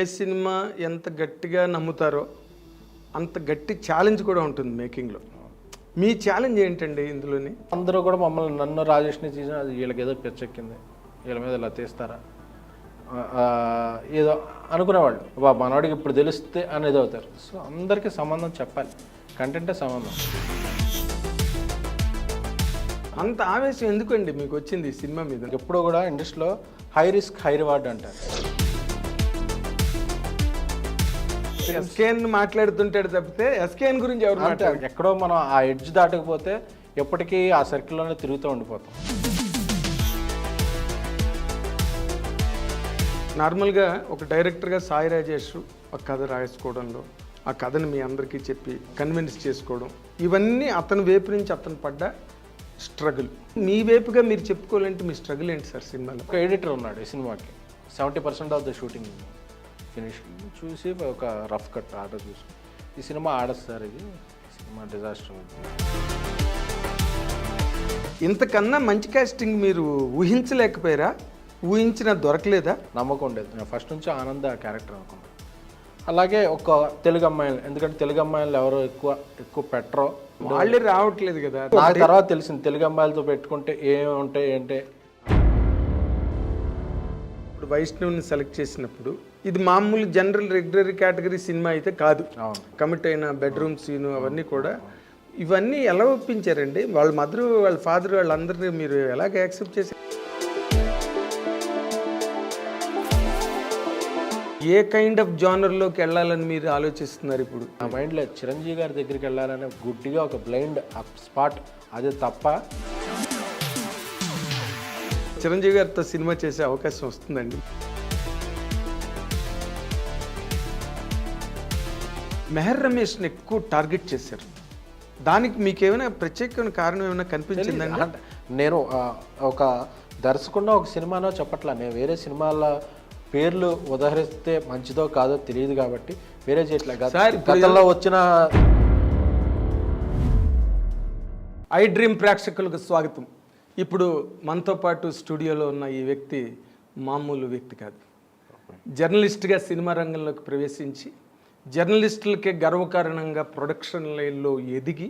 ఏ cinema ఎంత గట్టిగా నమ్ముతారో అంత గట్టి ఛాలెంజ్ కూడా ఉంటుంది మేకింగ్లో. మీ ఛాలెంజ్ ఏంటండి ఇందులోని? అందరూ కూడా మమ్మల్ని నన్ను రాజేష్ని తీసిన అది వీళ్ళకి ఏదో పిచ్చెక్కింది, వీళ్ళ మీద ఇలా తీస్తారా ఏదో అనుకునేవాళ్ళు. మనవాడికి ఇప్పుడు తెలిస్తే అనేది అవుతారు. సో అందరికీ సంబంధం చెప్పాలి, కంటెంటే సంబంధం. అంత ఆవేశం ఎందుకండి మీకు వచ్చింది ఈ సినిమా మీద? ఎప్పుడూ కూడా ఇండస్ట్రీలో హై రిస్క్ హై రివార్డ్ అంటారు. ఎస్కేఎన్ మాట్లాడుతుంటాడు తప్పితే ఎస్కేఎన్ గురించి ఎవరు మాట్లాడారు? ఎక్కడో మనం ఆ ఎడ్జ్ దాటకపోతే ఎప్పటికీ ఆ సర్కిల్లోనే తిరుగుతూ ఉండిపోతాం. నార్మల్గా ఒక డైరెక్టర్గా సాయి రాజేష్ ఒక కథ రాసుకోవడంలో, ఆ కథను మీ అందరికీ చెప్పి కన్విన్స్ చేసుకోవడం, ఇవన్నీ అతని వైపు నుంచి అతను పడ్డ స్ట్రగుల్. మీ వైపుగా మీరు చెప్పుకోవాలంటే మీ స్ట్రగుల్ ఏంటి సార్ సినిమాలో? ఒక ఎడిటర్ ఉన్నాడు ఈ సినిమాకి. 70% ఆఫ్ ద షూటింగ్ ఫినిష్ చూసి ఒక రఫ్ కట్ ఆర్డర్ చూసి ఈ సినిమా ఆడదు సార్, ఇది సినిమా డిజాస్టర్ అవుతుంది. ఇంతకన్నా మంచి కాస్టింగ్ మీరు ఊహించలేకపోయారా? ఊహించిన దొరకలేదా? నమ్మకం ఉండేది. నేను ఫస్ట్ నుంచి ఆనంద్ ఆ క్యారెక్టర్ అనుకున్నాను. అలాగే ఒక తెలుగు అమ్మాయిలు, ఎందుకంటే తెలుగు అమ్మాయిలు ఎవరో ఎక్కువ పెట్టరో, వాళ్ళే రావట్లేదు కదా. నాకు తర్వాత తెలిసింది తెలుగు అమ్మాయిలతో పెట్టుకుంటే ఏమి ఉంటాయి అంటే. ఇప్పుడు వైష్ణవ్ని సెలెక్ట్ చేసినప్పుడు ఇది మామూలు జనరల్ రెగ్యులర్ కేటగిరీ సినిమా అయితే కాదు. కమిట్ అయిన బెడ్రూమ్ సీను అవన్నీ కూడా, ఇవన్నీ ఎలా ఒప్పించారండి? వాళ్ళ మదరు, వాళ్ళ ఫాదర్, వాళ్ళందరినీ మీరు ఎలాగ యాక్సెప్ట్ చేశారు? ఏ కైండ్ ఆఫ్ జానర్లోకి వెళ్ళాలని మీరు ఆలోచిస్తున్నారు ఇప్పుడు? నా మైండ్లో చిరంజీవి గారి దగ్గరికి వెళ్ళాలనే గుడ్డిగా ఒక బ్లైండ్ స్పాట్, అది తప్ప. చిరంజీవి గారితో సినిమా చేసే అవకాశం వస్తుందండి. మెహర్ రమేష్ని ఎక్కువ టార్గెట్ చేశారు. దానికి మీకు ఏమైనా ప్రత్యేకమైన కారణం ఏమైనా కనిపించిందండి? నేను ఒక దర్శకుడిలో ఒక సినిమానో చెప్పట్లా, నేను వేరే సినిమాల పేర్లు ఉదాహరిస్తే మంచిదో కాదో తెలియదు కాబట్టి వేరే చేయట్లేదు. గతంలో వచ్చిన ఐ డ్రీమ్ ప్రేక్షకులకు స్వాగతం. ఇప్పుడు మనతో పాటు స్టూడియోలో ఉన్న ఈ వ్యక్తి మామూలు వ్యక్తి కాదు. జర్నలిస్ట్గా సినిమా రంగంలోకి ప్రవేశించి జర్నలిస్టులకే గర్వకారణంగా ప్రొడక్షన్ లైన్లో ఎదిగి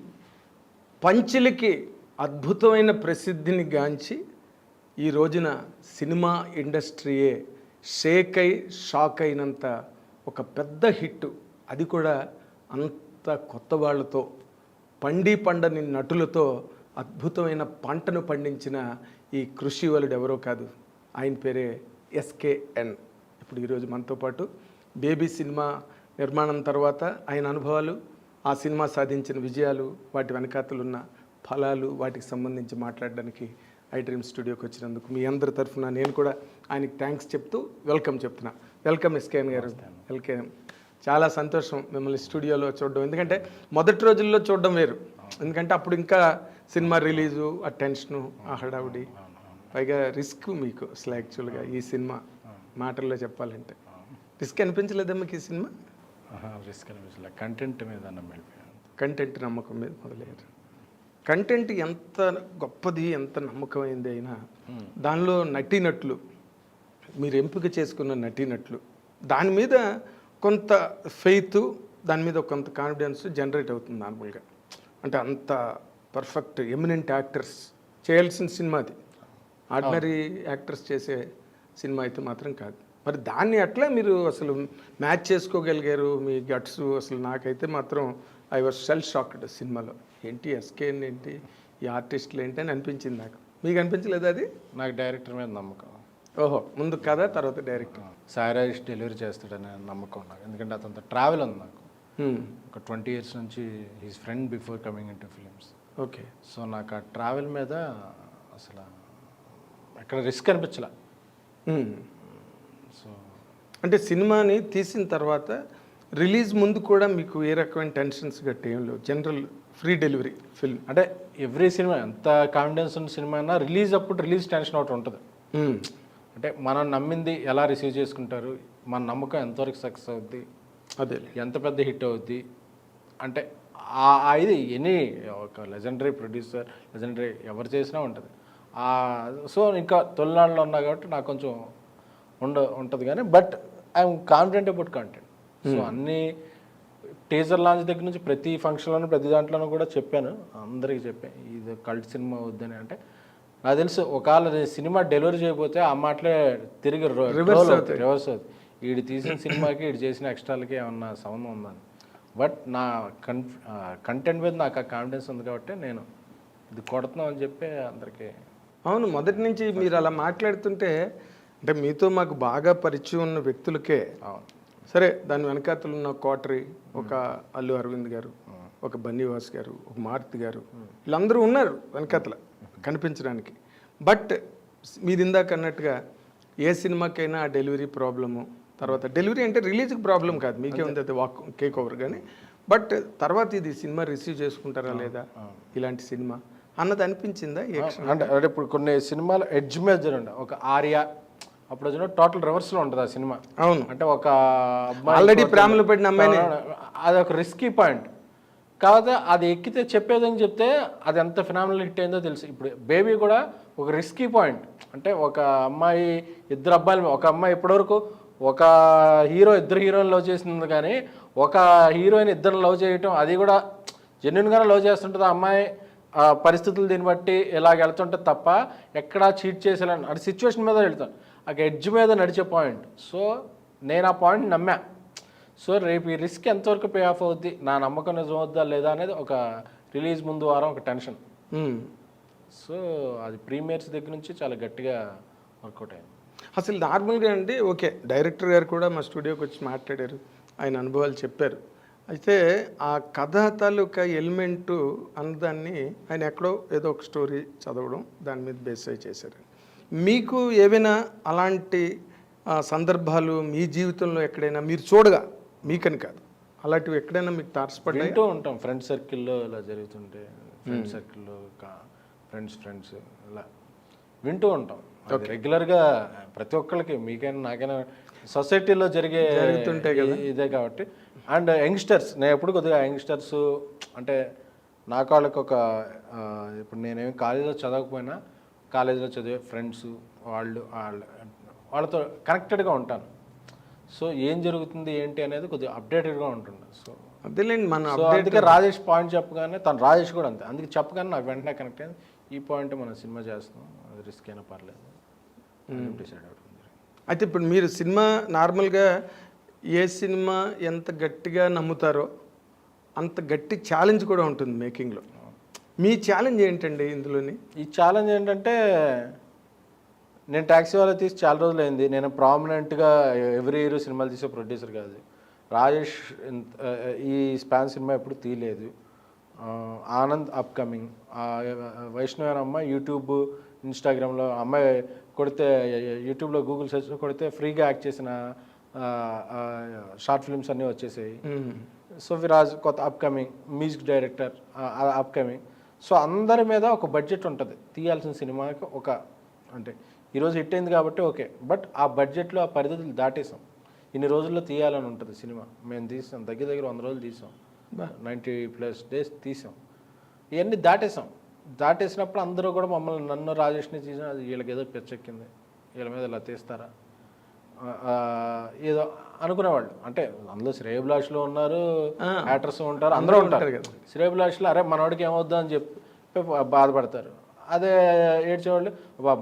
పంచులకి అద్భుతమైన ప్రసిద్ధిని గాంచి ఈ రోజున సినిమా ఇండస్ట్రీయే షాక్ అయినంత ఒక పెద్ద హిట్, అది కూడా అంత కొత్త వాళ్ళతో, పండని నటులతో అద్భుతమైన పంటను పండించిన ఈ కృషి వలుడు ఎవరో కాదు, ఆయన పేరే ఎస్కేఎన్. ఇప్పుడు ఈరోజు మనతో పాటు బేబీ సినిమా నిర్మాణం తర్వాత ఆయన అనుభవాలు, ఆ సినిమా సాధించిన విజయాలు, వాటి వెనకాతలున్న ఫలాలు, వాటికి సంబంధించి మాట్లాడడానికి ఐ డ్రీమ్ స్టూడియోకి వచ్చినందుకు మీ అందరి తరఫున నేను కూడా ఆయనకి థ్యాంక్స్ చెప్తూ వెల్కమ్ చెప్తున్నా. వెల్కమ్ ఎస్కేఎన్ గారు. వెల్కమ్. చాలా సంతోషం మిమ్మల్ని స్టూడియోలో చూడడం. ఎందుకంటే మొదటి రోజుల్లో చూడడం వేరు, ఎందుకంటే అప్పుడు ఇంకా సినిమా రిలీజు, ఆ టెన్షను, ఆ హడావుడి, పైగా రిస్క్ మీకు అసలు. యాక్చువల్గా ఈ సినిమా మాటల్లో చెప్పాలంటే రిస్క్ అనిపించలేదా మీకు ఈ సినిమా? రిస్క్ అనిపించలేదు, కంటెంట్ మీద కంటెంట్ నమ్మకం మీద మొదలయ్యారు. కంటెంట్ ఎంత గొప్పది, ఎంత నమ్మకమైంది అయినా దానిలో నటీనటులు, మీరు ఎంపిక చేసుకున్న నటీనటులు, దాని మీద కొంత ఫెయిత్, దాని మీద కొంత కాన్ఫిడెన్స్ జనరేట్ అవుతుంది నార్మల్గా. అంటే అంత పర్ఫెక్ట్ ఎమినెంట్ యాక్టర్స్ చేయాల్సిన సినిమా అది. ఆర్డినరీ యాక్టర్స్ చేసే సినిమా అయితే మాత్రం కాదు. మరి దాన్ని అట్లా మీరు అసలు మ్యాచ్ చేసుకోగలిగారు, మీ గట్స్. అసలు నాకైతే మాత్రం ఐ వాజ్ షెల్ షాక్డ్ సినిమాలో. ఏంటి ఎస్కేఎన్ ఏంటి, ఈ ఆర్టిస్టులు ఏంటి అని అనిపించింది నాకు. మీకు అనిపించలేదు అది? నాకు డైరెక్టర్ మీద నమ్మకం. ఓహో, ముందు కదా తర్వాత డైరెక్టర్. సాయి రాజేష్ డెలివరీ చేస్తాడనే నమ్మకం నాకు, ఎందుకంటే అతనితో ట్రావెల్ ఉంది నాకు. ఒక 20 years నుంచి he's friend before coming in to films. Okay. So నాకు ఆ ట్రావెల్ మీద అసలు ఎక్కడ రిస్క్ అనిపించలే. సో అంటే సినిమాని తీసిన తర్వాత రిలీజ్ ముందు కూడా మీకు ఏ రకమైన టెన్షన్స్ గట్టి ఏం లేవు? జనరల్ ఫ్రీ డెలివరీ ఫిల్మ్ అంటే ఎవ్రీ సినిమా ఎంత కాన్ఫిడెన్స్ ఉన్న సినిమా అయినా రిలీజ్ అప్పుడు రిలీజ్ టెన్షన్ ఒకటి ఉంటుంది. అంటే మనం నమ్మింది ఎలా రిసీవ్ చేసుకుంటారు, మన నమ్మకం ఎంతవరకు సక్సెస్ అవుద్ది, అదే ఎంత పెద్ద హిట్ అవుద్ది అంటే ఇది ఎనీ ఒక లెజెండరీ ప్రొడ్యూసర్, లెజెండరీ ఎవరు చేసినా ఉంటుంది. సో ఇంకా తొలినాడులో ఉన్నా కాబట్టి నాకు కొంచెం ఉంటుంది కానీ, but I'm confident about content. So అన్ని టీజర్ లాంచ్ దగ్గర నుంచి ప్రతి ఫంక్షన్లోనూ ప్రతి దాంట్లోనూ కూడా చెప్పాను, అందరికీ చెప్పాను ఇది కల్ట్ సినిమా వద్దని. అంటే నాకు తెలుసు ఒకవేళ సినిమా డెలివరీ చేయకపోతే ఆ మాటలే తిరిగి రివర్స్ అవుతుంది. వీడు తీసిన సినిమాకి వీడు చేసిన ఎక్స్ట్రాలకి ఏమన్నా సంబంధం ఉందని. బట్ నా కంటెంట్ మీద నాకు ఆ కాన్ఫిడెన్స్ ఉంది కాబట్టి నేను ఇది కొడుతున్నాం అని చెప్పి అందరికీ. అవును, మొదటి నుంచి మీరు అలా మాట్లాడుతుంటే అంటే మీతో మాకు బాగా పరిచయం ఉన్న వ్యక్తులకే సరే దాని వెనకాతలు ఉన్న కోటరీ, ఒక అల్లు అరవింద్ గారు, ఒక బన్నీవాస్ గారు, ఒక మారుతి గారు, వీళ్ళందరూ ఉన్నారు వెనకాతల కనిపించడానికి. బట్ మీరు ఇందాక అన్నట్టుగా ఏ సినిమాకైనా ఆ డెలివరీ ప్రాబ్లము, తర్వాత డెలివరీ అంటే రిలీజ్కి ప్రాబ్లం కాదు, మీకే ఉంది అది వాక్ కేక్ ఓవర్, కానీ బట్ తర్వాత ఇది సినిమా రిసీవ్ చేసుకుంటారా లేదా ఇలాంటి సినిమా అన్నది అనిపించిందా? అంటే ఇప్పుడు కొన్ని సినిమాలు ఎడ్జ్ మీద జరుగుండే ఒక ఆర్య అప్పుడు వచ్చిన టోటల్ రివర్స్లో ఉంటుంది ఆ సినిమా. అవును, అంటే ఒక ఆల్రెడీ ప్రేమలో పడిన అమ్మాయిని, అది ఒక రిస్కీ పాయింట్ కాకపోతే అది ఎక్కితే చెప్పేదని చెప్తే అది ఎంత ఫినామినల్ హిట్ అయిందో తెలుసు. ఇప్పుడు బేబీ కూడా ఒక రిస్కీ పాయింట్. అంటే ఒక అమ్మాయి ఇద్దరు అబ్బాయిలు, ఒక అమ్మాయి ఇప్పటివరకు ఒక హీరో ఇద్దరు హీరోయిన్ లవ్ చేసింది, కానీ ఒక హీరోయిన్ ఇద్దరు లవ్ చేయటం అది కూడా జెన్యున్గానే లవ్ చేస్తుంటుంది ఆ అమ్మాయి. పరిస్థితులు దీన్ని బట్టి ఇలాగ వెళ్తుంటే తప్ప ఎక్కడా చీట్ చేసేలా అది సిచ్యువేషన్ మీద వెళ్తాను, ఆ ఎడ్జ్ మీద నడిచే పాయింట్. సో నేను ఆ పాయింట్ నమ్మా. సో రేపు ఈ రిస్క్ ఎంతవరకు పే ఆఫ్ అవుద్ది, నా నమ్మకం నిజం అవుద్దా లేదా అనేది ఒక రిలీజ్ ముందు వారం ఒక టెన్షన్. సో అది ప్రీమియర్స్ దగ్గర నుంచి చాలా గట్టిగా వర్కౌట్ అయింది. అసలు నార్మల్గా అండి ఓకే, డైరెక్టర్ గారు కూడా మా స్టూడియోకి వచ్చి మాట్లాడారు, ఆయన అనుభవాలు చెప్పారు. అయితే ఆ కథ తాలూకా ఎలిమెంటు అన్నదాన్ని ఆయన ఎక్కడో ఏదో ఒక స్టోరీ చదవడం దాని మీద బేస్ అయి చేశారు. మీకు ఏవైనా అలాంటి సందర్భాలు మీ జీవితంలో ఎక్కడైనా మీరు చూడగా, మీకని కాదు, అలాంటివి ఎక్కడైనా మీకు తారసపడి వింటూ ఉంటాం ఫ్రెండ్ సర్కిల్లో ఇలా జరుగుతుంటే, ఫ్రెండ్ సర్కిల్లో ఫ్రెండ్స్ ఇలా వింటూ ఉంటాం రెగ్యులర్గా. ప్రతి ఒక్కరికి మీకైనా నాకైనా సొసైటీలో జరుగుతుంటాయి కదా ఇదే కాబట్టి. అండ్ యంగ్స్టర్స్, నేను ఎప్పుడు కొద్దిగా యంగ్స్టర్స్ అంటే నాకు వాళ్ళకి ఒక ఇప్పుడు నేనేమి కాలేజీలో చదవకపోయినా కాలేజీలో చదివే ఫ్రెండ్స్ వాళ్ళతో కనెక్టెడ్గా ఉంటాను. సో ఏం జరుగుతుంది ఏంటి అనేది కొద్దిగా అప్డేటెడ్గా ఉంటుండే. సో అదేలేండి మన అందుకే రాజేష్ పాయింట్ చెప్పగానే తను రాజేష్ కూడా అంతే, అందుకే చెప్పగానే నాకు వెంటనే కనెక్ట్ అయింది. ఈ పాయింట్ మనం సినిమా చేస్తున్నాం, అది రిస్క్ అయినా పర్లేదు డిసైడ్ అవుతుంది. అయితే ఇప్పుడు మీరు సినిమా నార్మల్గా ఏ సినిమా ఎంత గట్టిగా నమ్ముతారో అంత గట్టి ఛాలెంజ్ కూడా ఉంటుంది మేకింగ్లో. మీ ఛాలెంజ్ ఏంటండి ఇందులోని? ఈ ఛాలెంజ్ ఏంటంటే నేను ట్యాక్సీ వాళ్ళ తీసి చాలా రోజులు అయింది. నేను ప్రామినెంట్గా ఎవ్రీ ఇయర్ సినిమాలు తీసే ప్రొడ్యూసర్ కాదు. రాజేష్ ఈ స్పాన్ సినిమా ఎప్పుడు తీయలేదు. ఆనంద్ అప్కమింగ్, వైష్ణవి అమ్మాయి యూట్యూబ్ ఇన్స్టాగ్రామ్లో అమ్మాయి కొడితే యూట్యూబ్లో గూగుల్ సెర్చ్ కొడితే ఫ్రీగా యాక్ట్ చేసిన షార్ట్ ఫిల్మ్స్ అన్నీ వచ్చేసాయి. సో విరాజ్ కొత్త upcoming music director upcoming. So అందరి మీద ఒక బడ్జెట్ ఉంటుంది తీయాల్సిన సినిమాకి. ఒక అంటే ఈరోజు హిట్ అయింది కాబట్టి ఓకే, బట్ ఆ బడ్జెట్లో ఆ పరిధులు దాటేసాం. ఇన్ని రోజుల్లో తీయాలని ఉంటుంది సినిమా. మేము తీసాం దగ్గర 100 రోజులు తీసాం, 90+ డేస్ తీసాం. ఇవన్నీ దాటేసినప్పుడు అందరూ కూడా మమ్మల్ని నన్ను రాజేష్ని తీసిన అది వీళ్ళకి ఏదో పిచ్చెక్కింది, వీళ్ళ మీద ఇలా తీస్తారా ఏదో అనుకునేవాళ్ళు. అంటే అందులో శ్రేయభిలాష్లో ఉన్నారు, యాక్టర్స్ ఉంటారు, అందరూ ఉంటారు కదా. శ్రేయభిలాష్లో అరే మనవాడికి ఏమవుద్దా అని చెప్పి బాధపడతారు. అదే ఏడ్చేవాళ్ళు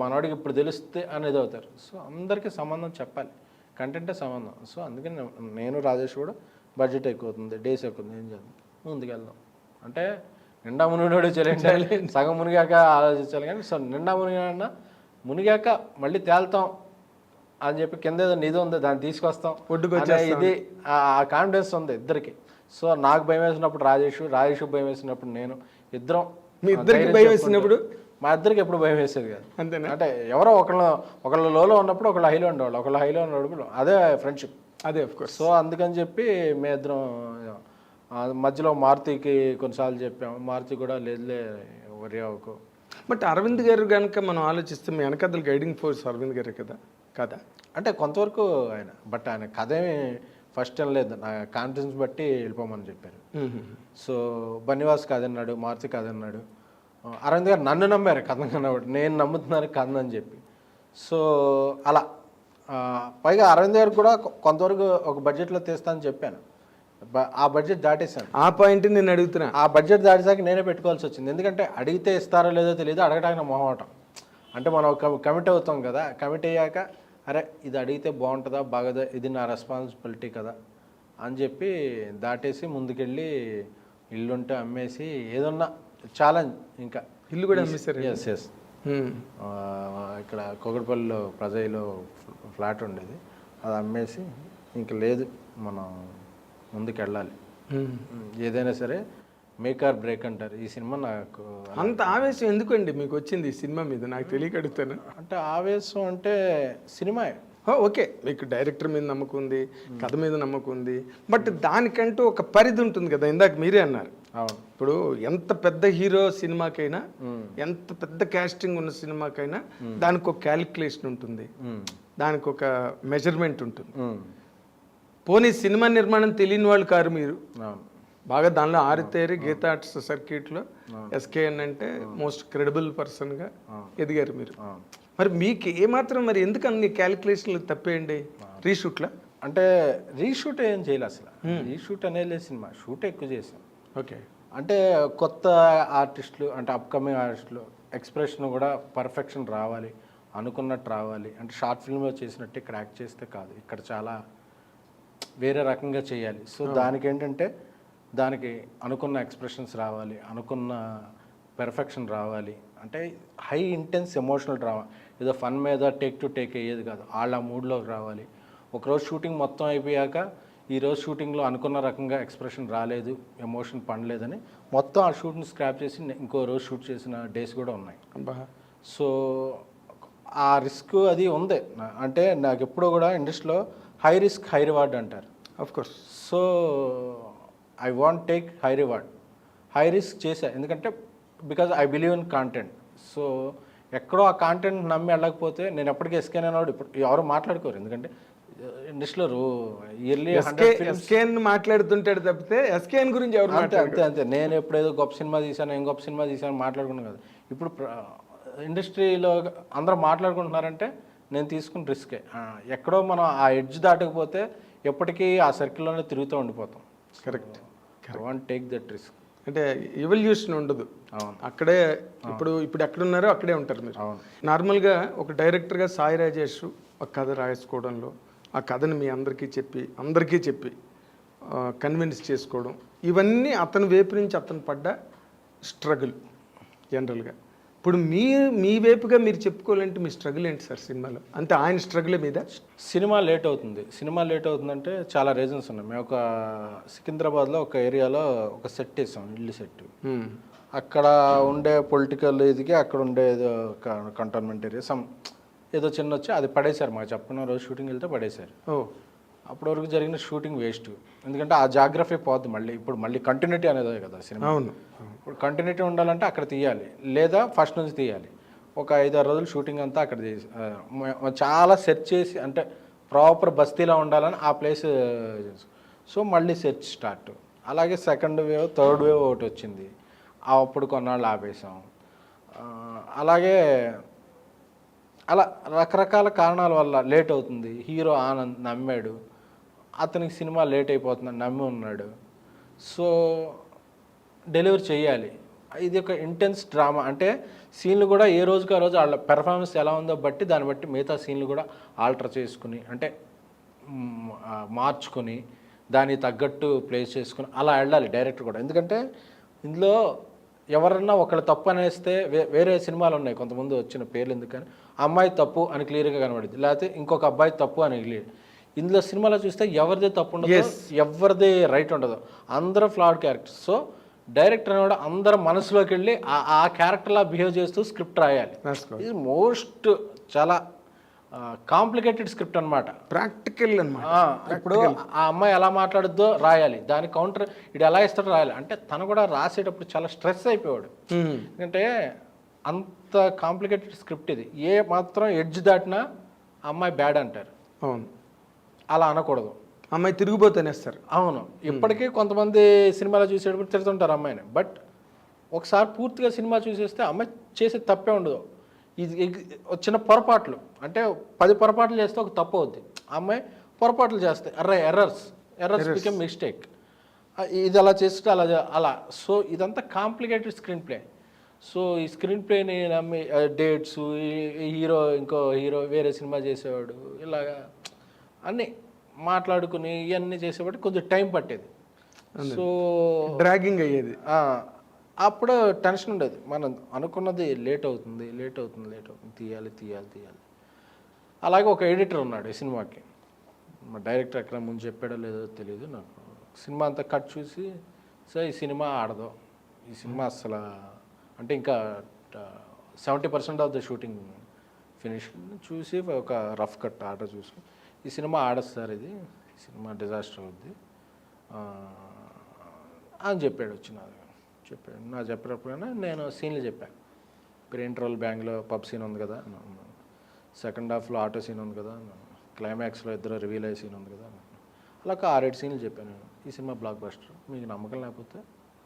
మనవాడికి ఇప్పుడు తెలిస్తే అనేది అవుతారు. సో అందరికీ సంబంధం చెప్పాలి, కంటెంటే సంబంధం. సో అందుకని నేను రాజేష్ కూడా బడ్జెట్ ఎక్కువ అవుతుంది, డేస్ ఎక్కువ అవుతుంది, ఏం చేద్దాం ముందుకెళ్దాం అంటే నిండా మునిగాడు చెల్లి సగం మునిగాక ఆలోచించాలి. కానీ సో నిండా మునిగాక మళ్ళీ తేల్తాం అని చెప్పి కింద ఏదో నిధి ఉంది దాన్ని తీసుకొస్తాం, ఇది ఆ కాన్ఫిడెన్స్ ఉంది ఇద్దరికి. సో నాకు భయం వేసినప్పుడు రాజేష్ భయం వేసినప్పుడు నేను, ఇద్దరం భయం వేసినప్పుడు మా ఇద్దరికి ఎప్పుడు భయం వేసేది కాదు. అంతేనా? అంటే ఎవరో ఒకళ్ళు లోలో ఉన్నప్పుడు ఒకళ్ళు హైలో ఉండేవాళ్ళు, ఒకళ్ళు హైలో ఉన్నప్పుడు అదే ఫ్రెండ్షిప్, అదే ఆఫ్కోర్స్. సో అందుకని చెప్పి మేము ఇద్దరం మధ్యలో మారుతికి కొన్నిసార్లు చెప్పాము, మారుతి కూడా లేదులే వరి అవ్వకు. బట్ అరవింద్ గారు కనుక మనం ఆలోచిస్తే మీ వెనకథలు గైడింగ్ ఫోర్స్ అరవింద్ గారే కదా అంటే కొంతవరకు ఆయన, బట్ ఆయన కథ ఏమి ఫస్ట్ టైం లేదు, నా కాన్ఫిడెన్స్ బట్టి వెళ్ళిపోమని చెప్పారు. సో బన్నివాస్ కాదన్నాడు, మారుతి కాదన్నాడు, అరవింద్ గారు నన్ను నమ్మారు కథ కన్నవాడు, నేను నమ్ముతున్నాను కథ అని చెప్పి. సో అలా పైగా అరవింద్ గారికి కూడా కొంతవరకు ఒక బడ్జెట్లో తీస్తానని చెప్పాను, ఆ బడ్జెట్ దాటేశాను. ఆ పాయింట్ నేను అడుగుతున్నా. ఆ బడ్జెట్ దాటేసాక నేనే పెట్టుకోవాల్సి వచ్చింది. ఎందుకంటే అడిగితే ఇస్తారో లేదో తెలియదు, అడగడానికి మొహమాటం. అంటే మనం కమిట్ అవుతాం కదా, కమిట్ అయ్యాక అరే ఇది అడిగితే బాగుంటుందా బాగదా, ఇది నా రెస్పాన్సిబిలిటీ కదా అని చెప్పి దాటేసి ముందుకెళ్ళి ఇల్లుంటే అమ్మేసి ఏదన్నా ఛాలెంజ్. ఇంకా ఇల్లు కూడా అమ్మేశారు. ఎస్ ఎస్ ఇక్కడ కూకట్పల్లిలో ప్రజలో ఫ్లాట్ ఉండేది, అది అమ్మేసి ఇంక లేదు మనం ముందుకు వెళ్ళాలి, ఏదైనా సరే మేక్ ఆర్ బ్రేక్ అంటారు. ఈ సినిమా నాకు అంత ఆవేశం ఎందుకండి మీకు వచ్చింది ఈ సినిమా మీద, నాకు తెలియక అడుగుతాను. అంటే ఆవేశం అంటే సినిమా ఓకే, మీకు డైరెక్టర్ మీద నమ్మకం ఉంది, కథ మీద నమ్మకం ఉంది, బట్ దానికంటూ ఒక పరిధి ఉంటుంది కదా. ఇందాక మీరే అన్నారు, అవును, ఇప్పుడు ఎంత పెద్ద హీరో సినిమాకైనా, ఎంత పెద్ద కాస్టింగ్ ఉన్న సినిమాకైనా దానికి ఒక క్యాలిక్యులేషన్ ఉంటుంది, దానికి ఒక మెజర్మెంట్ ఉంటుంది. పోనీ సినిమా నిర్మాణం తెలియని వాళ్ళు కారు మీరు, బాగా దానిలో ఆరితేరి గీతా ఆర్ట్స్ సర్క్యూట్లో ఎస్కేఎన్ అంటే మోస్ట్ క్రెడిబుల్ పర్సన్గా ఎదిగారు మీరు. మరి మీకు ఏమాత్రం మరి ఎందుకు అన్ని క్యాలిక్యులేషన్లు తప్పేయండి రీషూట్లో? అంటే రీషూట్ ఏం చేయలేదు అసలు, రీషూట్ అనేది సినిమా షూట్ ఎక్కువ చేసాం. ఓకే, అంటే కొత్త ఆర్టిస్టులు అంటే అప్కమింగ్ ఆర్టిస్టులు ఎక్స్ప్రెషన్ కూడా పర్ఫెక్షన్ రావాలి, అనుకున్నట్టు రావాలి. అంటే షార్ట్ ఫిల్మ్లో చేసినట్టు ఇక్కడ యాక్ట్ చేస్తే కాదు, ఇక్కడ చాలా వేరే రకంగా చేయాలి. సో దానికి ఏంటంటే దానికి అనుకున్న ఎక్స్ప్రెషన్స్ రావాలి, అనుకున్న పెర్ఫెక్షన్ రావాలి. అంటే హై ఇంటెన్స్ ఎమోషనల్ డ్రామా, ఏదో ఫన్ మీద టేక్ టు టేక్ అయ్యేది కాదు, వాళ్ళ మూడ్లోకి రావాలి. ఒకరోజు షూటింగ్ మొత్తం అయిపోయాక ఈరోజు షూటింగ్లో అనుకున్న రకంగా ఎక్స్ప్రెషన్ రాలేదు, ఎమోషన్ పండలేదని మొత్తం ఆ షూట్ని స్క్రాప్ చేసి ఇంకో రోజు షూట్ చేసిన డేస్ కూడా ఉన్నాయి. సో ఆ రిస్క్ అది ఉంది. అంటే నాకు ఎప్పుడూ కూడా ఇండస్ట్రీలో హై రిస్క్ హై రివార్డ్ అంటారు. Of course. So I want take high reward, high risk చేశా, ఎందుకంటే because I believe in content. So ఎక్కడో ఆ కాంటెంట్ నమ్మి వెళ్ళకపోతే నేను ఎప్పటికీ ఎస్కేన్ అన్నాడు ఇప్పుడు ఎవరు మాట్లాడుకోరు, ఎందుకంటే ఇండస్ట్రీలో ఇయర్లీ ఎస్కేఎన్ మాట్లాడుతుంటాడు తప్పితే ఎస్కేఎన్ గురించి ఎవరు అంతే అంతే అంతే నేను ఎప్పుడేదో గొప్ప సినిమా తీశాను, ఏం గొప్ప సినిమా తీశాను మాట్లాడుకున్నాను కదా. ఇప్పుడు ఇండస్ట్రీలో అందరూ మాట్లాడుకుంటున్నారంటే నేను తీసుకున్న రిస్కే. ఎక్కడో మనం ఆ ఎడ్జ్ దాటకపోతే ఎప్పటికీ ఆ సర్కిల్లోనే తిరుగుతూ ఉండిపోతాం. Correct, I want take that risk. అంటే ఎవల్యూషన్ ఉండదు. అవును, అక్కడే ఇప్పుడు ఎక్కడున్నారో అక్కడే ఉంటారు మీరు. అవును. నార్మల్గా ఒక డైరెక్టర్గా సాయి రాజేష్ ఒక కథ రాసుకోవడంలో ఆ కథను మీ అందరికీ చెప్పి కన్విన్స్ చేసుకోవడం, ఇవన్నీ అతని వైపు నుంచి అతను పడ్డ స్ట్రగుల్ జనరల్గా. ఇప్పుడు మీ వైపుగా మీరు చెప్పుకోవాలంటే మీ స్ట్రగుల్ ఏంటి సార్ సినిమాలో? అంటే ఆయన స్ట్రగుల్ మీద సినిమా లేట్ అవుతుందంటే చాలా రీజన్స్ ఉన్నాయి. మేము ఒక సికింద్రాబాద్లో ఒక ఏరియాలో ఒక సెట్ వేసాం, ఇల్లు సెట్. అక్కడ ఉండే పొలిటికల్ ఇదికి అక్కడ ఉండే కంటోన్మెంట్ ఏరియా ఏదో చిన్న వచ్చి అది పడేశారు, మాకు చెప్పిన రోజు షూటింగ్ వెళ్తే పడేశారు. అప్పటి వరకు జరిగిన షూటింగ్ వేస్ట్, ఎందుకంటే ఆ జాగ్రఫీ పోద్ది. ఇప్పుడు మళ్ళీ కంటిన్యూటీ అనేది కదా సినిమా. అవును, ఇప్పుడు కంటిన్యూటీ ఉండాలంటే అక్కడ తీయాలి, లేదా ఫస్ట్ నుంచి తీయాలి. ఒక 5-6 రోజులు షూటింగ్ అంతా అక్కడ చేసి చాలా సెర్చ్ చేసి, అంటే ప్రాపర్ బస్తీలో ఉండాలని ఆ ప్లేస్. సో మళ్ళీ సెర్చ్ స్టార్ట్. అలాగే సెకండ్ వేవ్, థర్డ్ వేవ్ ఒకటి వచ్చింది, అప్పుడు కొన్నాళ్ళు ఆపేసాం. అలాగే అలా రకరకాల కారణాల వల్ల లేట్ అవుతుంది. హీరో ఆనంద్ నమ్మాడు, అతనికి సినిమా లేట్ అయిపోతుందని నమ్మి ఉన్నాడు. సో డెలివరీ చేయాలి. ఇది ఒక ఇంటెన్స్ డ్రామా. అంటే సీన్లు కూడా ఏ రోజుకి ఆ రోజు వాళ్ళ పెర్ఫార్మెన్స్ ఎలా ఉందో బట్టి దాన్ని బట్టి మిగతా సీన్లు కూడా ఆల్టర్ చేసుకుని, అంటే మార్చుకొని దానికి తగ్గట్టు ప్లేస్ చేసుకుని అలా వెళ్ళాలి డైరెక్టర్ కూడా. ఎందుకంటే ఇందులో ఎవరన్నా ఒకళ్ళు తప్పు అనేస్తే వేరే సినిమాలు ఉన్నాయి కొంతమంది వచ్చిన పేర్లు, ఎందుకని అమ్మాయి తప్పు అని క్లియర్గా కనబడింది, లేకపోతే ఇంకొక అబ్బాయి తప్పు అని క్లియర్. ఇందులో సినిమాలో చూస్తే ఎవరిదే తప్పు ఉండదు, ఎవరిదే రైట్ ఉండదు, అందరూ ఫ్లాడ్ క్యారెక్టర్స్. సో డైరెక్టర్ అనేవాడు అందరూ మనసులోకి వెళ్ళి ఆ క్యారెక్టర్లా బిహేవ్ చేస్తూ స్క్రిప్ట్ రాయాలి. ఇది మోస్ట్ చాలా కాంప్లికేటెడ్ స్క్రిప్ట్ అనమాట, ప్రాక్టికల్ అనమాట. ఇప్పుడు ఆ అమ్మాయి ఎలా మాట్లాడుద్దో రాయాలి, దాని కౌంటర్ ఇది ఎలా ఇస్తాడో రాయాలి. అంటే తను కూడా రాసేటప్పుడు చాలా స్ట్రెస్ అయిపోయాడు, ఎందుకంటే అంత కాంప్లికేటెడ్ స్క్రిప్ట్ ఇది. ఏ మాత్రం ఎడ్జ్ దాటినా అమ్మాయి బ్యాడ్ అంటారు. అవును, అలా అనకూడదు, అమ్మాయి తిరిగిపోతేనేస్తారు. అవును, ఇప్పటికీ కొంతమంది సినిమాలో చూసేటప్పుడు తిడుతుంటారు అమ్మాయిని. బట్ ఒకసారి పూర్తిగా సినిమా చూసేస్తే అమ్మాయి చేసే తప్పే ఉండదు. ఒక చిన్న పొరపాట్లు అంటే 10 పొరపాట్లు చేస్తే ఒక తప్పు అవుద్ది. ఆ అమ్మాయి పొరపాట్లు చేస్తాయి, ఎర్రర్స్ బికమ్ మిస్టేక్. ఇది అలా చేస్తే అలా సో ఇదంతా కాంప్లికేటెడ్ స్క్రీన్ ప్లే. సో ఈ స్క్రీన్ ప్లేని నమ్మి డేట్స్, ఇంకో హీరో వేరే సినిమా చేసేవాడు, ఇలాగా అన్నీ మాట్లాడుకుని ఇవన్నీ చేసేవాడు కొంచెం టైం పట్టేది. సో డ్రాగింగ్ అయ్యేది. అప్పుడు టెన్షన్ ఉండేది, మనం అనుకున్నది లేట్ అవుతుంది, తీయాలి. అలాగే ఒక ఎడిటర్ ఉన్నాడు ఈ సినిమాకి. మా డైరెక్టర్ ఎక్కడ ముందు చెప్పాడో లేదో తెలియదు నాకు. సినిమా అంతా కట్ చూసి సో ఈ సినిమా ఆడదు, ఈ సినిమా అసలు అంటే ఇంకా 70% ఆఫ్ ద షూటింగ్ ఫినిష్ చూసి ఒక రఫ్ కట్ ఆర్డర్ చూసి ఈ సినిమా ఆడదు సార్, ఈ సినిమా డిజాస్టర్ అవుద్ది అని చెప్పాడు. నా చెప్పినప్పుడైనా నేను సీన్లు చెప్పాను. ఇంటర్వల్ బ్యాంక్లో పబ్ సీన్ ఉంది కదా, సెకండ్ హాఫ్లో ఆటో సీన్ ఉంది కదా, క్లైమాక్స్లో ఇద్దరు రివీల్ అయ్యే సీన్ ఉంది కదా, అలా 6-7 సీన్లు చెప్పాను నేను. ఈ సినిమా బ్లాక్ బస్టర్, మీకు నమ్మకం లేకపోతే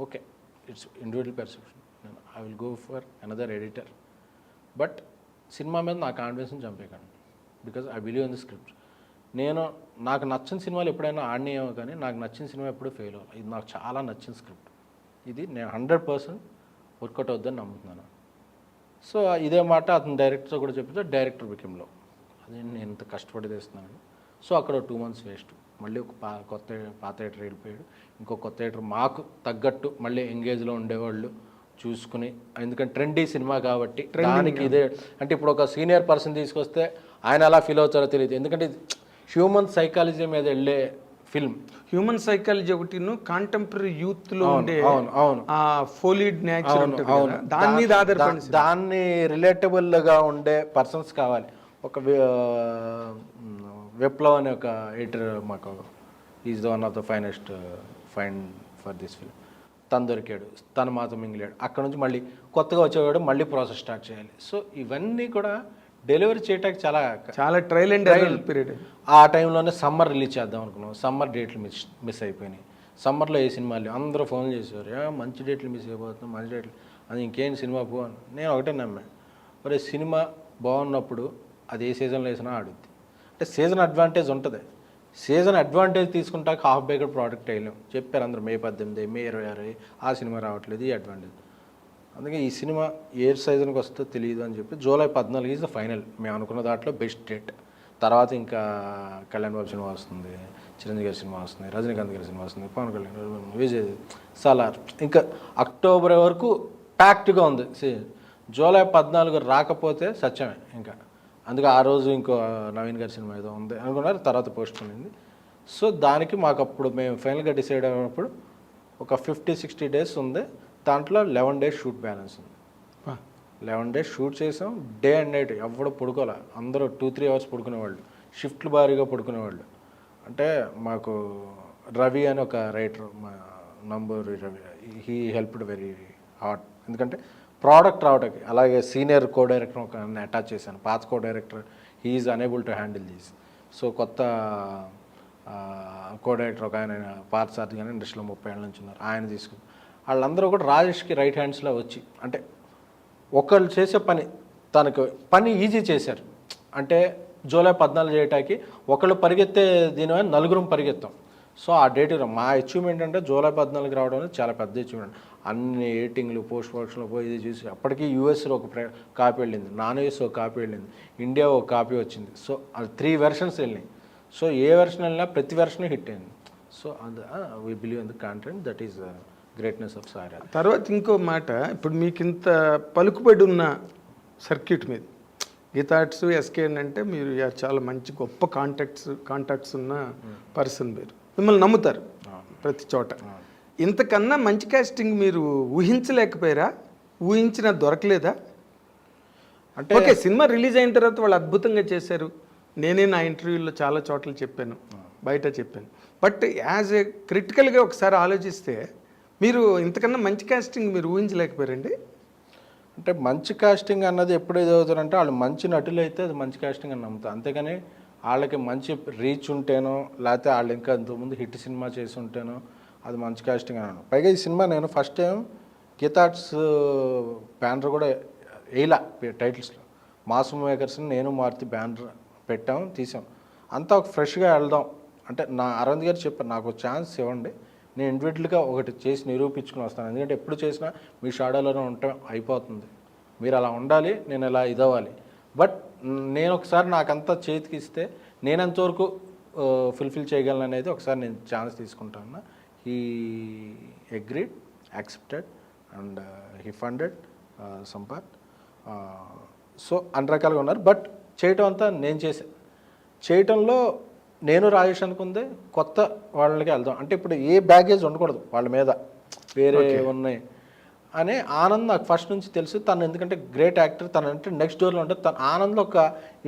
ఓకే, ఇట్స్ ఇండివిజువల్ పెర్సెప్షన్, నేను I will go for another editor. But cinema మీద నా కాన్ఫిడెన్స్ని చంపేయకండి, because I believe in the script. నాకు నచ్చిన సినిమాలు ఎప్పుడైనా ఆడినాయేమో కానీ నాకు నచ్చిన సినిమా ఎప్పుడూ ఫెయిల్ అవ్వాలి. ఇది నాకు చాలా నచ్చిన స్క్రిప్ట్, ఇది నేను 100% వర్కౌట్ అవుద్దని నమ్ముతున్నాను. సో ఇదే మాట అతను డైరెక్టర్తో కూడా చెప్తే డైరెక్టర్ బికెమ్లో అదే నేను ఎంత కష్టపడి తెస్తున్నాను. సో అక్కడ 2 months వేస్ట్. మళ్ళీ ఒక పాత ఎడిటర్ వెళ్ళిపోయాడు, ఇంకో కొత్త ఎడిటర్ మాకు తగ్గట్టు మళ్ళీ ఎంగేజ్లో ఉండేవాళ్ళు చూసుకుని, ఎందుకంటే ట్రెండీ సినిమా కాబట్టి దానికి ఇదే. అంటే ఇప్పుడు ఒక సీనియర్ పర్సన్ తీసుకొస్తే ఆయన ఎలా ఫీల్ అవుతారో తెలియదు, ఎందుకంటే హ్యూమన్ సైకాలజీ మీద వెళ్ళే ఫిల్మ్. హ్యూమన్ సైకాలజీ ఒకటి, కాంటెంపరీ యూత్ లో ఉండే అవును ఆ ఫోలిడ్ నేచర్ ఉంటుంది కదా, దాని మీద ఆధారపడి దాన్ని రిలేటబుల్గా ఉండే పర్సన్స్ కావాలి. ఒక విప్లవ్ అనే ఒక ఎడిటర్ మాకు, is the one of the finest find for this film. తను దొరికాడు, తను మాతో మింగిలాడు. అక్కడ నుంచి మళ్ళీ కొత్తగా వచ్చేవాడు, మళ్ళీ ప్రాసెస్ స్టార్ట్ చేయాలి. సో ఇవన్నీ కూడా డెలివరీ చేయడానికి చాలా ట్రయల్ అండ్ ఎర్రర్ పీరియడ్. ఆ టైంలోనే సమ్మర్ రిలీజ్ చేద్దాం అనుకున్నాం, సమ్మర్ డేట్లు మిస్ అయిపోయినాయి. సమ్మర్లో ఏ సినిమాలు అందరూ ఫోన్ చేసేవారు, మంచి డేట్లు మిస్ అయిపోతున్నాం, మంచి డేట్లు, అది ఇంకేం సినిమా పోను. నేను ఒకటే నమ్మాను, మరి సినిమా బాగున్నప్పుడు అది ఏ సీజన్లో వేసినా ఆడుద్ది. అంటే సీజన్ అడ్వాంటేజ్ ఉంటుంది, సీజన్ అడ్వాంటేజ్ తీసుకుంటాక హాఫ్ బేక్డ్ ప్రోడక్ట్ వేయలేం. చెప్పారు అందరూ May 18, May 26 ఆ సినిమా రావట్లేదు, ఈ అడ్వాంటేజ్. అందుకే ఈ సినిమా ఏ సీజన్కి వస్తుందో తెలియదు అని చెప్పి July 14 ఈజ్ ద ఫైనల్. మేము అనుకున్న దాంట్లో బెస్ట్ డేట్. తర్వాత ఇంకా కళ్యాణ్ బాబు సినిమా వస్తుంది, చిరంజీవి గారి సినిమా వస్తుంది, రజనీకాంత్ గారి సినిమా వస్తుంది, పవన్ కళ్యాణ్, విజయ్, సలార్, ఇంకా అక్టోబర్ వరకు ప్యాక్ట్గా ఉంది. July 14 రాకపోతే సత్యమే ఇంకా. అందుకే ఆ రోజు ఇంకో నవీన్ గారి సినిమా ఏదో ఉంది అనుకున్నారు, తర్వాత పోస్ట్ పోయింది. సో దానికి మాకు అప్పుడు మేము ఫైనల్గా డిసైడ్ అయినప్పుడు ఒక 50-60 days ఉంది, దాంట్లో 11 days షూట్ బ్యాలెన్స్ ఉంది. 11 days షూట్ చేసాం, డే అండ్ నైట్ ఎవడు పడుకోలే, అందరూ 2-3 hours పడుకునేవాళ్ళు, షిఫ్ట్లు భారీగా పడుకునేవాళ్ళు. అంటే మాకు రవి అని ఒక రైటర్, మా Namburi Ravi, he helped very hard. ఎందుకంటే ప్రోడక్ట్ రావడానికి, అలాగే సీనియర్ కో డైరెక్టర్ ఒక అటాచ్ చేశాను. పాత co director he is unable to handle these. So కొత్త కో డైరెక్టర్ ఒక ఆయన పార్థసారథి కానీ ఇండస్ట్రీలో 30 ఏళ్ళ నుంచి ఉన్నారు, ఆయన తీసుకుని వాళ్ళందరూ కూడా రాజేష్కి రైట్ హ్యాండ్స్లో వచ్చి, అంటే ఒకళ్ళు చేసే తనకు పని ఈజీ చేశారు. అంటే July 14 చేయటానికి ఒకళ్ళు పరిగెత్తే దీనివల్ల 4 పరిగెత్తాం. సో ఆ డేట్ మా అచీవ్మెంట్ అంటే July 14 రావడం అనేది చాలా పెద్ద అచీవ్మెంట్. అన్ని ఎడిటింగ్లు, పోస్ట్ ప్రొడక్షన్లో పోయి ఇది చూసి అప్పటికి యూఎస్లో ఒక కాపీ వెళ్ళింది, నాన్-యూఎస్ ఒక కాపీ వెళ్ళింది, ఇండియా ఒక కాపీ వచ్చింది. సో అది 3 versions వెళ్ళినాయి. సో ఏ వెర్షన్ వెళ్ళినా ప్రతి వెర్షన్ హిట్ అయింది. సో అది we believe in the content, that is greatness of Sairaj. తర్వాత ఇంకో మాట, ఇప్పుడు మీకు ఇంత పలుకుబడి ఉన్న సర్క్యూట్ మీద గీతాట్స్ ఎస్కేఎన్ అంటే మీరు చాలా మంచి గొప్ప కాంటాక్ట్స్ ఉన్న పర్సన్, మీరు మిమ్మల్ని నమ్ముతారు ప్రతి చోట. ఇంతకన్నా మంచి కాస్టింగ్ మీరు ఊహించలేకపోయారా? ఊహించినా దొరకలేదా? అంటే ఓకే, సినిమా రిలీజ్ అయిన తర్వాత వాళ్ళు అద్భుతంగా చేశారు, నేనే నా ఇంటర్వ్యూలో చాలా చోట్ల చెప్పాను, బయట చెప్పాను. బట్ యాజ్ ఏ క్రిటికల్గా ఒకసారి ఆలోచిస్తే మీరు ఇంతకన్నా మంచి కాస్టింగ్ మీరు ఊహించలేకపోయారండి? అంటే మంచి కాస్టింగ్ అన్నది ఎప్పుడు ఏదవుతారంటే వాళ్ళు మంచి నటులు అయితే అది మంచి కాస్టింగ్ అని నమ్ముతారు. అంతేగాని వాళ్ళకి మంచి రీచ్ ఉంటేనో, లేకపోతే వాళ్ళు ఇంకా ఇంతకుముందు హిట్ సినిమా చేసి ఉంటేనో అది మంచి కాస్టింగ్ అన్నాను. పైగా ఈ సినిమా నేను ఫస్ట్ టైం గీతాట్స్ బ్యానర్ కూడా వేయలా టైటిల్స్లో. మాస్ మేకర్స్ని నేను మారుతి బ్యానర్ పెట్టాం, తీసాం. అంతా ఒక ఫ్రెష్గా వెళ్దాం అంటే నా అరవింద్ గారు చెప్పారు, నాకు ఛాన్స్ ఇవ్వండి, నేను ఇండివిజువల్గా ఒకటి చేసి నిరూపించుకుని వస్తాను. ఎందుకంటే ఎప్పుడు చేసినా మీ షాడోలోనే ఉంటే అయిపోతుంది, మీరు అలా ఉండాలి, నేను ఇలా ఇదవ్వాలి. బట్ నేను ఒకసారి నాకంతా చేతికి ఇస్తే నేను ఎంతవరకు ఫుల్ఫిల్ చేయగలను అనేది ఒకసారి నేను ఛాన్స్ తీసుకుంటాను. He agreed, accepted and he funded Sampath. So అన్ని రకాలుగా ఉన్నారు. బట్ చేయటం అంతా నేను చేయటంలో నేను రాజేష్ అనుకుందే కొత్త వాళ్ళకి వెళ్దాం అంటే ఇప్పుడు ఏ బ్యాగేజ్ ఉండకూడదు వాళ్ళ మీద, వేరే ఉన్నాయి అనే ఆనంద్ నాకు ఫస్ట్ నుంచి తెలుసు. తను ఎందుకంటే గ్రేట్ యాక్టర్, తను అంటే నెక్స్ట్ డోర్లో ఉంటుంది. తన ఆనంద్లో ఒక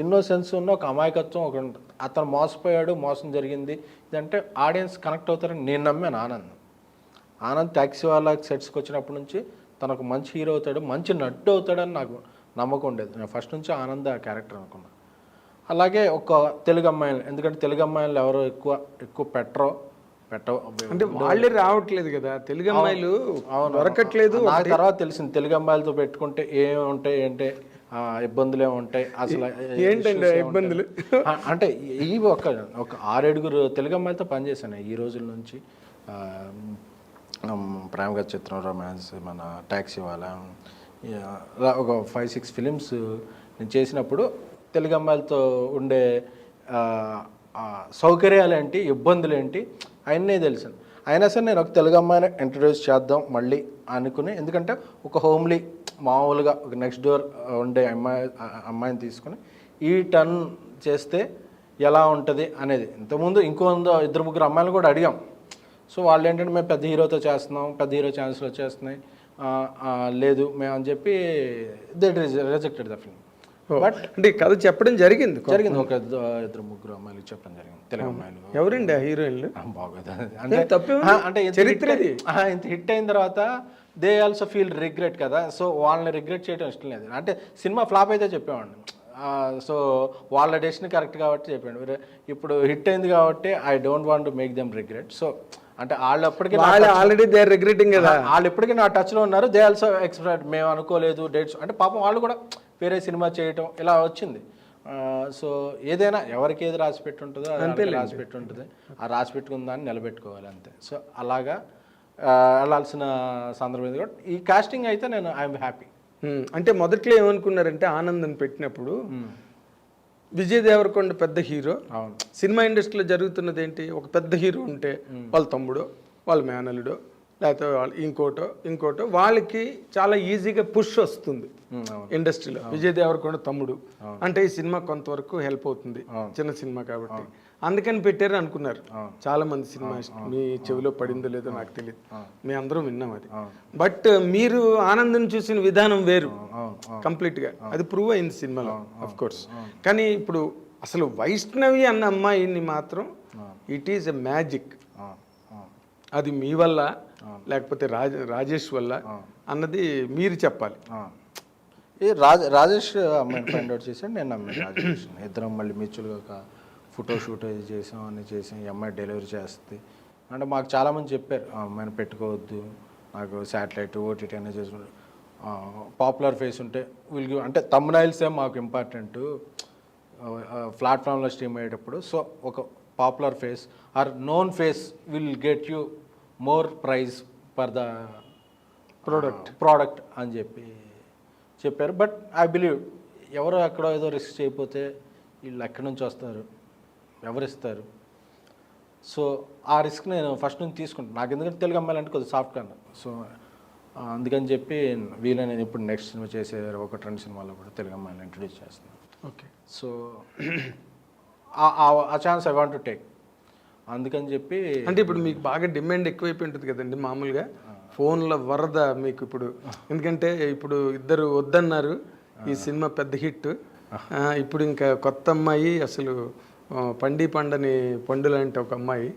ఇన్నోసెన్స్ ఉన్న ఒక అమాయకత్వం ఒక ఉంటుంది. అతను మోసపోయాడు, మోసం జరిగింది ఇదంటే ఆడియన్స్ కనెక్ట్ అవుతారని నేను నమ్మాను. ఆనంద్ ట్యాక్సీ వాళ్ళ సెట్స్కి వచ్చినప్పటి నుంచి తనకు మంచి హీరో అవుతాడు, మంచి నటు అవుతాడని నాకు నమ్మకం ఉండేది. నేను ఫస్ట్ నుంచి ఆనంద్ ఆ క్యారెక్టర్ అనుకున్నాను. అలాగే ఒక తెలుగు అమ్మాయిలు, ఎందుకంటే తెలుగు అమ్మాయిలు ఎవరో ఎక్కువ పెట్టవు అంటే వాళ్ళే రావట్లేదు కదా తెలుగు అమ్మాయిలు, దొరకట్లేదు. నాకు తర్వాత తెలిసింది తెలుగు అమ్మాయిలతో పెట్టుకుంటే ఏముంటాయి అంటే ఇబ్బందులు ఏముంటాయి, అసలు ఏంటంటే ఇబ్బందులు అంటే ఈ ఒక 6-7 తెలుగు అమ్మాయిలతో పనిచేశాను ఈ రోజుల నుంచి. ప్రేమగా చిత్రం, రొమాన్స్, మన ట్యాక్సీ వాళ్ళ ఒక 5-6 ఫిలిమ్స్ నేను చేసినప్పుడు తెలుగు అమ్మాయిలతో ఉండే సౌకర్యాలు ఏంటి, ఇబ్బందులు ఏంటి అవన్నీ తెలుసు. అయినా సరే నేను ఒక తెలుగు అమ్మాయిని ఇంట్రడ్యూస్ చేద్దాం మళ్ళీ అనుకుని, ఎందుకంటే ఒక హోమ్లీ మామూలుగా ఒక నెక్స్ట్ డోర్ ఉండే అమ్మాయిని తీసుకుని ఈ టర్న్ చేస్తే ఎలా ఉంటుంది అనేది. ఇంతకుముందు ఇంకో 2-3 అమ్మాయిలు కూడా అడిగాం. సో వాళ్ళు ఏంటంటే మేము పెద్ద హీరోతో చేస్తున్నాం, పెద్ద హీరో ఛాన్స్లు వచ్చేస్తున్నాయి, లేదు మేము అని చెప్పి రిజెక్టెడ్ ద ఫిల్మ్. బట్ అంటే కథ చెప్పడం జరిగింది ఒక 2-3 అమ్మాయిలు చెప్పడం జరిగింది, తెలుగు అమ్మాయిలు. ఎవరండి ఆ హీరోయిన్లు? బాగోదు అంటే ఇంత హిట్ అయిన తర్వాత దే ఆల్సో ఫీల్ రిగ్రెట్ కదా. సో వాళ్ళని రిగ్రెట్ చేయడం ఇష్టం లేదు. అంటే సినిమా ఫ్లాప్ అయితే చెప్పేవాడిని, సో వాళ్ళ డెసిషన్ కరెక్ట్ కాబట్టి చెప్పాడు. ఇప్పుడు హిట్ అయింది కాబట్టి I don't want to make them regret. So అంటే వాళ్ళు ఎప్పటికీ ఆల్రెడీ దే ఆర్ రిగ్రెటింగ్ కదా, వాళ్ళు ఎప్పటికీ నా టచ్లో ఉన్నారు. దే ఆల్సో ఎక్స్పెక్ట్ మేము అనుకోలేదు డేట్స్ అంటే పాపం వాళ్ళు కూడా వేరే సినిమా చేయటం ఇలా వచ్చింది. సో ఏదైనా ఎవరికి ఏది రాసి పెట్టి ఉంటుందో అది రాసి పెట్టి ఉంటుంది, ఆ రాసి పెట్టుకున్న దాన్ని నిలబెట్టుకోవాలి అంతే. సో అలాగా వెళ్ళాల్సిన సందర్భం ఇది కూడా. ఈ కాస్టింగ్ అయితే నేను ఐఎమ్ హ్యాపీ. అంటే మొదట్లో ఏమనుకున్నారంటే ఆనందం పెట్టినప్పుడు విజయ్ దేవరకొండ పెద్ద హీరో, సినిమా ఇండస్ట్రీలో జరుగుతున్నది ఏంటి, ఒక పెద్ద హీరో ఉంటే వాళ్ళ తమ్ముడో వాళ్ళ మేనల్లుడో లేకపోతే వాళ్ళు ఇంకోటో వాళ్ళకి చాలా ఈజీగా పుష్ వస్తుంది ఇండస్ట్రీలో. విజయ్ దేవరకొండ తమ్ముడు అంటే ఈ సినిమా కొంతవరకు హెల్ప్ అవుతుంది, చిన్న సినిమా కాబట్టి అందుకని పెట్టారు అనుకున్నారు చాలా మంది. సినిమా మీ చెవిలో పడిందో లేదో నాకు తెలియదు, మీ అందరం విన్నాం అది. బట్ మీరు ఆనందం చూసిన విధానం వేరు కంప్లీట్గా, అది ప్రూవ్ అయింది సినిమాలో ఆఫ్ కోర్స్. కానీ ఇప్పుడు అసలు వైష్ణవి అన్న అమ్మాయిని మాత్రం ఇట్ ఈజ్ ఎ మ్యాజిక్. అది మీ వల్ల లేకపోతే రాజేష్ వల్ల అన్నది మీరు చెప్పాలి. రాజేష్ అమ్మాయిని ఫైండ్ అవుట్ చేశాడు, నేను అమ్మాయి రాజేష్ ఇద్దరం మళ్ళీ మ్యూచువల్గా ఒక ఫోటో షూట్ అది చేసాం, అన్నీ చేసాం. ఈ అమ్మాయి డెలివరీ చేస్తుంది అంటే మాకు చాలామంది చెప్పారు అమ్మాయిని పెట్టుకోవద్దు, నాకు శాటిలైట్ ఓటీటీ అనేది చేసుకుంటారు, పాపులర్ ఫేస్ ఉంటే వీళ్ళకి అంటే థంబ్నైల్సే మాకు ఇంపార్టెంట్ ప్లాట్ఫామ్లో స్ట్రీమ్ అయ్యేటప్పుడు. సో ఒక popular face or known face will get you more price for the product అని చెప్పారు. బట్ ఐ బిలీవ్ ఎవరో ఎక్కడో ఏదో రిస్క్ చేయకపోతే వీళ్ళు ఎక్కడి నుంచి వస్తారు, ఎవరు ఇస్తారు? సో ఆ రిస్క్ నేను ఫస్ట్ నుంచి తీసుకుంటాను. నాకు ఎందుకంటే తెలుగు అమ్మాయిలంటే కొద్దిగా సాఫ్ట్ కన్నా. సో అందుకని చెప్పి వీళ్ళని నేను ఇప్పుడు నెక్స్ట్ సినిమా చేసే 1-2 సినిమాల్లో కూడా తెలుగు అమ్మాయిని ఇంట్రడ్యూస్ చేస్తున్నాను. ఓకే. సో ఆ chance I want to take. అందుకని చెప్పి అంటే ఇప్పుడు మీకు బాగా డిమాండ్ ఎక్కువైపోయి ఉంటుంది కదండి మామూలుగా ఫోన్ల వరద మీకు ఇప్పుడు, ఎందుకంటే ఇప్పుడు ఇద్దరు వద్దన్నారు, ఈ సినిమా పెద్ద హిట్. ఇప్పుడు ఇంకా కొత్త అమ్మాయి అసలు పండని పండు లాంటి ఒక అమ్మాయి,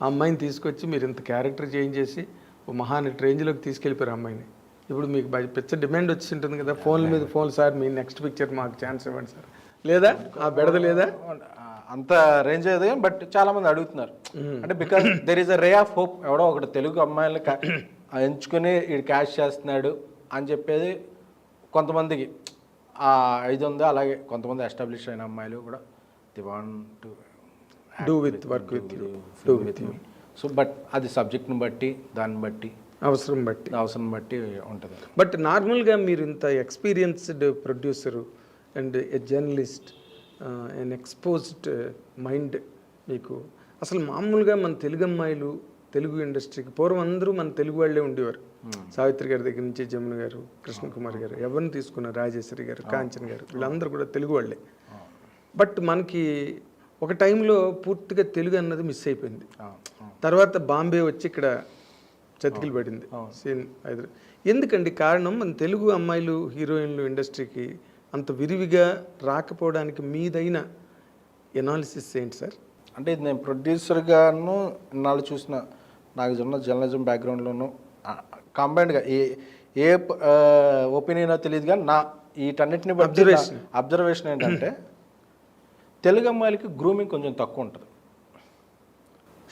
ఆ అమ్మాయిని తీసుకొచ్చి మీరు ఇంత క్యారెక్టర్ చేంజ్ చేసి ఓ మహానటి రేంజ్లోకి తీసుకెళ్ళిపోయారు అమ్మాయిని. ఇప్పుడు మీకు పెద్ద డిమాండ్ వచ్చి ఉంటుంది కదా ఫోన్ల మీద ఫోన్, సార్ మీ నెక్స్ట్ పిక్చర్ మాకు ఛాన్స్ ఇవ్వండి సార్, లేదా ఆ బెడద లేదా? అంత రేంజ్ అయ్యేది, బట్ చాలామంది అడుగుతున్నారు. అంటే because there is a ray of hope. ఎవడో ఒకటి తెలుగు అమ్మాయిలు ఎంచుకుని వీడు క్యాష్ చేస్తున్నాడు అని చెప్పేది కొంతమందికి ఇది ఉంది. అలాగే కొంతమంది ఎస్టాబ్లిష్ అయిన అమ్మాయిలు కూడా the want to do with work with do with you. So but అది సబ్జెక్ట్ని బట్టి దాన్ని బట్టి అవసరం బట్టి ఉంటుంది. బట్ నార్మల్గా మీరు ఇంత experienced producer and a journalist and exposed mind మీకు అసలు మామూలుగా మన తెలుగు అమ్మాయిలు తెలుగు ఇండస్ట్రీకి పూర్వం అందరూ మన తెలుగు వాళ్ళే ఉండేవారు. సావిత్రి గారి దగ్గర నుంచి జమున గారు, కృష్ణకుమార్ గారు, ఎవరిని తీసుకున్నారు, రాజేశ్వరి గారు, కాంచన్ గారు, వీళ్ళందరూ కూడా తెలుగు వాళ్ళే. బట్ మనకి ఒక టైంలో పూర్తిగా తెలుగు అన్నది మిస్ అయిపోయింది. తర్వాత బాంబే వచ్చి ఇక్కడ చతికిలు పడింది సీన్ హైదరాబాద్. ఎందుకండి కారణం? మన తెలుగు అమ్మాయిలు హీరోయిన్లు ఇండస్ట్రీకి అంత విరివిగా రాకపోవడానికి మీదైన ఎనాలిసిస్ ఏంటి సార్? అంటే ఇది నేను ప్రొడ్యూసర్గాను ఇన్నాళ్ళు చూసిన, నాకు ఉన్న జర్నలిజం బ్యాక్గ్రౌండ్లోను కంబైన్డ్గా ఏ ఒపీనియనో తెలియదు కానీ నా వీటన్నిటిని బట్టి అబ్జర్వేషన్ ఏంటంటే తెలుగు అమ్మాయిలకి గ్రూమింగ్ కొంచెం తక్కువ ఉంటుంది.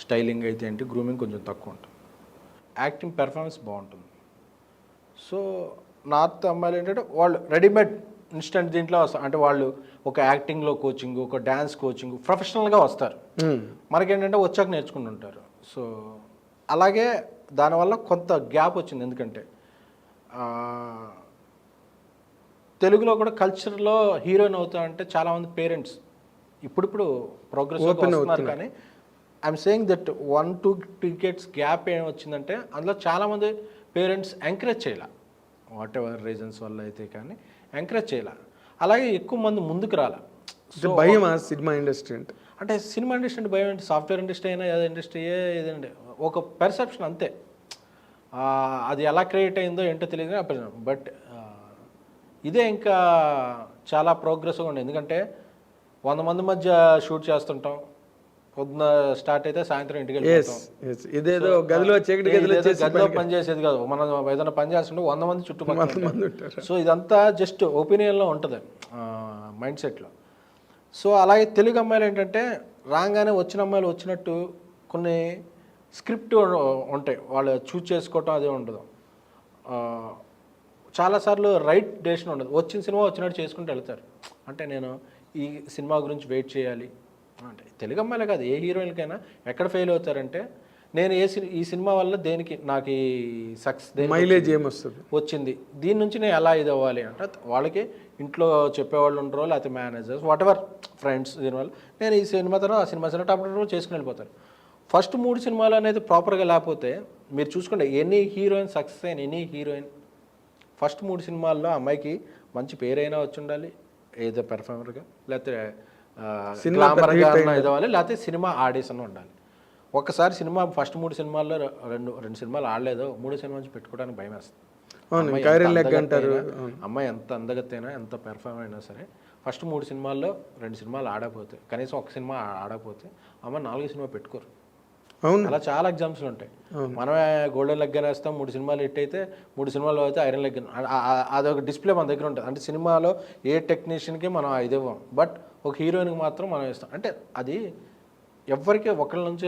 స్టైలింగ్ అయితే ఏంటి, గ్రూమింగ్ కొంచెం తక్కువ ఉంటుంది. యాక్టింగ్ పెర్ఫార్మెన్స్ బాగుంటుంది. సో నార్త్ అమ్మాయిలు ఏంటంటే వాళ్ళు రెడీమేడ్ ఇన్స్టెంట్ దీంట్లో వస్తారు. అంటే వాళ్ళు ఒక యాక్టింగ్లో కోచింగ్, ఒక డ్యాన్స్ కోచింగ్, ప్రొఫెషనల్గా వస్తారు. మనకేంటంటే వచ్చాక నేర్చుకుంటుంటారు. సో అలాగే దానివల్ల కొంత గ్యాప్ వచ్చింది. ఎందుకంటే తెలుగులో కూడా కల్చర్లో హీరోయిన్ అవుతారంటే చాలామంది పేరెంట్స్ ఇప్పుడు ప్రోగ్రెస్ వస్తున్నారు. కానీ I'm saying that 1-2 decades gap ఏం వచ్చిందంటే అందులో చాలామంది పేరెంట్స్ ఎంకరేజ్ చేయాల, వాట్ ఎవర్ రీజన్స్ వల్ల అయితే కానీ ఎంకరేజ్ చేయాల. అలాగే ఎక్కువ మంది ముందుకు రాల. సో భయం సినిమా ఇండస్ట్రీ అంటే సినిమా ఇండస్ట్రీ అంటే భయం అంటే సాఫ్ట్వేర్ ఇండస్ట్రీ అయినా ఏదో ఇండస్ట్రీ ఏదండి ఒక పెర్సెప్షన్ అంతే. అది ఎలా క్రియేట్ అయిందో ఏంటో తెలియదు. బట్ ఇదే ఇంకా చాలా ప్రోగ్రెస్గా ఉండేది. ఎందుకంటే 100 మంది మధ్య షూట్ చేస్తుంటాం, పొద్దున స్టార్ట్ అయితే సాయంత్రం ఇంటికి వెళ్ళిపోతాం. ఇదేదో గదిలో గదిలో పని చేసేది కాదు. మనం ఏదైనా పని చేస్తుంటే 100 మంది చుట్టుపక్కల. సో ఇదంతా జస్ట్ ఒపీనియన్లో ఉంటుంది మైండ్ సెట్లో. సో అలాగే తెలుగు అమ్మాయిలు ఏంటంటే రాగానే వచ్చిన అమ్మాయిలు వచ్చినట్టు కొన్ని స్క్రిప్ట్ ఉంటాయి, వాళ్ళు చూజ్ చేసుకోవటం అదే ఉండదు. చాలాసార్లు రైట్ డెసిషన్ ఉండదు. వచ్చిన సినిమా వచ్చినట్టు చేసుకుంటూ వెళ్తారు. అంటే నేను ఈ సినిమా గురించి వెయిట్ చేయాలి అంటే తెలుగు అమ్మాయిలే కాదు ఏ హీరోయిన్కైనా ఎక్కడ ఫెయిల్ అవుతారంటే నేను ఈ సినిమా వల్ల దేనికి నాకు ఈ సక్సెస్ మైలేజ్ ఏమొస్తుంది వచ్చింది, దీని నుంచి నేను ఎలా ఇది అవ్వాలి అంటే వాళ్ళకి ఇంట్లో చెప్పేవాళ్ళు ఉండరు, లేకపోతే మేనేజర్స్ వాట్ ఎవర్ ఫ్రెండ్స్, దీనివల్ల నేను ఈ సినిమా తర్వాత ఆ సినిమా అప్పుడు చేసుకుని వెళ్ళిపోతారు. ఫస్ట్ 3 సినిమాలు అనేది ప్రాపర్గా లేకపోతే మీరు చూసుకోండి, ఎనీ హీరోయిన్ సక్సెస్ అయిన ఎనీ హీరోయిన్ ఫస్ట్ 3 సినిమాల్లో అమ్మాయికి మంచి పేరైనా వచ్చి ఉండాలి, ఏదో పెర్ఫార్మర్గా, లేకపోతే గ్లామర్గా ఇదవ్వాలి, లేకపోతే సినిమా ఆడేసన్ ఉండాలి. ఒక్కసారి సినిమా ఫస్ట్ 3 సినిమాల్లో రెండు సినిమాలు ఆడలేదు, 3 సినిమా నుంచి పెట్టుకోవడానికి భయం వేస్తుంది. అమ్మాయి ఎంత అందగత్తైనా ఎంత పెర్ఫార్మ్ అయినా సరే ఫస్ట్ 3 సినిమాల్లో 2 సినిమాలు ఆడకపోతే, కనీసం ఒక సినిమా ఆడకపోతే అమ్మాయి 4 సినిమా పెట్టుకోరు. అలా చాలా ఎగ్జామ్స్లు ఉంటాయి. మనమే గోల్డెన్ లెగ్ వేస్తాం, 3 సినిమాలు హిట్ అయితే 3 సినిమాలు అయితే ఐరన్ లెగ్. అదొక డిస్ప్లే మన దగ్గర ఉంటుంది. అంటే సినిమాలో ఏ టెక్నీషియన్కి మనం ఇది ఇవ్వం, బట్ ఒక హీరోయిన్కి మాత్రం మనం ఇస్తాం. అంటే అది ఎవరికి ఒకళ్ళ నుంచి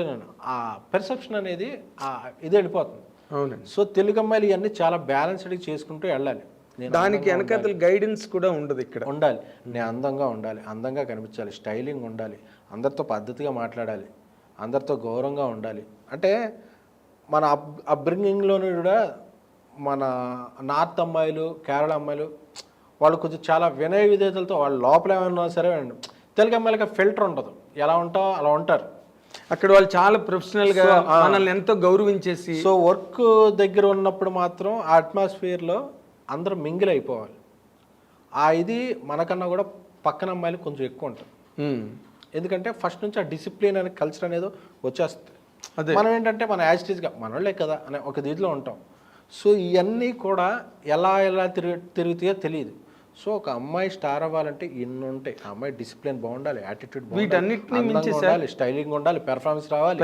ఆ పెర్సెప్షన్ అనేది ఇది వెళ్ళిపోతుంది. సో తెలుగు అమ్మాయిలు ఇవన్నీ చాలా బ్యాలెన్స్డ్గా చేసుకుంటూ వెళ్ళాలి. దానికి వెనకాతల గైడెన్స్ కూడా ఉండదు. ఇక్కడ ఉండాలి, నేను అందంగా ఉండాలి, అందంగా కనిపించాలి, స్టైలింగ్ ఉండాలి, అందరితో పద్ధతిగా మాట్లాడాలి, అందరితో గౌరవంగా ఉండాలి. అంటే మన అప్బ్రింగింగ్లోనూ కూడా మన నార్త్ అమ్మాయిలు, కేరళ అమ్మాయిలు వాళ్ళు కొంచెం చాలా వినయ విధేతలతో వాళ్ళు లోపల ఏమన్నా సరే తెలుగు అమ్మాయిలకి ఫిల్టర్ ఉండదు, ఎలా ఉంటావు అలా ఉంటారు. అక్కడ వాళ్ళు చాలా ప్రొఫెషనల్గా మనల్ని ఎంతో గౌరవించేసి. సో వర్క్ దగ్గర ఉన్నప్పుడు మాత్రం ఆ అట్మాస్ఫియర్లో అందరూ మింగిల్ అయిపోవాలి. ఇది మనకన్నా కూడా పక్కన అమ్మాయిలు కొంచెం ఎక్కువ ఉంటుంది. ఎందుకంటే ఫస్ట్ నుంచి ఆ డిసిప్లిన్ అనే కల్చర్ అనేది వచ్చేస్తుంది. మనం ఏంటంటే మన యాజిటీస్గా మనోళ్ళే కదా అనే ఒక దీంట్లో ఉంటాం. సో ఇవన్నీ కూడా ఎలా తిరుగుతాయో తెలియదు. సో ఒక అమ్మాయి స్టార్ అవ్వాలంటే ఇన్ని ఉంటాయి. ఆ అమ్మాయి డిసిప్లిన్ బాగుండాలి, యాటిట్యూడ్ బాగుండాలి, స్టైలింగ్ ఉండాలి, పెర్ఫార్మెన్స్ రావాలి,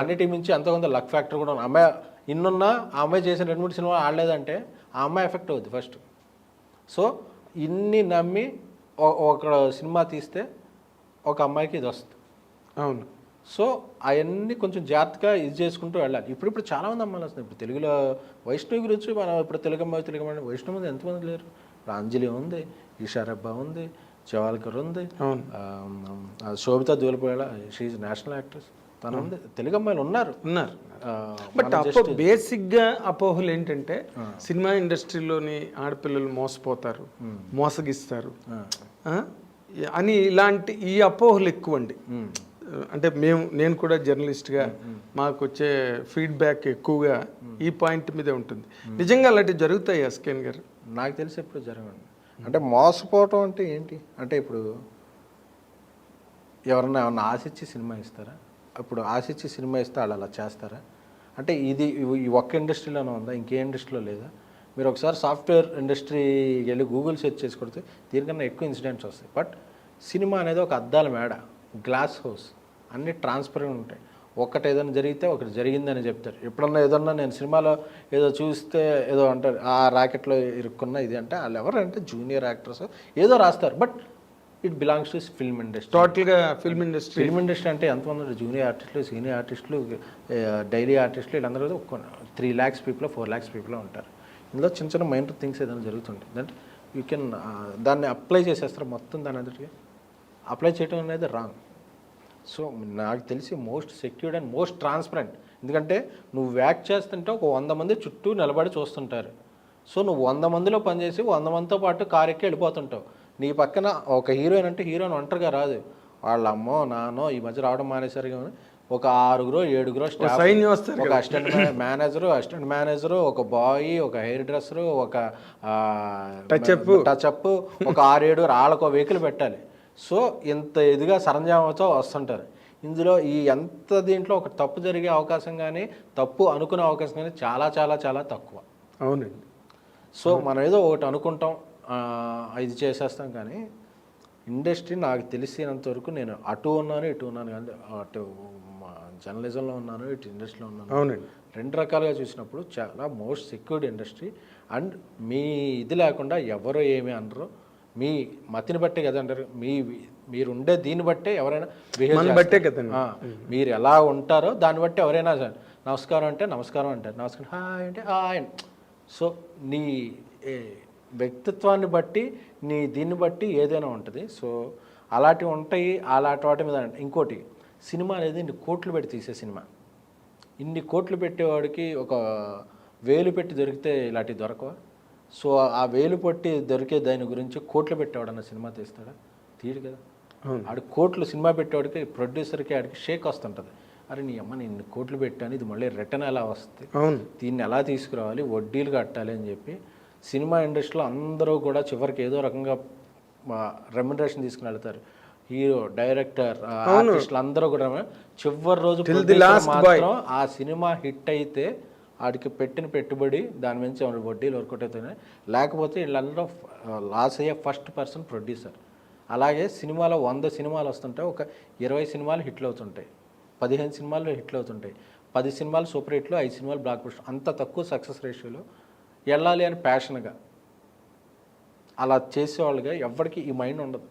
అన్నిటి మించి అంత కొంత లక్ ఫ్యాక్టర్ కూడా ఉంది. అమ్మాయి ఇన్నున్నా ఆ అమ్మాయి చేసిన 2-3 సినిమాలు ఆడలేదంటే ఆ అమ్మాయి ఎఫెక్ట్ అవుద్ది ఫస్ట్. సో ఇన్ని నమ్మి ఒక సినిమా తీస్తే ఒక అమ్మాయికి ఇది వస్తుంది. అవును. సో అవన్నీ కొంచెం జాగ్రత్తగా ఇది చేసుకుంటూ వెళ్ళాలి. ఇప్పుడు చాలామంది అమ్మాయిలు వస్తుంది. ఇప్పుడు తెలుగులో వైష్ణవి గురించి మనం ఇప్పుడు తెలుగు అమ్మాయి వైష్ణవి మంది ఎంతమంది లేరు. ఇప్పుడు అంజలి ఉంది, ఈషా రెబ్బా ఉంది, జవాల్కర్ ఉంది, అవును. శోభితా దూలిపోయేలా షీఈ్ నేషనల్ యాక్ట్రెస్ తను ఉంది, తెలుగు అమ్మాయిలు ఉన్నారు. బట్ బేసిక్గా అపోహలు ఏంటంటే సినిమా ఇండస్ట్రీలోని ఆడపిల్లలు మోసపోతారు, మోసగిస్తారు అని ఇలాంటి ఈ అపోహలు ఎక్కువ అండి. అంటే నేను కూడా జర్నలిస్ట్గా మాకు వచ్చే ఫీడ్బ్యాక్ ఎక్కువగా ఈ పాయింట్ మీదే ఉంటుంది. నిజంగా అలాంటివి జరుగుతాయి అస్కేన్ గారు? నాకు తెలిసి ఎప్పుడు జరగండి. అంటే మోసపోవటం అంటే ఏంటి అంటే ఇప్పుడు ఎవరన్నా ఏమన్నా ఆశించి సినిమా ఇస్తారా? ఇప్పుడు ఆశించి సినిమా ఇస్తే వాళ్ళు అలా చేస్తారా? అంటే ఇది ఈ ఒక్క ఇండస్ట్రీలోనే ఉందా, ఇంకే ఇండస్ట్రీలో లేదా? మీరు ఒకసారి సాఫ్ట్వేర్ ఇండస్ట్రీకి వెళ్ళి గూగుల్ సెర్చ్ చేసి కొడితే దీనికన్నా ఎక్కువ ఇన్సిడెంట్స్ వస్తాయి. బట్ సినిమా అనేది ఒక అద్దాల మేడ, గ్లాస్ హౌస్, అన్నీ ట్రాన్స్పరెంట్ ఉంటాయి. ఒకటి ఏదైనా జరిగితే ఒకటి జరిగిందని చెప్తారు. ఎప్పుడన్నా ఏదన్నా నేను సినిమాలో ఏదో చూస్తే ఏదో అంటారు ఆ ర్యాకెట్లో ఇరుక్కున్న ఇది అంటే వాళ్ళు ఎవరంటే జూనియర్ యాక్టర్స్ ఏదో రాస్తారు. But it belongs to film industry. టోటల్గా ఫిల్మ్ ఇండస్ట్రీ అంటే ఎంతమంది జూనియర్ ఆర్టిస్టులు, సీనియర్ ఆర్టిస్టులు, డైలీ ఆర్టిస్టులు వీళ్ళందరూ ఒక 3 lakhs పీపుల్ 4 lakhs పీపుల్ ఉంటారు. ఇందులో చిన్న చిన్న మైండ్ థింగ్స్ ఏదైనా జరుగుతుంటుంది అంటే యూ కెన్ దాన్ని అప్లై చేసేస్తారు. మొత్తం దాని అందరికీ అప్లై చేయడం అనేది రాంగ్. సో నాకు తెలిసి most secured and most transparent. ఎందుకంటే నువ్వు యాక్ట్ చేస్తుంటే ఒక 100 మంది చుట్టూ నిలబడి చూస్తుంటారు. సో నువ్వు 100 మందిలో పనిచేసి 100 మందితో పాటు కారు ఎక్కి వెళ్ళిపోతుంటావు. నీ పక్కన ఒక హీరోయిన్ అంటే హీరోయిన్ ఒంటరిగా రాదు, వాళ్ళ అమ్మో నాన్నో ఈ మధ్య రావడం మానేసరి కానీ ఒక 6 7 స్టాఫ్, ఒక అసిస్టెంట్ మేనేజరు, ఒక బాయ్, ఒక హెయిర్ డ్రెస్సరు, ఒక టచ్అప్, ఒక 6 7 వాళ్ళకు వెహికల్ పెట్టాలి. సో ఇంత ఇదిగా సరంజామాతో వస్తుంటారు. ఇందులో ఈ ఎంత దీంట్లో ఒక తప్పు జరిగే అవకాశం కానీ తప్పు అనుకునే అవకాశం కానీ చాలా చాలా చాలా తక్కువ. అవునండి. సో మనం ఏదో ఒకటి అనుకుంటాం, ఇది చేసేస్తాం. కానీ ఇండస్ట్రీ నాకు తెలిసినంత వరకు నేను అటు ఉన్నాను ఇటు ఉన్నాను, కానీ అటు జర్నలిజంలో ఉన్నాను, ఇటు ఇండస్ట్రీలో ఉన్నాను. అవునండి. 2 రకాలుగా చూసినప్పుడు చాలా మోస్ట్ సెక్యూర్డ్ ఇండస్ట్రీ. అండ్ మీ ఇది లేకుండా ఎవరో ఏమి అనరు, మీ మతిని బట్టే కదా అంటారు, మీరు ఉండే దీన్ని బట్టే ఎవరైనా బట్టే కదండి. మీరు ఎలా ఉంటారో దాన్ని బట్టి ఎవరైనా నమస్కారం అంటే నమస్కారం అంటారు, నమస్కారం హాయ్ అంటే హాయ్. సో నీ వ్యక్తిత్వాన్ని బట్టి నీ దీన్ని బట్టి ఏదైనా ఉంటుంది. సో అలాంటివి ఉంటాయి. అలాంటి వాటి మీద ఇంకోటి, సినిమా అనేది ఇన్ని కోట్లు పెట్టి తీసే సినిమా. ఇన్ని కోట్లు పెట్టేవాడికి ఒక 1000 పెట్టి దొరికితే ఇలాంటివి దొరకవా? సో ఆ 1000 పెట్టి దొరికే దాని గురించి కోట్లు పెట్టేవాడన్న సినిమా తీస్తాడా? తీయడు కదా. ఆడు కోట్లు సినిమా పెట్టేవాడికి ప్రొడ్యూసర్కి ఆడికి షేక్ వస్తుంటుంది. అరే నీ అమ్మ నేను కోట్లు పెట్టాను, ఇది మళ్ళీ రిటర్న్ ఎలా వస్తుంది, దీన్ని ఎలా తీసుకురావాలి, వడ్డీలు కట్టాలి అని చెప్పి సినిమా ఇండస్ట్రీలో అందరూ కూడా చివరికి ఏదో రకంగా రెమ్యునరేషన్ తీసుకుని వెళ్తారు. హీరో, డైరెక్టర్, ఆర్టిస్టులు అందరూ కూడా చివరి రోజు మాత్రం ఆ సినిమా హిట్ అయితే ఆడికి పెట్టిన పెట్టుబడి దాని నుంచి వడ్డీలు వర్కౌట్ అవుతున్నాయి. లేకపోతే వీళ్ళందరూ లాస్ అయ్యే ఫస్ట్ పర్సన్ ప్రొడ్యూసర్. అలాగే సినిమాలో 100 సినిమాలు వస్తుంటాయి, ఒక 20 సినిమాలు హిట్లు అవుతుంటాయి, 15 సినిమాలు హిట్లు అవుతుంటాయి, 10 సినిమాలు సూపర్ హిట్లు, 5 సినిమాలు బ్లాక్ బస్టర్. అంత తక్కువ సక్సెస్ రేషియోలో వెళ్ళాలి అని ప్యాషన్గా అలా చేసేవాళ్ళుగా ఎవరికి ఈ మైండ్ ఉండదు.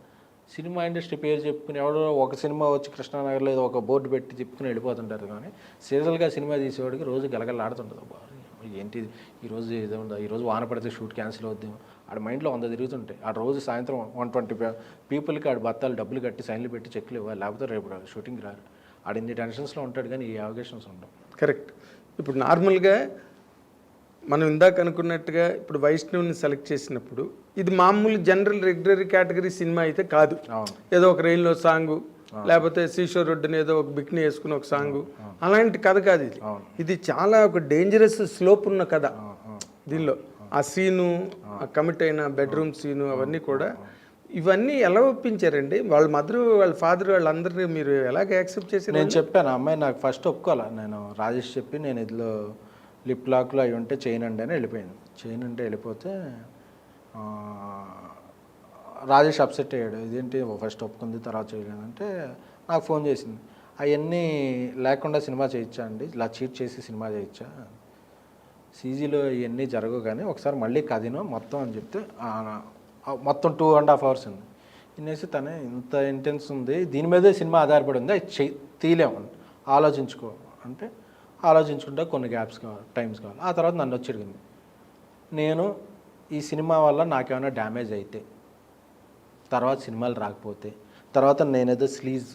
సినిమా ఇండస్ట్రీ పేరు చెప్పుకుని ఎవడో ఒక సినిమా వచ్చి కృష్ణానగర్లో ఏదో ఒక బోర్డు పెట్టి చెప్పుకుని వెళ్ళిపోతుంటారు. కానీ సీరియల్గా సినిమా తీసేవాడికి రోజు గలగలాడుతుంటుంది. ఏంటి ఈరోజు ఏదో ఉందా, ఈరోజు వాన పడితే షూట్ క్యాన్సిల్ అవుద్దాం, ఆడ మైండ్లో 100 తిరుగుతుంటాయి. ఆ రోజు సాయంత్రం 120 పీపుల్కి ఆడ బత్తాలు డబ్బులు కట్టి సైన్లు పెట్టి చెక్లు ఇవ్వాలి, లేకపోతే రేపు షూటింగ్ రారు. ఆడ ఇన్ని టెన్షన్స్లో ఉంటాడు కానీ ఈ అవకాశన్స్ ఉండవు. కరెక్ట్. ఇప్పుడు నార్మల్గా మనం ఇందాక అనుకున్నట్టుగా ఇప్పుడు వైష్ణవ్ని సెలెక్ట్ చేసినప్పుడు ఇది మామూలు జనరల్ రెగ్యులర్ కేటగిరీ సినిమా అయితే కాదు. ఏదో ఒక రైల్లో సాంగు, లేకపోతే సీషోర్ రోడ్డుని ఏదో ఒక బిక్ని వేసుకుని ఒక సాంగు, అలాంటి కథ కాదు ఇది. ఇది చాలా ఒక డేంజరస్ స్లోప్ ఉన్న కథ. దీనిలో ఆ సీను, ఆ కమిట్ అయిన బెడ్రూమ్ సీను, అవన్నీ కూడా ఇవన్నీ ఎలా ఒప్పించారండి? వాళ్ళ మదర్, వాళ్ళ ఫాదర్, వాళ్ళందరినీ మీరు ఎలాగ యాక్సెప్ట్ చేశారు? నేను చెప్పాను, అమ్మాయి నాకు ఫస్ట్ ఒప్పుకోవాలా, నేను రాజేష్ చెప్పి నేను ఇదిలో లిప్ లాక్లో అవి ఉంటే చేయనండి అని వెళ్ళిపోయింది. చేయనంటే వెళ్ళిపోతే రాజేష్ అప్సెట్ అయ్యాడు. ఇదేంటి ఫస్ట్ ఒప్పుకుంది తర్వాత చేయలేదంటే నాకు ఫోన్ చేసింది, అవన్నీ లేకుండా సినిమా చేయించా అండి, ఇలా చీట్ చేసి సినిమా చేయించా, సీజీలో ఇవన్నీ జరగవు కానీ ఒకసారి మళ్ళీ కదినో మొత్తం అని చెప్తే మొత్తం 2.5 hours ఉంది. తినేసి తనే ఇంత ఇంటెన్స్ ఉంది, దీని మీదే సినిమా ఆధారపడి ఉంది, అది తీయలేము, ఆలోచించుకో అంటే ఆలోచించుకుంటే కొన్ని గ్యాప్స్ కావాలి, టైమ్స్ కావాలి. ఆ తర్వాత నన్ను వచ్చి అడిగింది, నేను ఈ సినిమా వల్ల నాకేమైనా డ్యామేజ్ అయితే, తర్వాత సినిమాలు రాకపోతే, తర్వాత నేనేదో స్లీజ్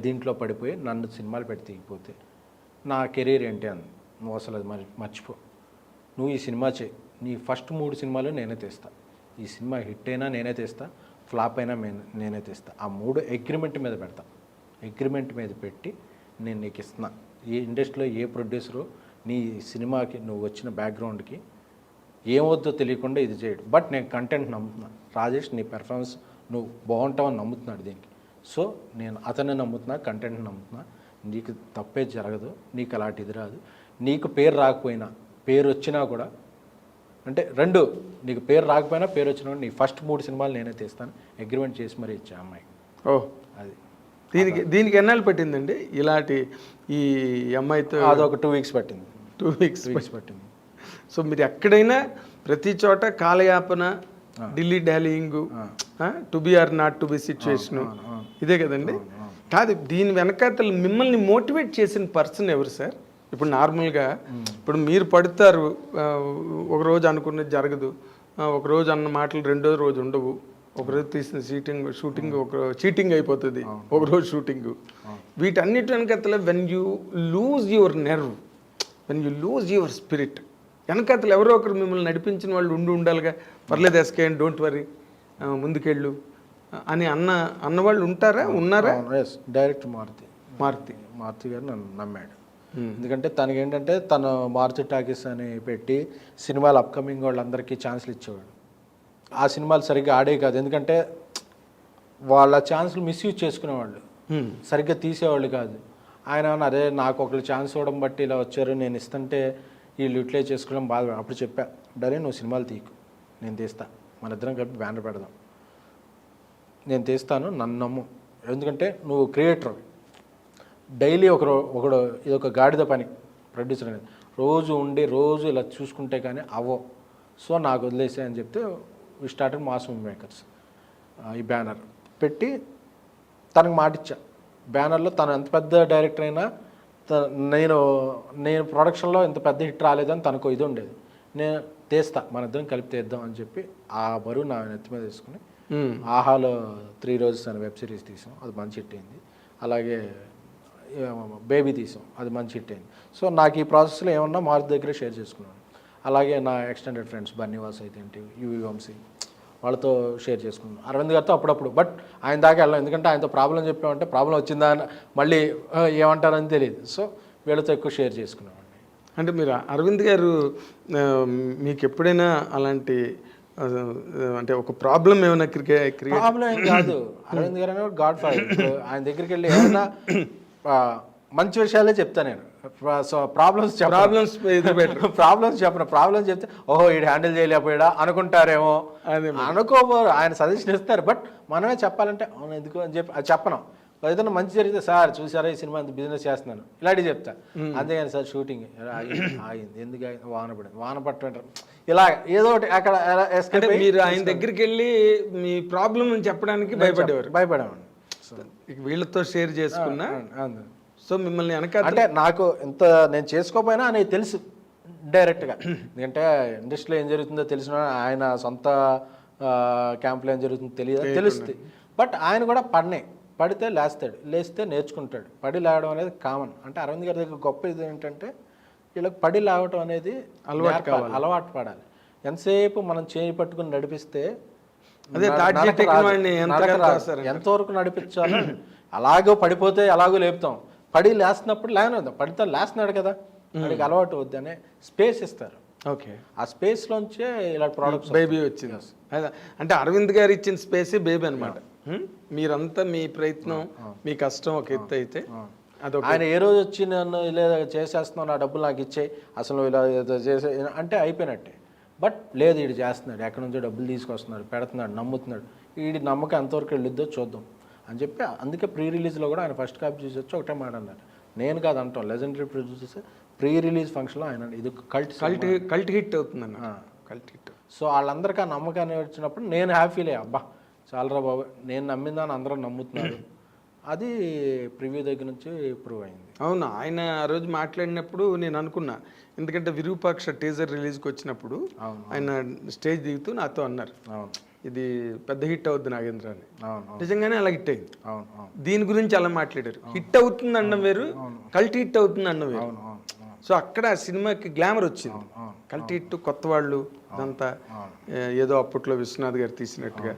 దీంట్లో పడిపోయి నన్ను సినిమాలు పెట్టి తీయకపోతే నా కెరీర్ ఏంటి అని నువ్వు అసలు అది మర్చిపో. నువ్వు ఈ సినిమా చేయి, నీ ఫస్ట్ 3 సినిమాలు నేనే తీస్తా, ఈ సినిమా హిట్ అయినా నేనే తీస్తా, ఫ్లాప్ అయినా నేనే తీస్తా. ఆ 3 అగ్రిమెంట్ మీద పెడతా. అగ్రిమెంట్ మీద పెట్టి నేను నీకు ఇస్తున్నా. ఈ ఇండస్ట్రీలో ఏ ప్రొడ్యూసరు నీ సినిమాకి నువ్వు వచ్చిన బ్యాక్గ్రౌండ్కి ఏమవుద్దో తెలియకుండా ఇది చేయడు. బట్ నేను కంటెంట్ నమ్ముతున్నా, రాజేష్ నీ పెర్ఫార్మెన్స్ నువ్వు బాగుంటావని నమ్ముతున్నాడు దీనికి. సో నేను అతన్ని నమ్ముతున్నా, కంటెంట్ నమ్ముతున్నా. నీకు తప్పే జరగదు, నీకు అలాంటి ఇది రాదు. నీకు పేరు రాకపోయినా, పేరు వచ్చినా కూడా, అంటే 2, నీకు పేరు రాకపోయినా పేరు వచ్చినా కూడా నీ ఫస్ట్ 3 సినిమాలు నేనే తీస్తాను అగ్రిమెంట్ చేసి మరీ ఇచ్చా అమ్మాయి. అది దీనికి ఎన్నాళ్ళు పట్టిందండి ఇలాంటి ఈ అమ్మాయితో? అదొక 2 వీక్స్ పట్టింది. 2 వీక్స్ పట్టింది. సో మీరు ఎక్కడైనా ప్రతి చోట కాలయాపన, dilly dallying, to be or not to be situation, ఇదే కదండి. కాదు, దీని వెనకాతలు మిమ్మల్ని మోటివేట్ చేసిన పర్సన్ ఎవరు సార్? ఇప్పుడు నార్మల్గా ఇప్పుడు మీరు పడతారు, ఒకరోజు అనుకున్నది జరగదు, ఒకరోజు అన్న మాటలు రెండో రోజు ఉండవు, ఒకరోజు తీసిన షూటింగ్ ఒక చీటింగ్ అయిపోతుంది, ఒకరోజు షూటింగ్. వీటన్నిటి వెనకాతల when you lose your nerve, when you lose your spirit, వెనకాతలు ఎవరో ఒకరు మిమ్మల్ని నడిపించిన వాళ్ళు ఉండాలిగా. పర్లేదు ఎస్కేయండి, డోంట్ వరీ, ముందుకెళ్ళు అని అన్నవాళ్ళు ఉన్నారా? డైరెక్ట్ మారుతి గారు నన్ను నమ్మాడు. ఎందుకంటే తనకి ఏంటంటే తను మారుతి టాకీస్ అని పెట్టి సినిమాలు అప్కమింగ్ వాళ్ళందరికీ ఛాన్సులు ఇచ్చేవాడు. ఆ సినిమాలు సరిగ్గా ఆడే కాదు, ఎందుకంటే వాళ్ళ ఛాన్సులు మిస్యూజ్ చేసుకునేవాళ్ళు, సరిగ్గా తీసేవాళ్ళు కాదు. ఆయన అదే నాకు ఒకళ్ళు ఛాన్స్ ఇవ్వడం బట్టి ఇలా వచ్చారు, నేను ఇస్తుంటే వీళ్ళు యూటిలైజ్ చేసుకోవడం బాధ. అప్పుడు చెప్పా, డరే నువ్వు సినిమాలు తీయకు, నేను తీస్తా, మన ఇద్దరం కలిపి బ్యానర్ పెడదాం, నేను తీస్తాను, నన్ను నమ్ము. ఎందుకంటే నువ్వు క్రియేటర్, డైలీ ఒకడు ఇది ఒక గాడిద పని ప్రొడ్యూసర్ అనేది, రోజు ఇలా చూసుకుంటే కానీ అవ్వో. సో నాకు వదిలేసే అని చెప్తే we started mass movie makers. ఈ బ్యానర్ పెట్టి తనకు మాటిచ్చా. బ్యానర్లో తను ఎంత పెద్ద డైరెక్టర్ అయినా నేను ప్రొడక్షన్లో ఇంత పెద్ద హిట్ రాలేదని తనకు ఇది ఉండేది, నేను తీస్తా, మన ఇద్దరం కలిపి తీద్దాం అని చెప్పి ఆ బరువు నా నెత్తి మీద తీసుకుని ఆహాలో 3 రోజెస్ అనే వెబ్ సిరీస్ తీసాం, అది మంచి హిట్ అయింది. అలాగే బేబీ తీసాం, అది మంచి హిట్ అయింది. సో నాకు ఈ ప్రాసెస్లో ఏమన్నా మారుతి దగ్గరే షేర్ చేసుకున్నాను. అలాగే నా ఎక్స్టెండెడ్ ఫ్రెండ్స్ బన్నీవాస్ అయితే ఏంటి, యువి వంశీ, వాళ్ళతో షేర్ చేసుకున్నాను. అరవింద్ గారితో అప్పుడప్పుడు, బట్ ఆయన దాకా వెళ్ళాం, ఎందుకంటే ఆయనతో ప్రాబ్లం చెప్పామంటే ప్రాబ్లం వచ్చిందా అని మళ్ళీ ఏమంటారని తెలియదు. సో వీళ్ళతో ఎక్కువ షేర్ చేసుకున్నామండి. అంటే మీరు అరవింద్ గారు మీకు ఎప్పుడైనా అలాంటి అంటే ఒక ప్రాబ్లం ఏమైనా ప్రాబ్లం ఏం కాదు, అరవింద్ గారు అనేవాడు గాడ్ ఫాదర్. ఆయన దగ్గరికి వెళ్ళి ఏమైనా మంచి విషయాలే చెప్తా నేను. సో ప్రాబ్లమ్స్ చెప్పను. ప్రాబ్లమ్స్ చెప్తే ఓహో ఈడు హ్యాండిల్ చేయలేకపోయాడా అనుకుంటారేమో, అనుకోబోరు. ఆయన సజెషన్ ఇస్తారు, బట్ మనమే చెప్పాలంటే అవును ఎందుకు అని చెప్పి అది చెప్పను. ఏదైనా మంచి జరిగితే సార్ చూసారా ఈ సినిమా బిజినెస్ చేస్తున్నాను ఇలాంటివి చెప్తా. అంతేగాని సార్ షూటింగ్ ఆగింది ఎందుకు వాన పట్టడం ఇలా ఏదో ఒకటి అక్కడ. మీరు ఆయన దగ్గరికి వెళ్ళి మీ ప్రాబ్లం చెప్పడానికి భయపడేవాడిని. వీళ్ళతో షేర్ చేసుకున్నా. సో మిమ్మల్ని అంటే నాకు ఇంత నేను చేసుకోపోయినా అనేది తెలుసు డైరెక్ట్గా, ఎందుకంటే ఇండస్ట్రీలో ఏం జరుగుతుందో తెలిసిన ఆయన సొంత క్యాంప్లో ఏం జరుగుతుందో తెలుస్తుంది. బట్ ఆయన కూడా పడితే లేస్తే నేర్చుకుంటాడు. పడి లేవడం అనేది కామన్. అంటే అరవింద్ గారి దగ్గర గొప్ప ఇది ఏంటంటే వీళ్ళకి పడి లేవటం అనేది అలవాటు పడాలి. ఎంతసేపు మనం చేయి పట్టుకుని నడిపిస్తే ఎంతవరకు నడిపించాలో అలాగో పడిపోతే అలాగో లేపుతాం, పడి లేస్తున్నప్పుడు లేవనేద్దాం. పడితే లేస్తున్నాడు కదా, వాడికి అలవాటు వద్దనే స్పేస్ ఇస్తారు. ఓకే, ఆ స్పేస్లోంచే ఇలా ప్రోడక్ట్స్ బేబీ వచ్చింది. అంటే అరవింద్ గారు ఇచ్చిన స్పేసే బేబీ అనమాట. మీరంతా మీ ప్రయత్నం మీ కష్టం ఒక ఎత్తు అయితే, ఆయన ఏ రోజు వచ్చి నన్ను ఇలా చేసేస్తున్నాను ఆ డబ్బులు నాకు ఇచ్చేయి అసలు ఇలా చేసే అంటే అయిపోయినట్టే. బట్ లేదు వీడు చేస్తున్నాడు, ఎక్కడి నుంచో డబ్బులు తీసుకొస్తున్నాడు, పెడుతున్నాడు, నమ్ముతున్నాడు, వీడి నమ్మకం ఎంతవరకు వెళ్ళిద్దో చూద్దాం అని చెప్పి అందుకే ప్రీ రిలీజ్లో కూడా ఆయన ఫస్ట్ కాపీ చూసి వచ్చి ఒకటే మాట అన్నారు. నేను కాదు అంటాం, లెజెండరీ ప్రొడ్యూసర్స్ ప్రీ రిలీజ్ ఫంక్షన్లో ఆయన ఇది కల్ట్ హిట్ అవుతుందన్న, కల్ట్ హిట్. సో వాళ్ళందరికీ ఆ నమ్మకాన్ని వచ్చినప్పుడు నేను హ్యాపీ ఫీల్ అయ్యా, అబ్బా చాలరా బాబు నేను నమ్మిందని అందరూ నమ్ముతున్నారు అది ప్రివ్యూ దగ్గర నుంచి ప్రూవ్ అయింది. అవును, ఆయన ఆ రోజు మాట్లాడినప్పుడు నేను అనుకున్నా, ఎందుకంటే విరూపాక్ష టీజర్ రిలీజ్కి వచ్చినప్పుడు ఆయన స్టేజ్ దిగుతూ నాతో అన్నారు, అవును ఇది పెద్ద హిట్ అవుద్ది నాగేంద్ర అని. అవును నిజంగానే అలా హిట్ అయింది. అవును అవును దీని గురించి అలా మాట్లాడారు. హిట్ అవుతుంది అన్నం వేరు, కల్ట్ హిట్ అవుతుంది అన్నం వేరు. అవును అవును సో అక్కడ ఆ సినిమాకి గ్లామర్ వచ్చింది. కల్ట్ హిట్ కొత్త వాళ్ళు ఇదంతా ఏదో అప్పట్లో విశ్వనాథ్ గారు తీసినట్టుగా,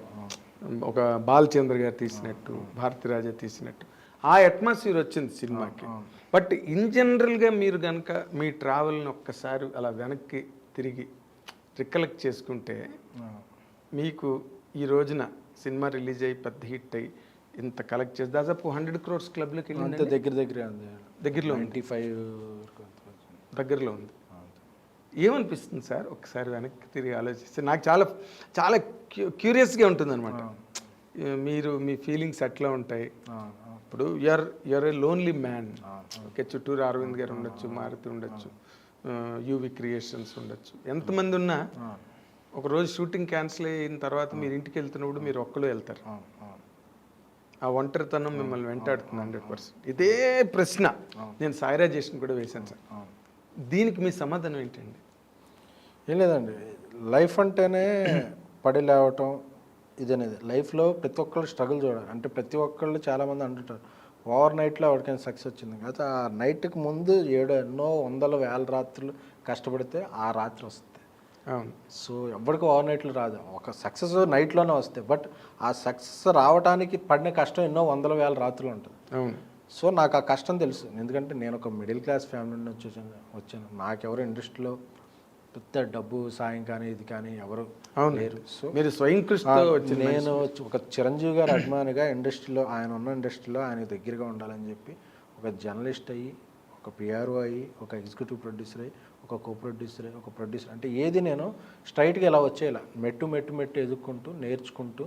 ఒక బాలచంద్ర గారు తీసినట్టు, భారతిరాజా తీసినట్టు ఆ అట్మాస్ఫియర్ వచ్చింది సినిమాకి. బట్ ఇన్ జనరల్గా మీరు కనుక మీ ట్రావెల్ని ఒక్కసారి అలా వెనక్కి తిరిగి రికలెక్ట్ చేసుకుంటే, మీకు ఈ రోజున సినిమా రిలీజ్ అయ్యి పెద్ద హిట్ అయ్యి ఇంత కలెక్ట్ చేసి దాదాపు 100 crores క్లబ్లోకి వెళ్ళి అంతే దగ్గర ఉంది. దగ్గరలో 95 దగ్గరలో ఉంది. ఏమనిపిస్తుంది సార్ ఒకసారి వెనక్కి తిరిగి ఆలోచిస్తే? నాకు చాలా చాలా క్యూరియస్గా ఉంటుంది అనమాట. మీరు మీ ఫీలింగ్స్ ఎట్లా ఉంటాయి? ఇప్పుడు you're a lonely man. Okay, చుట్టూరు అరవింద్ గారు ఉండొచ్చు, మారుతి ఉండొచ్చు, యూవి క్రియేషన్స్ ఉండొచ్చు, ఎంతమంది ఉన్నా ఒకరోజు షూటింగ్ క్యాన్సిల్ అయిన తర్వాత మీరు ఇంటికి వెళ్తున్నప్పుడు మీరు ఒక్కరు వెళ్తారు. ఆ ఒంటరితనం మిమ్మల్ని వెంటాడుతుంది 100%. ఇదే ప్రశ్న నేను సాయిరాజేషన్ కూడా వేశాను సార్. దీనికి మీ సమాధానం ఏంటండి? ఏం లేదండి, లైఫ్ అంటేనే పడి లేవటం ఇదనేది. లైఫ్లో ప్రతి ఒక్కళ్ళు స్ట్రగుల్ చూడాలి. అంటే ప్రతి ఒక్కళ్ళు చాలామంది అంటుంటారు ఓవర్ నైట్లో ఎవరికైనా సక్సెస్ వచ్చింది. అయితే ఆ నైట్కి ముందు ఎన్నో వందల వేల రాత్రులు కష్టపడితే ఆ రాత్రి వస్తుంది. అవును. సో ఎవరికి ఓవర్ నైట్లో రాదు, ఒక సక్సెస్ నైట్లోనే వస్తాయి. బట్ ఆ సక్సెస్ రావడానికి పడిన కష్టం ఎన్నో వందల వేల రాత్రులు ఉంటుంది. అవును. సో నాకు ఆ కష్టం తెలుసు, ఎందుకంటే నేను ఒక మిడిల్ క్లాస్ ఫ్యామిలీ నుంచి వచ్చాను. నాకెవరు ఇండస్ట్రీలో పెద్ద డబ్బు సాయం కానీ ఇది కానీ ఎవరు లేరు. సో మీరు స్వయం కృషితో నేను ఒక చిరంజీవి గారి అభిమానిగా ఇండస్ట్రీలో, ఆయన ఉన్న ఇండస్ట్రీలో ఆయన దగ్గరగా ఉండాలని చెప్పి ఒక జర్నలిస్ట్ అయ్యి, ఒక పిఆర్ఓ అయ్యి, ఒక ఎగ్జిక్యూటివ్ ప్రొడ్యూసర్ అయ్యి, ఒక కో ప్రొడ్యూసర్ అయ్యి, ఒక ప్రొడ్యూసర్ అంటే ఏది నేను స్ట్రైట్గా ఇలా వచ్చేలా మెట్టు ఎదుక్కుంటూ నేర్చుకుంటూ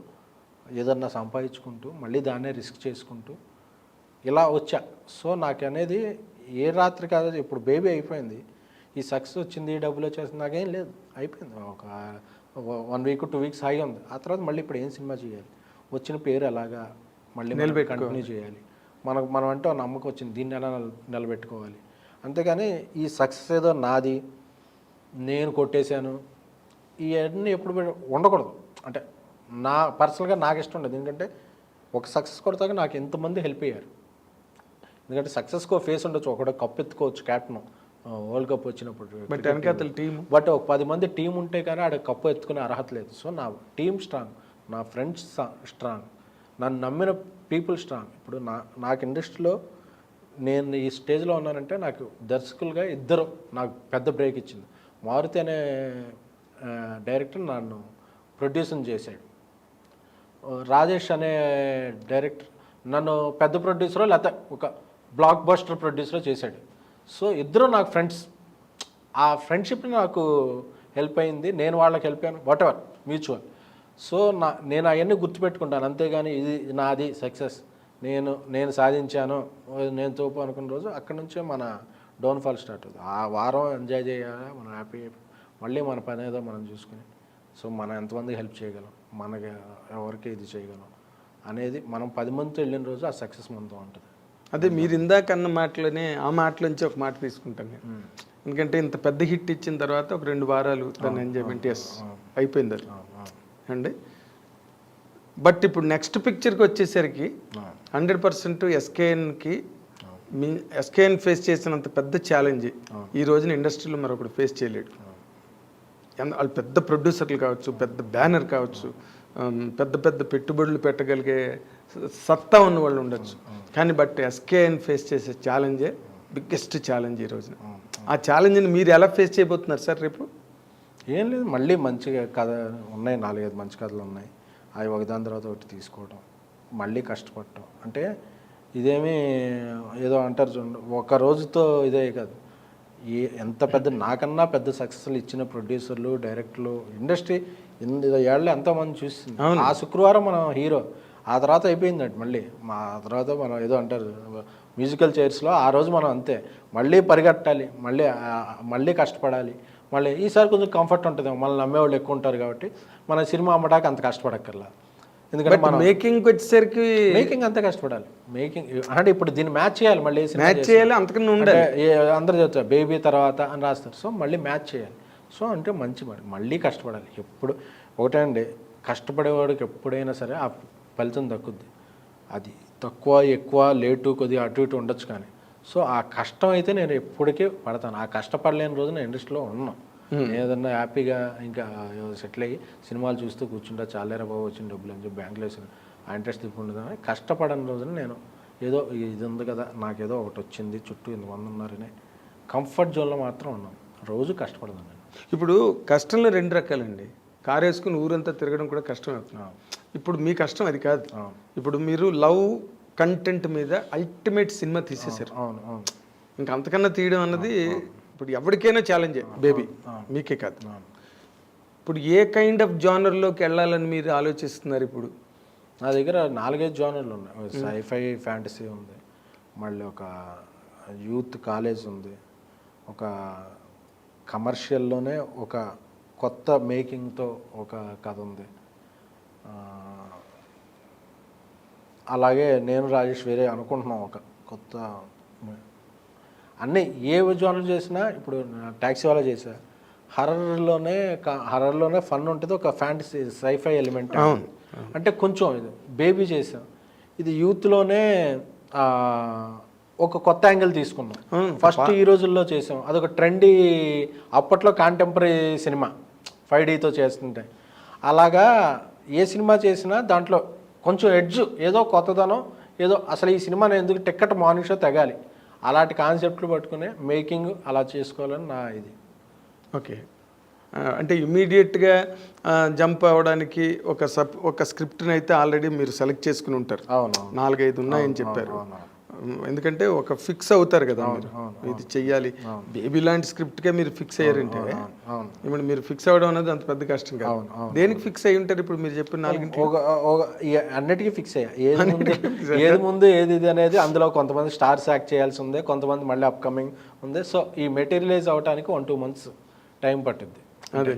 ఏదన్నా సంపాదించుకుంటూ మళ్ళీ దాన్నే రిస్క్ చేసుకుంటూ ఇలా వచ్చా. సో నాకు అనేది ఏ రాత్రి కాదు, ఇప్పుడు బేబీ అయిపోయింది, ఈ సక్సెస్ వచ్చింది, ఈ డబ్బులు వచ్చేసింది, నాకేం లేదు, అయిపోయింది. ఒక 1 week 2 weeks హాయిగా ఉంది. ఆ తర్వాత మళ్ళీ ఇప్పుడు ఏం సినిమా చేయాలి, వచ్చిన పేరు ఎలాగా మళ్ళీ కంటిన్యూ చేయాలి, మనం అంటే నమ్మకం వచ్చింది, దీన్ని ఎలా నిలబెట్టుకోవాలి. అంతేగాని ఈ సక్సెస్ ఏదో నాది, నేను కొట్టేశాను, ఇవన్నీ ఎప్పుడు ఉండకూడదు. అంటే నా పర్సనల్గా నాకు ఇష్టం ఉండదు. ఎందుకంటే ఒక సక్సెస్ కొడతాక నాకు ఎంతమంది హెల్ప్ అయ్యారు. ఎందుకంటే సక్సెస్కో ఫేస్ ఉండొచ్చు, ఒకటి కప్ ఎత్తుకోవచ్చు క్యాప్టెన్ వరల్డ్ కప్ వచ్చినప్పుడు, బట్ ఒక 10 మంది టీం ఉంటే కానీ ఆడ కప్పు ఎత్తుకునే అర్హత లేదు. సో నా టీం స్ట్రాంగ్, నా ఫ్రెండ్స్ స్ట్రాంగ్, నన్ను నమ్మిన పీపుల్ స్ట్రాంగ్. ఇప్పుడు నాకు ఇండస్ట్రీలో నేను ఈ స్టేజ్లో ఉన్నానంటే నాకు దర్శకులుగా ఇద్దరు నాకు పెద్ద బ్రేక్ ఇచ్చింది. మారుతి అనే డైరెక్టర్ నన్ను ప్రొడ్యూసింగ్ చేశాడు, రాజేష్ అనే డైరెక్టర్ నన్ను పెద్ద ప్రొడ్యూసర్ లేకపోతే ఒక బ్లాక్ బస్టర్ ప్రొడ్యూసర్ చేశాడు. సో ఇద్దరు నాకు ఫ్రెండ్స్. ఆ ఫ్రెండ్షిప్ నాకు హెల్ప్ అయింది, నేను వాళ్ళకి హెల్ప్ అయ్యాను, వాట్ ఎవర్ మ్యూచువల్. సో నేను అవన్నీ గుర్తుపెట్టుకుంటాను. అంతేగాని ఇది నాది సక్సెస్, నేను సాధించాను, నేను తోపు అనుకున్న రోజు అక్కడి నుంచే మన డౌన్ఫాల్ స్టార్ట్ అవుతుంది. ఆ వారం ఎంజాయ్ చేయాలి, మనం హ్యాపీ మళ్ళీ మన పని ఏదో మనం చూసుకుని, సో మనం ఎంతమందికి హెల్ప్ చేయగలం, మనకి ఎవరికి ఇది చేయగలం అనేది మనం 10 మందితో వెళ్ళిన రోజు ఆ సక్సెస్ మనతో ఉంటుంది. అదే మీరు ఇందాక అన్న మాటలోనే ఆ మాటలోంచి ఒక మాట తీసుకుంటాను నేను. ఎందుకంటే ఇంత పెద్ద హిట్ ఇచ్చిన తర్వాత ఒక 2 వారాలు దాన్ని ఎంజాయ్మెంట్ అయిపోయింది అది అండి. బట్ ఇప్పుడు నెక్స్ట్ పిక్చర్కి వచ్చేసరికి 100% ఎస్కేఎన్కి ఎస్కేఎన్ ఫేస్ చేసినంత పెద్ద ఛాలెంజ్ ఈ రోజున ఇండస్ట్రీలో మరొకటి ఫేస్ చేయలేడు. వాళ్ళు పెద్ద ప్రొడ్యూసర్లు కావచ్చు, పెద్ద బ్యానర్ కావచ్చు, పెద్ద పెద్ద పెట్టుబడులు పెట్టగలిగే సత్తా ఉన్న వాళ్ళు ఉండొచ్చు, కానీ బట్ ఎస్కేఎన్ ఫేస్ చేసే ఛాలెంజే బిగ్గెస్ట్ ఛాలెంజ్ ఈ రోజున. ఆ ఛాలెంజ్ని మీరు ఎలా ఫేస్ చేయబోతున్నారు సార్ రేపు? ఏం లేదు, మళ్ళీ మంచిగా కథ ఉన్నాయి, 4-5 మంచి కథలు ఉన్నాయి, అవి ఒకదాని తర్వాత ఒకటి తీసుకోవటం, మళ్ళీ కష్టపడటం. అంటే ఇదేమీ ఏదో అంటారు చూడండి, ఒక రోజుతో ఇదే కాదు. ఎంత పెద్ద నాకన్నా పెద్ద సక్సెస్లు ఇచ్చిన ప్రొడ్యూసర్లు, డైరెక్టర్లు, ఇండస్ట్రీ ఏళ్ళే ఎంతోమంది చూస్తుంది. ఆ శుక్రవారం మనం హీరో, ఆ తర్వాత అయిపోయిందండి. మళ్ళీ తర్వాత మనం ఏదో అంటారు మ్యూజికల్ చైర్స్లో, ఆ రోజు మనం అంతే, మళ్ళీ పరిగెట్టాలి, మళ్ళీ కష్టపడాలి. మళ్ళీ ఈసారి కొంచెం కంఫర్ట్ ఉంటుంది, మనల్ని నమ్మేవాళ్ళు ఎక్కువ ఉంటారు కాబట్టి మన సినిమా అమ్మడానికి అంత కష్టపడక్కర్లా. ఎందుకంటే మనం మేకింగ్ వచ్చేసరికి మేకింగ్ అంతే కష్టపడాలి. మేకింగ్ అంటే ఇప్పుడు దీన్ని మ్యాచ్ చేయాలి, మళ్ళీ మ్యాచ్ చేయాలి, అంతకన్నా ఉండాలి. అందరూ చెప్తారు బేబీ తర్వాత అని రాస్తారు. సో మళ్ళీ మ్యాచ్ చేయాలి. సో అంటే మంచి మళ్ళీ కష్టపడాలి. ఎప్పుడు ఒకటే అండి, కష్టపడేవాడికి ఎప్పుడైనా సరే ఆ ఫలితం దక్కుద్ది. అది తక్కువ ఎక్కువ లేటు కొద్దిగా అటు ఇటు ఉండొచ్చు, కానీ సో ఆ కష్టం అయితే నేను ఎప్పటికీ పడతాను. ఆ కష్టపడలేని రోజు నేను ఇండస్ట్రీలో ఉన్నాను. ఏదన్నా హ్యాపీగా ఇంకా సెటిల్ అయ్యి సినిమాలు చూస్తూ కూర్చుంటా, చాలేరా బాబు వచ్చిన డబ్బులు అని చెప్పి బ్యాంకులో వేసిన ఆ ఇంట్రెస్ట్ తిప్పుకుంటుందని కష్టపడని రోజున నేను ఏదో ఇది ఉంది కదా, నాకేదో ఒకటి వచ్చింది, చుట్టూ 800 ఉన్నారని కంఫర్ట్ జోన్లో మాత్రం ఉన్నాను. రోజు కష్టపడదాను నేను. ఇప్పుడు కష్టంలో 2 రకాలండి. కారు వేసుకుని ఊరంతా తిరగడం కూడా కష్టం అవుతుంది. ఇప్పుడు మీ కష్టం అది కాదు. ఇప్పుడు మీరు లవ్ కంటెంట్ మీద అల్టిమేట్ సినిమా తీసేశారు. అవును అవును. ఇంకా అంతకన్నా తీయడం అన్నది ఇప్పుడు ఎవరికైనా ఛాలెంజే, బేబీ మీకే కాదు. ఇప్పుడు ఏ కైండ్ ఆఫ్ జానర్లోకి వెళ్ళాలని మీరు ఆలోచిస్తున్నారు? ఇప్పుడు నా దగ్గర 4-5 జానర్లు ఉన్నాయి. సైఫై ఫ్యాంటసీ ఉంది, మళ్ళీ ఒక యూత్ కాలేజ్ ఉంది, ఒక కమర్షియల్లోనే ఒక కొత్త మేకింగ్తో ఒక కథ ఉంది, అలాగే నేను రాజేష్ వేరే అనుకుంటున్నాం ఒక కొత్త. అన్నీ ఏ జానర్ చేసినా, ఇప్పుడు ట్యాక్సీ వాళ్ళ చేసా హర్రర్లోనే ఫన్ ఉంటుంది, ఒక ఫ్యాంటసీ సైఫై ఎలిమెంట్ అంటే కొంచెం ఇది బేబీ చేసాం. ఇది యూత్లోనే ఒక కొత్త యాంగిల్ తీసుకున్నాం. ఫస్ట్ ఈ రోజుల్లో చేసాం, అదొక ట్రెండీ, అప్పట్లో కాంటెంపరీ సినిమా 5Dతో చేస్తుంటే. అలాగా ఏ సినిమా చేసినా దాంట్లో కొంచెం ఎడ్జ్, ఏదో కొత్తదనం, ఏదో అసలు ఈ సినిమా నేను ఎందుకు టిక్కెట్ మార్నింగ్ షో తెగాలి, అలాంటి కాన్సెప్ట్లు పట్టుకునే మేకింగ్ అలా చేసుకోవాలని నా ఇది. ఓకే, అంటే ఇమీడియట్గా జంప్ అవ్వడానికి ఒక స్క్రిప్ట్ని అయితే ఆల్రెడీ మీరు సెలెక్ట్ చేసుకుని ఉంటారు. అవును, 4-5 ఉన్నాయని చెప్పారు. ఎందుకంటే ఒక ఫిక్స్ అవుతారు కదా మీరు, ఇది చెయ్యాలి. బేబీ లాంటి స్క్రిప్ట్కే మీరు ఫిక్స్ అయ్యారంటే ఇప్పుడు మీరు ఫిక్స్ అవ్వడం అనేది అంత పెద్ద కష్టం కాదు. దేనికి ఫిక్స్ అయ్యి ఉంటారు? ఇప్పుడు మీరు చెప్పిన 4 అన్నిటికీ ఫిక్స్ అయ్యా. ఏది ముందు ఏది ఇది అనేది. అందులో కొంతమంది స్టార్స్ యాక్ట్ చేయాల్సి ఉంది, కొంతమంది మళ్ళీ అప్కమింగ్ ఉంది. సో ఈ మెటీరియలైజ్ అవ్వడానికి 1-2 months టైం పట్టింది, అదే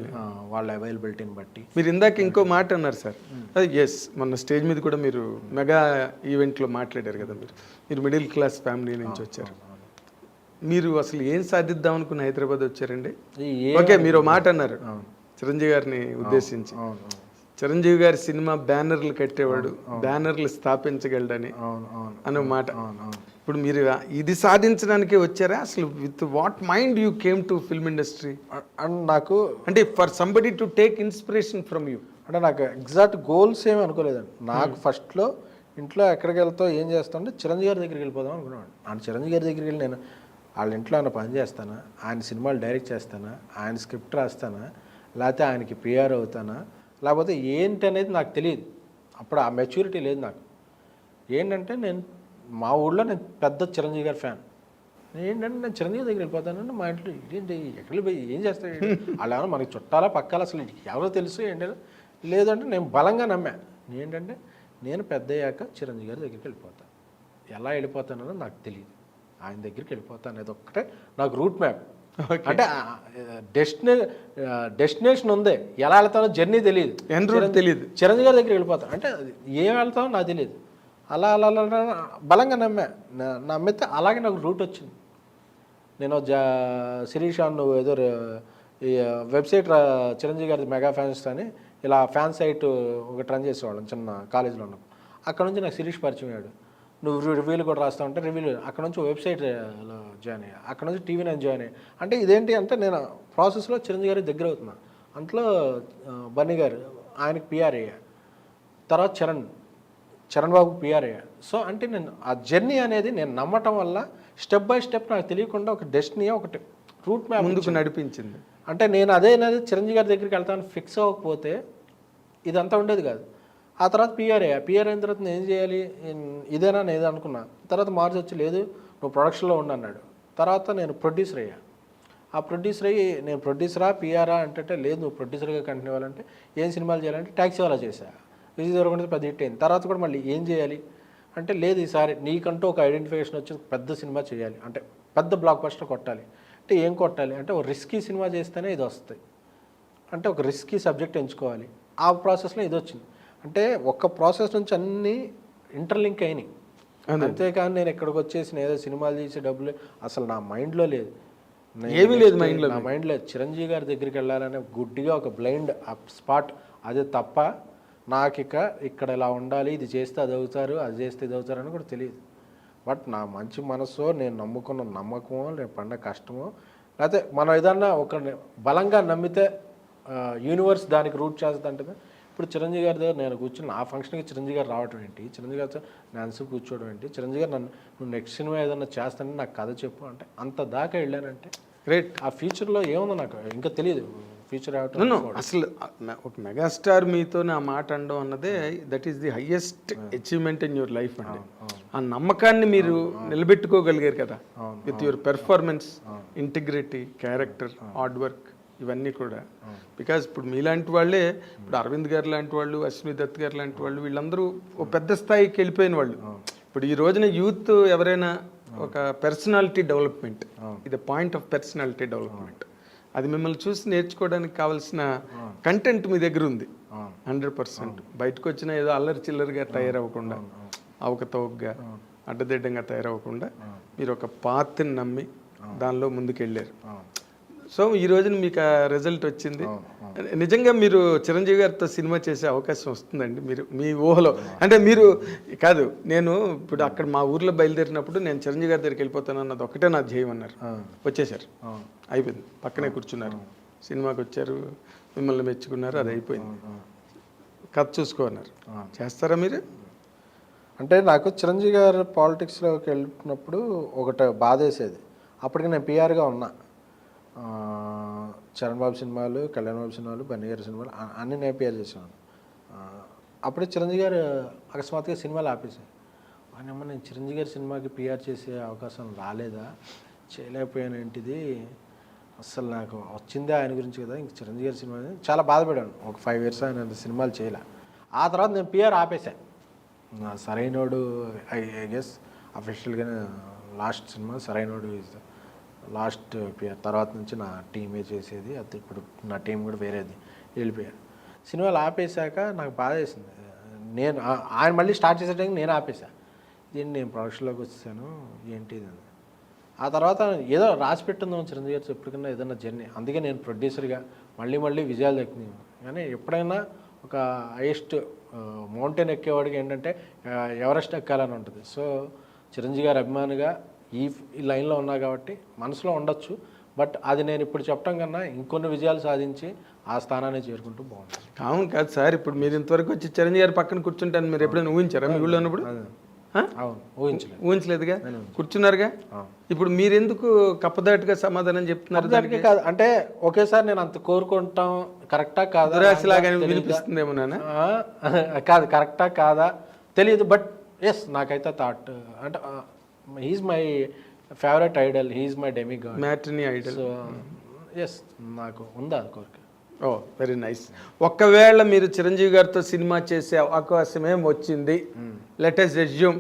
వాళ్ళ అవైలబిలిటీని బట్టి. మీరు ఇందాక ఇంకో మాట అన్నారు సార్, అది ఎస్, మొన్న స్టేజ్ మీద కూడా మీరు మెగా ఈవెంట్లో మాట్లాడారు కదా, మీరు మిడిల్ క్లాస్ ఫ్యామిలీ నుంచి వచ్చారు. మీరు అసలు ఏం సాధిద్దాం అనుకుని హైదరాబాద్ వచ్చారండి? ఓకే, మీరు మాట అన్నారు చిరంజీవి గారిని ఉద్దేశించి, చిరంజీవి గారి సినిమా బ్యానర్లు కట్టేవాడు, బ్యానర్లు స్థాపించగలడని అనే మాట. ఇప్పుడు మీరు ఇది సాధించడానికి వచ్చారా? అసలు with what mind you came to film industry? And నాకు అంటే for somebody to take inspiration from you, అంటే నాకు ఎగ్జాక్ట్ గోల్స్ ఏమి అనుకోలేదండి. నాకు ఫస్ట్లో ఇంట్లో ఎక్కడికి వెళ్తావు, ఏం చేస్తావు అంటే చిరంజీవి గారి దగ్గరికి వెళ్ళిపోదాం అనుకున్నాను. ఆయన చిరంజీవి గారి దగ్గరికి వెళ్ళి నేను వాళ్ళ ఇంట్లో ఆయన పని చేస్తానా, ఆయన సినిమాలు డైరెక్ట్ చేస్తానా, ఆయన స్క్రిప్ట్ రాస్తానా, లేకపోతే ఆయనకి పిఆర్ అవుతానా, లేకపోతే ఏంటి అనేది నాకు తెలియదు. అప్పుడు ఆ మెచ్యూరిటీ లేదు నాకు. ఏంటంటే నేను మా ఊళ్ళో నేను పెద్ద చిరంజీవి గారి ఫ్యాన్. ఏంటంటే నేను చిరంజీవి దగ్గర వెళ్ళిపోతానంటే మా ఇంట్లో ఏంటి ఎక్కడికి పోయి ఏం చేస్తాడు అలా, మనకి చుట్టాలా పక్కాల అసలు ఎవరో తెలుసు ఏంటంటే లేదంటే నేను బలంగా నమ్మా. ఏంటంటే నేను పెద్ద అయ్యాక చిరంజీవి గారి దగ్గరికి వెళ్ళిపోతాను. ఎలా వెళ్ళిపోతానో నాకు తెలియదు, ఆయన దగ్గరికి వెళ్ళిపోతాను అనేది ఒక్కటే నాకు రూట్ మ్యాప్. అంటే డెస్టినేషన్ ఉంది, ఎలా వెళ్తానో జర్నీ తెలియదు, తెలియదు. చిరంజీవి గారి దగ్గరికి వెళ్ళిపోతాను అంటే ఏం వెళ్తానో నాకు తెలియదు. అలా అలా అలా బలంగా నమ్మితే అలాగే నాకు రూట్ వచ్చింది. నేను శిరీష్ నువ్వు ఏదో ఈ వెబ్సైట్ చిరంజీవి గారి మెగా ఫ్యాన్స్ అని ఇలా ఫ్యాన్ సైట్ ఒకటి రన్ చేసేవాళ్ళం చిన్న కాలేజీలో ఉన్నప్పుడు. అక్కడ నుంచి నాకు శిరీష్ పరిచయం అయ్యాడు. నువ్వు రివ్యూలు కూడా రాస్తా ఉంటే రివ్యూలు అక్కడ నుంచి వెబ్సైట్లో జాయిన్ అయ్యా, అక్కడ నుంచి టీవీ నేను జాయిన్ అయ్యా. అంటే ఇదేంటి అంటే నేను ప్రాసెస్లో చిరంజీవి గారికి దగ్గర అవుతున్నా. అంతలో బన్నీ గారు ఆయనకి పిఆర్ అయ్యా, తర్వాత చరణ్ బాబుకి పిఆర్ అయ్యా. సో అంటే నేను ఆ జర్నీ అనేది నేను నమ్మటం వల్ల స్టెప్ బై స్టెప్ నాకు తెలియకుండా ఒక డెస్టినీ, ఒకటి రూట్ మ్యాప్ ముందుకు నడిపించింది. అంటే నేను అదే చిరంజీవి గారి దగ్గరికి వెళ్తాను ఫిక్స్ అవ్వకపోతే ఇదంతా ఉండేది కాదు. ఆ తర్వాత పిఆర్ అయిన తర్వాత నేను ఏం చేయాలి, ఇదేనా నేను అనుకున్నా. తర్వాత మార్చి వచ్చి లేదు నువ్వు ప్రొడక్షన్లో ఉండు అన్నాడు. తర్వాత నేను ప్రొడ్యూసర్ అయ్యా. ఆ ప్రొడ్యూసర్ అయ్యి నేను ప్రొడ్యూసరా పిఆరా అంటే లేదు నువ్వు ప్రొడ్యూసర్గా కంటిన్యూ అవ్వాలంటే ఏం సినిమాలు చేయాలంటే ట్యాక్సీ వాళ్ళ చేశా. విజయ్ దేవరకొండ పెద్ద హిట్ అయింది. తర్వాత కూడా మళ్ళీ ఏం చేయాలి అంటే లేదు ఈసారి నీకంటూ ఒక ఐడెంటిఫికేషన్ వచ్చి పెద్ద సినిమా చేయాలి, అంటే పెద్ద బ్లాక్ బస్టర్ కొట్టాలి. అంటే ఏం కొట్టాలి అంటే ఒక రిస్కీ సినిమా చేస్తేనే ఇది వస్తుంది, అంటే ఒక రిస్కీ సబ్జెక్ట్ ఎంచుకోవాలి. ఆ ప్రాసెస్లో ఇది వచ్చింది. అంటే ఒక్క ప్రాసెస్ నుంచి అన్నీ ఇంటర్లింక్ అయినాయి. అంతేకాని నేను ఇక్కడికి వచ్చేసి ఏదో సినిమాలు తీసి డబ్బులు అసలు నా మైండ్లో లేదు. ఏమీ లేదు మైండ్లో. నా మైండ్ లేదు. చిరంజీవి గారి దగ్గరికి వెళ్ళాలనే గుడ్డిగా ఒక బ్లైండ్ స్పాట్, అదే తప్ప నాకు ఇక్కడ ఇలా ఉండాలి, ఇది చేస్తే అది అవుతారు, అది చేస్తే ఇది అవుతారు అని కూడా తెలియదు. బట్ నా మంచి మనసు, నేను నమ్ముకున్న నమ్మకమో, నేను పడిన కష్టమో, లేకపోతే మనం ఏదన్నా ఒక బలంగా నమ్మితే యూనివర్స్ దానికి రూట్ చేస్తుంటుంది. ఇప్పుడు చిరంజీవి గారి దగ్గర నేను కూర్చుని ఆ ఫంక్షన్కి చిరంజీవి గారు రావడం ఏంటి, చిరంజీవి గారితో నేను కూర్చోవడం ఏంటి, చిరంజీవి గారు నువ్వు నెక్స్ట్ సినిమా ఏదన్నా చేస్తానంటే నాకు కథ చెప్పు అంటే అంత దాకా వెళ్ళానంటే గ్రేట్. ఆ ఫ్యూచర్లో ఏముందో నాకు ఇంకా తెలియదు. ఫ్యూచర్ అసలు ఒక మెగాస్టార్ మీతో నా మాట అనడం అన్నదే that is the highest achievement in your life అండి. ఆ నమ్మకాన్ని మీరు నిలబెట్టుకోగలిగారు కదా with your performance, integrity, character, hard work, ఇవన్నీ కూడా. బికాజ్ ఇప్పుడు మీలాంటి వాళ్ళే, ఇప్పుడు అరవింద్ గారు లాంటి వాళ్ళు, అశ్విని దత్ గారు లాంటి వాళ్ళు, వీళ్ళందరూ ఒక పెద్ద స్థాయికి వెళ్ళిపోయిన వాళ్ళు. ఇప్పుడు ఈ రోజున యూత్ ఎవరైనా ఒక పర్సనాలిటీ డెవలప్మెంట్, ఇది పాయింట్ ఆఫ్ పర్సనాలిటీ డెవలప్మెంట్, అది మిమ్మల్ని చూసి నేర్చుకోవడానికి కావాల్సిన కంటెంట్ మీ దగ్గర ఉంది 100%. బయటకు వచ్చిన ఏదో అల్లరి చిల్లరిగా తయారవ్వకుండా, అవకతవకగా, అడ్డదిడ్డంగా తయారవ్వకుండా మీరు ఒక పాత్రని నమ్మి దానిలో ముందుకు వెళ్ళారు. సో ఈ రోజున మీకు ఆ రిజల్ట్ వచ్చింది. నిజంగా మీరు చిరంజీవి గారితో సినిమా చేసే అవకాశం వస్తుందండి మీరు మీ ఊహలో? అంటే మీరు కాదు, నేను ఇప్పుడు అక్కడ మా ఊర్లో బయలుదేరినప్పుడు నేను చిరంజీవి గారి దగ్గరికి వెళ్ళిపోతాను అన్నది ఒకటే నా ధ్యేయం అన్నారు. వచ్చేసారు, అయిపోయింది, పక్కనే కూర్చున్నారు, సినిమాకి వచ్చారు, మిమ్మల్ని మెచ్చుకున్నారు, అది అయిపోయింది, కథ చూసుకోన్నారు. చేస్తారా మీరు? అంటే నాకు చిరంజీవి గారు పాలిటిక్స్లోకి వెళ్ళినప్పుడు ఒకటి బాధ వేసేది. అప్పటికి నేను పిఆర్గా ఉన్నా. చరణ్ బాబు సినిమాలు, కళ్యాణ్ బాబు సినిమాలు, బన్నీ గారి సినిమాలు అన్నీ నేను పిఆర్ చేసాను. అప్పుడే చిరంజీవి గారు అకస్మాత్తుగా సినిమాలు ఆపేశారు. అమ్మా, నేను చిరంజీవి గారి సినిమాకి పిఆర్ చేసే అవకాశం రాలేదా, చేయలేకపోయాను ఏంటిది, అసలు నాకు వచ్చిందే ఆయన గురించి కదా, ఇంక చిరంజీవి గారి సినిమా చాలా బాధపడాను. ఒక 5 years ఆయన సినిమాలు చేయలే. ఆ తర్వాత నేను పిఆర్ ఆపేశాను. సరైనోడు ఐ గెస్ అఫీషియల్గానే last cinema Sarrainodu is last PR. తర్వాత నుంచి నా టీమే చేసేది, అది ఇప్పుడు నా టీం కూడా వేరేది వెళ్ళిపోయారు. సినిమాలు ఆపేశాక నాకు బాధ వేసింది. నేను ఆయన మళ్ళీ స్టార్ట్ చేసే టైంకి నేను ఆపేసా. దీన్ని నేను ప్రొడక్షన్లోకి వచ్చాను ఏంటి ఇది. ఆ తర్వాత ఏదో రాసి పెట్టిందాం చిరంజీవి గారు ఎప్పటికన్నా ఏదైనా జర్నీ. అందుకే నేను ప్రొడ్యూసర్గా మళ్ళీ విజయాలు దక్కినాను. కానీ ఎప్పుడైనా ఒక హైయెస్ట్ మౌంటైన్ ఎక్కేవాడికి ఏంటంటే ఎవరెస్ట్ ఎక్కాలని ఉంటుంది. సో చిరంజీవి గారి అభిమానిగా ఈ లైన్లో ఉన్నా కాబట్టి మనసులో ఉండొచ్చు. బట్ అది నేను ఇప్పుడు చెప్పడం కన్నా ఇంకొన్ని విజయాలు సాధించి ఆ స్థానాన్ని చేరుకుంటూ బాగుంటుంది. అవును కాదు సార్, ఇప్పుడు మీరు ఇంతవరకు వచ్చి చిరంజీవి గారి పక్కన కూర్చుంటాను మీరు ఎప్పుడైనా ఊహించారా మీ ఊళ్ళో ఉన్నప్పుడు? అవును, ఊహించలేదుగా, కూర్చున్నారుగా. ఇప్పుడు మీరెందుకు కప్పదాటుగా సమాధానం చెప్తున్నారు? దానికి కాదు అంటే ఒకేసారి నేను అంత కోరుకుంటాం కరెక్టా కాదా దురాశలాగా వినిపిస్తుందేమో నాన్న. కాదు, కరెక్టా కాదా తెలియదు. బట్ ఎస్, నాకైతే థాట్ అంటే he's my favourite idol, he's my demigod, matinee idol. So yes, నాకు ఉందా కోరిక. Oh very nice. ఒకవేళ మీరు చిరంజీవి గారితో సినిమా చేసే అవకాశం ఏం వచ్చింది, let us assume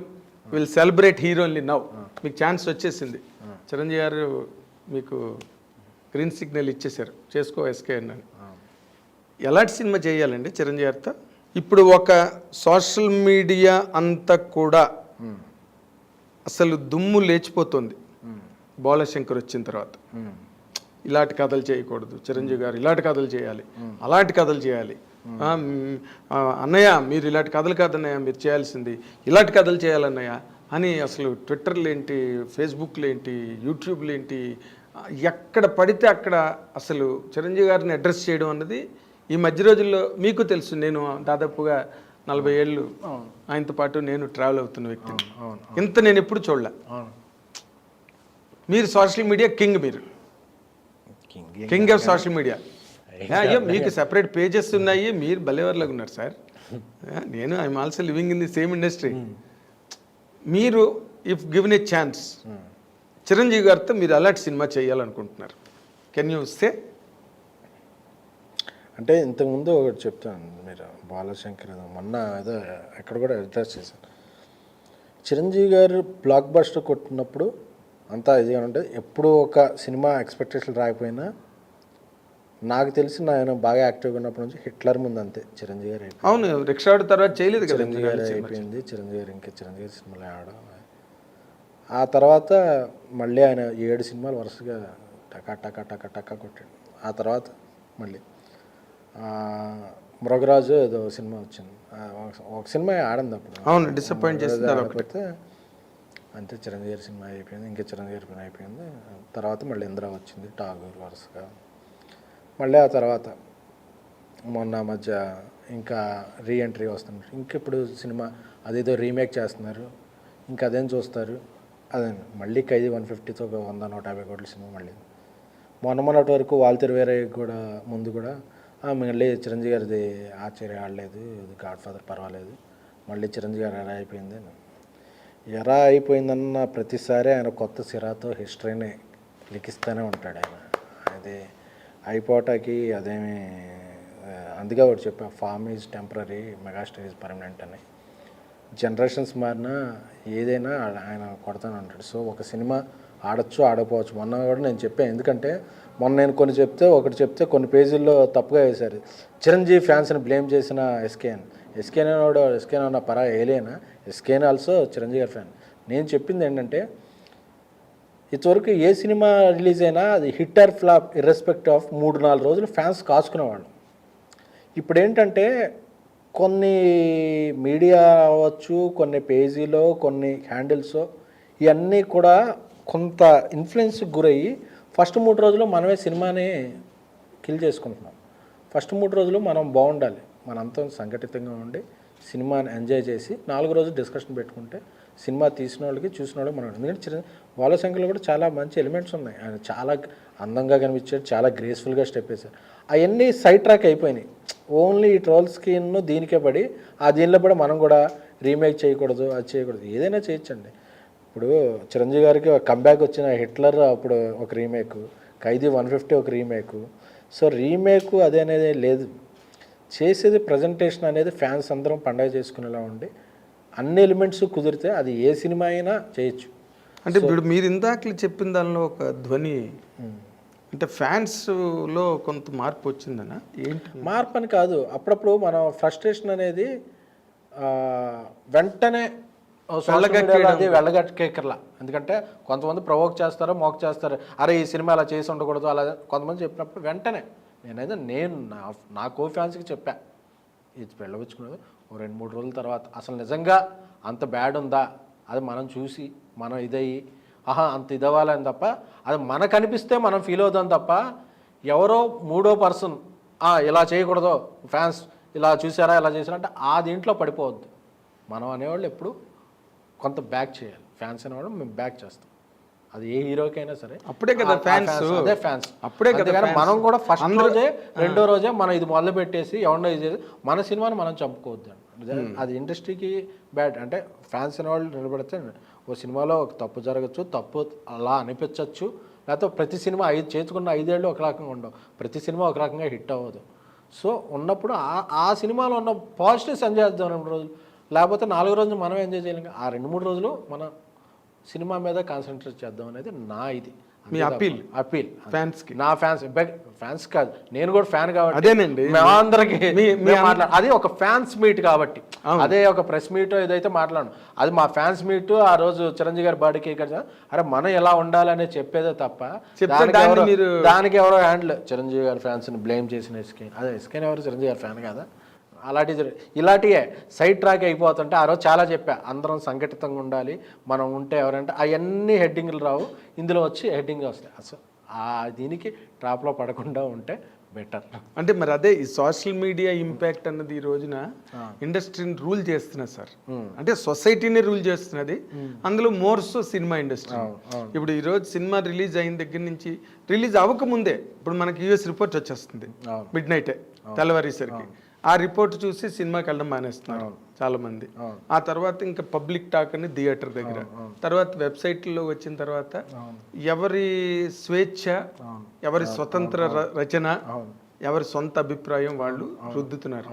will celebrate hero only now, మీకు ఛాన్స్ వచ్చేసింది, చిరంజీవి గారు మీకు గ్రీన్ సిగ్నల్ ఇచ్చేసారు, చేసుకో ఎస్కే అని, ఎలాంటి సినిమా చేయాలండి చిరంజీవి గారితో? ఇప్పుడు ఒక సోషల్ మీడియా అంతా కూడా అసలు దుమ్ము లేచిపోతుంది బాలశంకర్ వచ్చిన తర్వాత. ఇలాంటి కథలు చేయకూడదు, చిరంజీవి గారు ఇలాంటి కథలు చేయాలి, అలాంటి కథలు చేయాలి, అన్నయ్య మీరు ఇలాంటి కథలు కాదన్నయ్య మీరు చేయాల్సింది, ఇలాంటి కథలు చేయాలన్నయ్య అని అసలు ట్విట్టర్లు ఏంటి, ఫేస్బుక్లు ఏంటి, యూట్యూబ్లు ఏంటి, ఎక్కడ పడితే అక్కడ అసలు చిరంజీవి గారిని అడ్రస్ చేయడం అన్నది ఈ మధ్య రోజుల్లో మీకు తెలుసు. నేను దాదాపుగా 40 ఏళ్ళు ఆయనతో పాటు నేను ట్రావెల్ అవుతున్న వ్యక్తిని. ఇంత నేను ఎప్పుడు చూడలే. మీరు సోషల్ మీడియా కింగ్, మీరు కింగ్ ఆఫ్ సోషల్ మీడియా. అయ్యో మీకు సెపరేట్ పేజెస్ ఉన్నాయి, మీరు భలేవర్లాగా ఉన్నారు సార్. నేను I'm also living in the same industry. మీరు if given a chance Chiranjeevi గారితో మీరు అలాంటి సినిమా చేయాలనుకుంటున్నారు, కెన్ యూ సే? అంటే ఇంతకుముందు ఒకటి చెప్తాను, మీరు బాలశంకర్ మొన్న ఏదో ఎక్కడ కూడా అడ్రస్ చేశాను. చిరంజీవి గారు బ్లాక్ బస్టర్ కొట్టినప్పుడు అంతా ఇదిగా ఉంటుంది. ఎప్పుడు ఒక సినిమా ఎక్స్పెక్టేషన్ రాకపోయినా నాకు తెలిసి నేను బాగా యాక్టివ్గా ఉన్నప్పటి నుంచి హిట్లర్ ముందు అంతే చిరంజీవి గారు అయిపోయింది. అవును, రిక్షాడ్ తర్వాత చేయలేదు కదా చిరంజీవి గారు అయిపోయింది. చిరంజీవి గారు ఇంకా చిరంజీవి గారి సినిమాలు ఆడడం. ఆ తర్వాత మళ్ళీ ఆయన 7 సినిమాలు వరుసగా టకా టకా టకా టకా కొట్టాడు. ఆ తర్వాత మళ్ళీ మృగరాజు ఏదో సినిమా వచ్చింది, ఒక సినిమా ఆడింది అప్పుడు. అవును, డిసప్పాయింట్ చేసింది. ఆడకపోతే అంతే చిరంజీవి గారి సినిమా అయిపోయింది. ఇంకా చిరంజీవి గారి పని అయిపోయింది. తర్వాత మళ్ళీ ఇంద్ర వచ్చింది, ఠాగూర్ వరుసగా. మళ్ళీ ఆ తర్వాత మొన్న మధ్య ఇంకా రీఎంట్రీ వస్తున్నారు. ఇంకెప్పుడు సినిమా అదేదో రీమేక్ చేస్తున్నారు, ఇంకా అదేం చూస్తారు. అదే మళ్ళీ ఖైదీ 150తో 100-150 కోట్ల సినిమా మళ్ళీ. మొన్నటి వరకు వాల్తెరు వేరే కూడా ముందు కూడా మళ్ళీ చిరంజీవి గారిది ఆశ్చర్య ఆడలేదు, ఇది గాడ్ ఫాదర్ పర్వాలేదు, మళ్ళీ చిరంజీవి గారు ఎరా అయిపోయింది. ఎరా అయిపోయిందన్న ప్రతిసారి ఆయన కొత్త సిరాతో హిస్టరీని లిఖిస్తూనే ఉంటాడు ఆయన. అది అయిపోవటానికి అదేమి, అందుకే ఒకటి చెప్పా, form is temporary, megastar is permanent అని. జనరేషన్స్ మారినా ఏదైనా ఆయన కొడతానే ఉంటాడు. సో ఒక సినిమా ఆడచ్చు ఆడకపోవచ్చు. మొన్న కూడా నేను చెప్పాను, ఎందుకంటే మొన్న నేను కొన్ని ఒకటి చెప్తే కొన్ని పేజీల్లో తప్పుగా వేశారు. చిరంజీవి ఫ్యాన్స్ని బ్లేమ్ చేసిన ఎస్కేఎన్ ఎస్కేన్ పరా ఏలేనా, ఎస్కేన్ ఆల్సో చిరంజీవి గారి ఫ్యాన్. నేను చెప్పింది ఏంటంటే ఇంతవరకు ఏ సినిమా రిలీజ్ అయినా అది హిట్ ఆర్ ఫ్లాప్ ఇర్రెస్పెక్ట్ ఆఫ్ 3-4 రోజులు ఫ్యాన్స్ కాచుకునేవాళ్ళు. ఇప్పుడు ఏంటంటే కొన్ని మీడియా అవ్వచ్చు, కొన్ని పేజీలో, కొన్ని హ్యాండిల్స్, ఇవన్నీ కూడా కొంత ఇన్ఫ్లుయెన్స్కి గురయ్యి ఫస్ట్ 3 రోజులు మనమే సినిమాని కిల్ చేసుకుంటున్నాం. ఫస్ట్ 3 రోజులు మనం బాగుండాలి, మనంతా సంఘటితంగా ఉండి సినిమాని ఎంజాయ్ చేసి 4వ రోజు డిస్కషన్ పెట్టుకుంటే సినిమా తీసిన వాళ్ళకి చూసిన వాళ్ళకి మనం. ఎందుకంటే బాలశంకర్లో కూడా చాలా మంచి ఎలిమెంట్స్ ఉన్నాయి. ఆయన చాలా అందంగా కనిపించాడు, చాలా గ్రేస్ఫుల్గా స్టెప్ వేశారు. అవన్నీ సైడ్ ట్రాక్ అయిపోయినాయి. ఓన్లీ ఈ ట్రోల్ స్క్రీన్ దీనికే పడి దీనిలో కూడా మనం కూడా రీమేక్ చేయకూడదు, అది చేయకూడదు, ఏదైనా చేయొచ్చండి. ఇప్పుడు చిరంజీవి గారికి కంబ్యాక్ వచ్చిన హిట్లర్ అప్పుడు ఒక రీమేక్, ఖైదీ 150 ఒక రీమేక్. సో రీమేక్ అదే అనేది లేదు, చేసేది ప్రజెంటేషన్ అనేది ఫ్యాన్స్ అందరం పండగ చేసుకునేలా ఉండి అన్ని ఎలిమెంట్స్ కుదిరితే అది ఏ సినిమా అయినా చేయొచ్చు. అంటే ఇప్పుడు మీరు ఇందాక చెప్పిన దానిలో ఒక ధ్వని అంటే ఫ్యాన్స్లో కొంత మార్పు వచ్చిందనా ఏంటి? మార్పు అని కాదు, అప్పుడప్పుడు మనం ఫ్రస్ట్రేషన్ అనేది వెంటనే వెళ్ళగట్టేకర్లా. ఎందుకంటే కొంతమంది ప్రవోక్ చేస్తారు, మోక్ చేస్తారు, అరే ఈ సినిమా అలా చేసి ఉండకూడదు అలా కొంతమంది చెప్పినప్పుడు వెంటనే నేను నా కో ఫ్యాన్స్కి చెప్పా, ఇది వెళ్ళవచ్చుకున్నది ఓ 2-3 రోజుల తర్వాత అసలు నిజంగా అంత బ్యాడ్ ఉందా అది మనం చూసి మనం ఇదయ్యి అంత ఇదవ్వాలని తప్ప, అది మనకు అనిపిస్తే మనం ఫీల్ అవుతాం తప్ప ఎవరో 3వ పర్సన్ ఇలా చేయకూడదు, ఫ్యాన్స్ ఇలా చూసారా ఇలా చేశారా అంటే దీంట్లో పడిపోవద్దు. మనం అనేవాళ్ళు ఎప్పుడు కొంత బ్యాక్ చేయాలి. ఫ్యాన్స్ అనేవాళ్ళు మేము బ్యాక్ చేస్తాం, అది ఏ హీరోకైనా సరే. అప్పుడే కదా ఫ్యాన్స్, అదే ఫ్యాన్స్. అప్పుడే కదా మనం కూడా ఫస్ట్ రోజే 2వ రోజే మనం ఇది మొదలు పెట్టేసి ఎవరినో ఇది మన సినిమాని మనం చంపుకోవద్దు. అది ఇండస్ట్రీకి బ్యాడ్. అంటే ఫ్యాన్స్ అనేవాళ్ళు నిలబడితే ఓ సినిమాలో ఒక తప్పు జరగచ్చు, తప్పు అలా అనిపించవచ్చు, లేకపోతే ప్రతి సినిమా చేసుకున్న 5 ఏళ్ళు ఒక రకంగా ఉండవు, ప్రతి సినిమా ఒక రకంగా హిట్ అవ్వదు. సో ఉన్నప్పుడు ఆ సినిమాలో ఉన్న పాజిటివ్స్ ఎంజాయ్ చేద్దాం 2 రోజులు, లేకపోతే 4వ రోజు మనం ఎంజాయ్ చేయలేం. ఆ 2-3 రోజులు మన సినిమా మీద కాన్సన్ట్రేట్ చేద్దాం అనేది నా ఇది మీ అపీల్ ఫ్యాన్స్కి. నా ఫ్యాన్స్ కాదు, నేను కూడా ఫ్యాన్ కాబట్టి అదేనండి మేమందరికి అది ఒక ఫ్యాన్స్ మీట్ కాబట్టి, అదే ఒక ప్రెస్ మీట్ ఏదైతే మాట్లాడను అది మా ఫ్యాన్స్ మీట్. ఆ రోజు చిరంజీవి గారి బాడీకి ఇక్కడ అరే మనం ఎలా ఉండాలనే చెప్పేదే తప్ప దానికి ఎవరో హ్యాండిల్ చిరంజీవి గారి ఫ్యాన్స్ని బ్లేమ్ చేసిన ఎస్కేన్ ఎవరు చిరంజీవి గారి ఫ్యాన్ కదా. ఇలాంటివే సైడ్ ట్రాక్ అయిపోతుంటే ఆ రోజు చాలా చెప్పా, అందరం సంఘటితంగా ఉండాలి, మనం ఉంటే ఎవరంటే అవన్నీ హెడ్డింగ్లు రావు, ఇందులో వచ్చి హెడ్డింగ్ వస్తాయి. అసలు దీనికి ట్రాప్లో పడకుండా ఉంటే బెటర్. అంటే మరి అదే ఈ సోషల్ మీడియా ఇంపాక్ట్ అన్నది ఈ రోజున ఇండస్ట్రీని రూల్ చేస్తున్నది సార్. అంటే సొసైటీని రూల్ చేస్తున్నది, అందులో మోర్స్ సినిమా ఇండస్ట్రీ. ఇప్పుడు ఈరోజు సినిమా రిలీజ్ అయిన దగ్గర నుంచి రిలీజ్ అవ్వకముందే ఇప్పుడు మనకి యూఎస్ రిపోర్ట్ వచ్చేస్తుంది మిడ్ నైటే తెల్లవారేసరికి. ఆ రిపోర్ట్ చూసి సినిమాకి వెళ్ళడం మానేస్తున్నారు చాలా మంది. ఆ తర్వాత ఇంకా పబ్లిక్ టాక్ అని థియేటర్ దగ్గర, తర్వాత వెబ్సైట్లో వచ్చిన తర్వాత ఎవరి స్వేచ్ఛ, ఎవరి స్వతంత్ర రచన, ఎవరి సొంత అభిప్రాయం వాళ్ళు రుద్దుతున్నారు.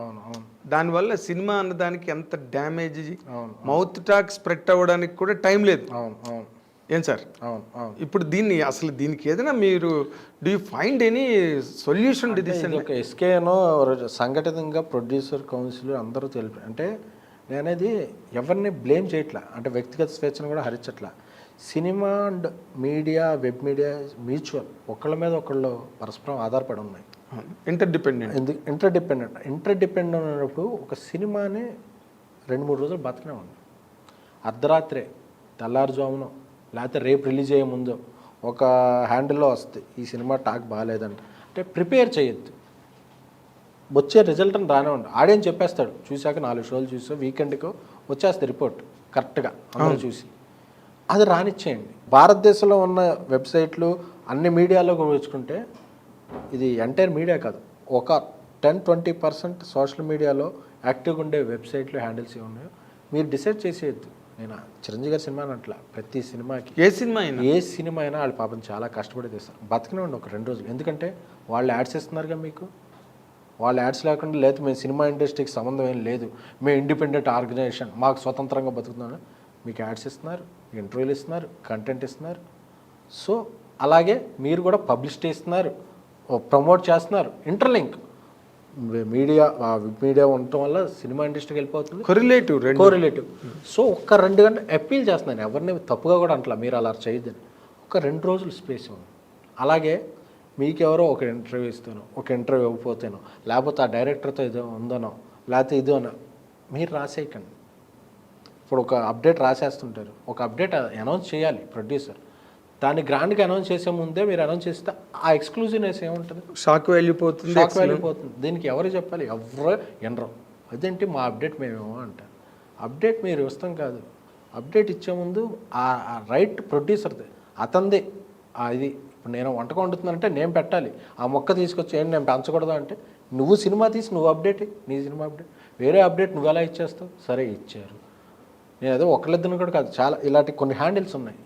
దానివల్ల సినిమా అన్నదానికి ఎంత డ్యామేజ్, మౌత్ టాక్ స్ప్రెడ్ అవ్వడానికి కూడా టైం లేదు. ఏం సార్? అవును అవును. ఇప్పుడు దీనికి ఏదైనా మీరు do you find any solution to this? ఇది ఒక ఎస్కేనో సంఘటితంగా ప్రొడ్యూసర్ కౌన్సిల్ అందరూ తెలిపి అంటే నేనేది ఎవరిని బ్లేమ్ చేయట్లా, అంటే వ్యక్తిగత స్వేచ్ఛను కూడా హరించట్లా. Cinema and media, web media mutual, ఒకళ్ళ మీద ఒకళ్ళు పరస్పరం ఆధారపడి ఉన్నాయి. ఇంటర్డిపెండెంట్ ఉన్నప్పుడు ఒక సినిమాని 2-3 రోజులు బతకనే ఉంది. అర్ధరాత్రే, తెల్లారుజామున, లేకపోతే రేపు రిలీజ్ అయ్యే ముందు ఒక హ్యాండిల్లో వస్తుంది ఈ సినిమా టాక్ బాగాలేదంట అంటే ప్రిపేర్ చేయొద్దు. వచ్చే రిజల్ట్ అని రానే ఉండి ఆడియన్స్ చెప్పేస్తాడు, చూశాక 4 షోలు చూసా వీకెండ్కు వచ్చేస్తుంది రిపోర్ట్ కరెక్ట్గా అందరూ చూసి. అది రానిచ్చేయండి. భారతదేశంలో ఉన్న వెబ్సైట్లు అన్ని మీడియాలో కూడా వచ్చుకుంటే, ఇది ఎంటైర్ మీడియా కాదు, ఒక 10-20% సోషల్ మీడియాలో యాక్టివ్గా ఉండే వెబ్సైట్లు హ్యాండిల్స్ ఉన్నాయో మీరు డిసైడ్ చేసేయద్దు. నేను చిరంజీవి గారి సినిమా అట్లా ప్రతి సినిమాకి ఏ సినిమా అయినా వాళ్ళు పాపం చాలా కష్టపడి తీస్తారు. బతికినే ఉండి ఒక 2 రోజులు, ఎందుకంటే వాళ్ళు యాడ్స్ ఇస్తున్నారుగా మీకు. వాళ్ళు యాడ్స్ లేకుండా లేదు మేము సినిమా ఇండస్ట్రీకి సంబంధం ఏం లేదు, మేము ఇండిపెండెంట్ ఆర్గనైజేషన్, మాకు స్వతంత్రంగా బతుకుతున్నాను, మీకు యాడ్స్ ఇస్తున్నారు, ఇంటర్వ్యూలు ఇస్తున్నారు, కంటెంట్ ఇస్తున్నారు. సో అలాగే మీరు కూడా పబ్లిసిటీ ఇస్తున్నారు, ప్రమోట్ చేస్తున్నారు. ఇంటర్లింక్ మీడియా ఉండటం వల్ల సినిమా ఇండస్ట్రీకి వెళ్ళిపోతుంది, కోరిలేటివ్. సో ఒక్క 2 గంటలు అప్పీల్ చేస్తున్నాను, ఎవరిని తప్పుగా కూడా అంటలా, మీరు అలా చేయొద్దని. ఒక 2 రోజులు స్పేస్ ఇవ్వండి. అలాగే మీకెవరో ఒక ఇంటర్వ్యూ ఇస్తాను, ఒక ఇంటర్వ్యూ ఇవ్వకపోతేనో, లేకపోతే ఆ డైరెక్టర్తో ఇదో ఉందనో, లేకపోతే ఇదోనో మీరు రాసేయకండి. ఇప్పుడు ఒక అప్డేట్ రాసేస్తుంటారు, ఒక అప్డేట్ అనౌన్స్ చేయాలి ప్రొడ్యూసర్, దాన్ని గ్రాండ్గా అనౌన్స్ చేసే ముందే మీరు అనౌన్స్ చేస్తే ఆ ఎక్స్క్లూజివ్నెస్ ఏముంటుంది, షాక్ వెళ్ళిపోతుంది. దీనికి ఎవరు చెప్పాలి, ఎవరు ఎనరు. అదేంటి మా అప్డేట్ మేమేమో అంటారు. అప్డేట్ మీరు ఇస్తాం కాదు, అప్డేట్ ఇచ్చే ముందు ఆ రైట్ ప్రొడ్యూసర్ది, అతనిది. ఇది ఇప్పుడు నేను వంటకం వండుతున్నానంటే నేను పెట్టాలి, ఆ మొక్క తీసుకొచ్చి ఏంటి నేను పెంచకూడదు అంటే, నువ్వు సినిమా తీసి నువ్వు అప్డేట్, నీ సినిమా అప్డేట్, వేరే అప్డేట్ నువ్వు ఎలా ఇచ్చేస్తావు? సరే ఇచ్చారు. నేను అదే ఒకళ్ళిద్దరిని కూడా కాదు, చాలా ఇలాంటి కొన్ని హ్యాండిల్స్ ఉన్నాయి.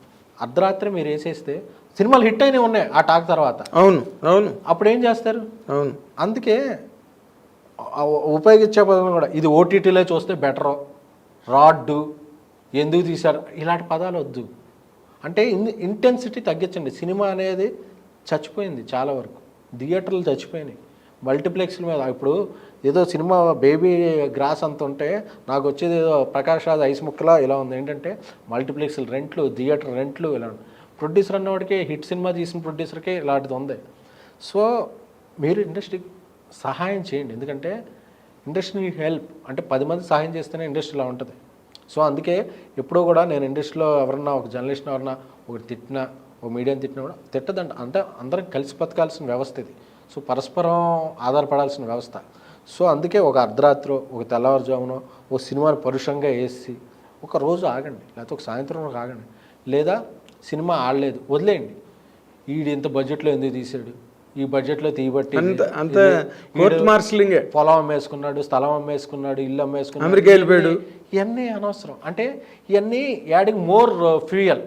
అర్ధరాత్రి మీరు వేసేస్తే సినిమాలు హిట్ అయినవి ఉన్నాయి ఆ టాక్ తర్వాత. అవును అప్పుడు ఏం చేస్తారు? అవును. అందుకే ఉపయోగించే పదం కూడా ఇది ఓటీటీలో చూస్తే బెటరు, రాడ్డు, ఎందుకు తీశారు, ఇలాంటి పదాలు వద్దు. అంటే ఇంటెన్సిటీ తగ్గించండి. సినిమా అనేది చచ్చిపోయింది చాలా వరకు, థియేటర్లు చచ్చిపోయినాయి, మల్టీప్లెక్స్ల మీద. ఇప్పుడు ఏదో సినిమా బేబీ గ్రాస్ అంత ఉంటే నాకు వచ్చేది ఏదో ప్రకాష్ రాజ్ ఐస్ ముక్కలా ఇలా ఉంది. ఏంటంటే మల్టీప్లెక్స్ల రెంట్లు, థియేటర్ రెంట్లు ఇలా. ప్రొడ్యూసర్ అన్నవాడికి, హిట్ సినిమా తీసిన ప్రొడ్యూసర్కి ఇలాంటిది ఉంది. సో మీరు ఇండస్ట్రీకి సహాయం చేయండి, ఎందుకంటే ఇండస్ట్రీ హెల్ప్ అంటే 10 మంది సహాయం చేస్తేనే ఇండస్ట్రీ ఇలా ఉంటుంది. సో అందుకే ఎప్పుడూ కూడా నేను ఇండస్ట్రీలో ఎవరన్నా ఒక జర్నలిస్ట్ని ఎవరన్నా ఒకటి తిట్టినా, ఒక మీడియాని తిట్టినా కూడా తిట్టదంట, అంటే అందరం కలిసి బతకాల్సిన వ్యవస్థ ఇది. సో పరస్పరం ఆధారపడాల్సిన వ్యవస్థ. సో అందుకే ఒక అర్ధరాత్రి, ఒక తెల్లవారుజామునో ఒక సినిమాని పరుషంగా వేసి ఒక రోజు ఆగండి, లేకపోతే ఒక సాయంత్రం ఆగండి, లేదా సినిమా ఆడలేదు వదిలేయండి. ఈడు ఇంత బడ్జెట్లో ఎందుకు తీసాడు, ఈ బడ్జెట్లో తీయబట్టి పొలం అమ్మేసుకున్నాడు, స్థలం అమ్మేసుకున్నాడు, ఇల్లు అమ్మేసుకున్నాడు, అమెరికా వెళ్ళిపోయాడు, ఇవన్నీ అనవసరం. అంటే ఇవన్నీ యాడింగ్ మోర్ ఫ్యూయల్.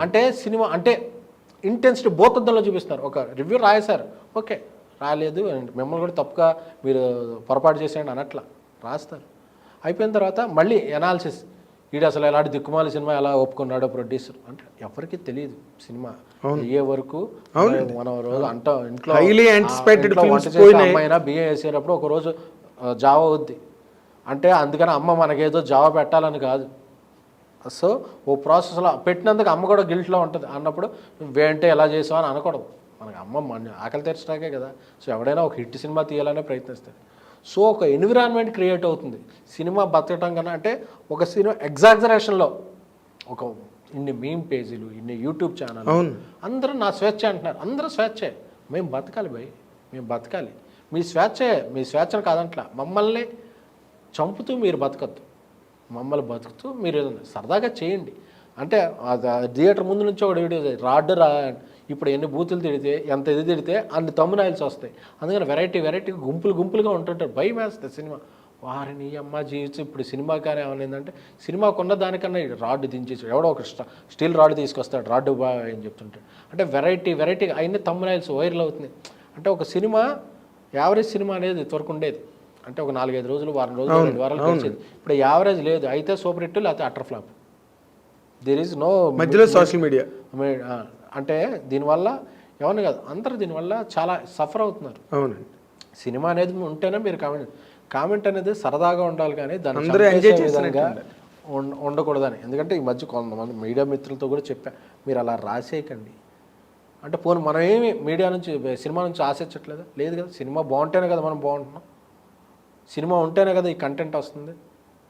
అంటే సినిమా అంటే ఇంటెన్సిటీ భూతద్దంలో చూపిస్తారు. ఒక రివ్యూ రాయేశారు, ఓకే రాలేదు మిమ్మల్ని కూడా తప్పుగా మీరు పొరపాటు చేసేయండి అన్నట్లా రాస్తారు. అయిపోయిన తర్వాత మళ్ళీ ఎనాలిసిస్, వీడు అసలు ఎలాంటి దిక్కుమాలి సినిమా ఎలా ఒప్పుకున్నాడో ప్రొడ్యూసర్ అంటే ఎవరికి తెలియదు. సినిమా అయ్యే వరకు మనం రోజు అంటాం ఇంట్లో అమ్మాయినా బిఏ వేసేటప్పుడు ఒక రోజు జావా వద్ది అంటే, అందుకని అమ్మ మనకేదో జావా పెట్టాలని కాదు. సో ఓ ప్రాసెస్లో పెట్టినందుకు అమ్మ కూడా గిల్ట్లో ఉంటుంది అన్నప్పుడు నువ్వేంటే ఎలా చేసావు అని అనకూడదు. మనకి అమ్మ ఆకలి తెరచడాకే కదా. సో ఎవడైనా ఒక హిట్ సినిమా తీయాలనే ప్రయత్నిస్తాడు. సో ఒక ఎన్విరాన్మెంట్ క్రియేట్ అవుతుంది సినిమా బతకటం కన్నా. అంటే ఒక సినిమా ఎగ్జాజరేషన్లో ఒక ఇన్ని మీమ్ పేజీలు, ఇన్ని యూట్యూబ్ ఛానల్, అందరూ నా స్వేచ్ఛ అంటున్నారు. అందరూ స్వేచ్ఛే, మేము బతకాలి భయ్, మేము బతకాలి. మీ స్వేచ్ఛే, మీ స్వేచ్ఛను కాదంట్లా. మమ్మల్ని చంపుతూ మీరు బతకద్దు, మమ్మల్ని బతుకుతూ మీరు సరదాగా చేయండి. అంటే థియేటర్ ముందు నుంచి ఒక వీడియో రాడ్డు ఇప్పుడు ఎన్ని బూతులు తిడితే, ఎంత ఇది తిడితే అన్ని తమ్మునాయిల్స్ వస్తాయి. అందుకని వెరైటీ గుంపులుగా ఉంటుంటారు. భయం వేస్తుంది సినిమా. వారిని అమ్మ జీవితం. ఇప్పుడు సినిమా కానీ ఏమనేందంటే, సినిమాకు ఉన్న దానికన్నా రాడ్డు దించేసి ఎవడో ఒక స్టీల్ రాడ్డు తీసుకొస్తాడు, రాడ్డు బాగా అని చెప్తుంటాడు. అంటే వెరైటీగా అయినా తమ్మునాయిల్స్ వైరల్ అవుతుంది. అంటే ఒక సినిమా యావరేజ్ సినిమా అనేది త్వరకు ఉండేది. అంటే ఒక 4-5 రోజులు, వారం రోజులు, 2 వారాలు కలిసేది. ఇప్పుడు యావరేజ్ లేదు. అయితే సూపర్ హిట్, లేకపోతే utter flop. There is no మధ్యలో సోషల్ మీడియా. అంటే దీనివల్ల ఎవరిని కాదు, అందరూ దీనివల్ల చాలా సఫర్ అవుతున్నారు. అవునండి. సినిమా అనేది ఉంటేనే మీరు కామెంట్ అనేది సరదాగా ఉండాలి, కానీ దాన్ని అందరూ చంపేసే ఎంజాయ్ చేసినట్టు విధంగా ఉండాలి. ఉండకూడదని. ఎందుకంటే ఈ మధ్య కొంతమంది మీడియా మిత్రులతో కూడా చెప్పా, మీరు అలా రాసేయకండి. అంటే పోనీ మనం ఏమి మీడియా నుంచి సినిమా నుంచి ఆశించట్లేదా? లేదు కదా. సినిమా బాగుంటేనే కదా మనం బాగుంటున్నాం. సినిమా ఉంటేనే కదా ఈ కంటెంట్ వస్తుంది.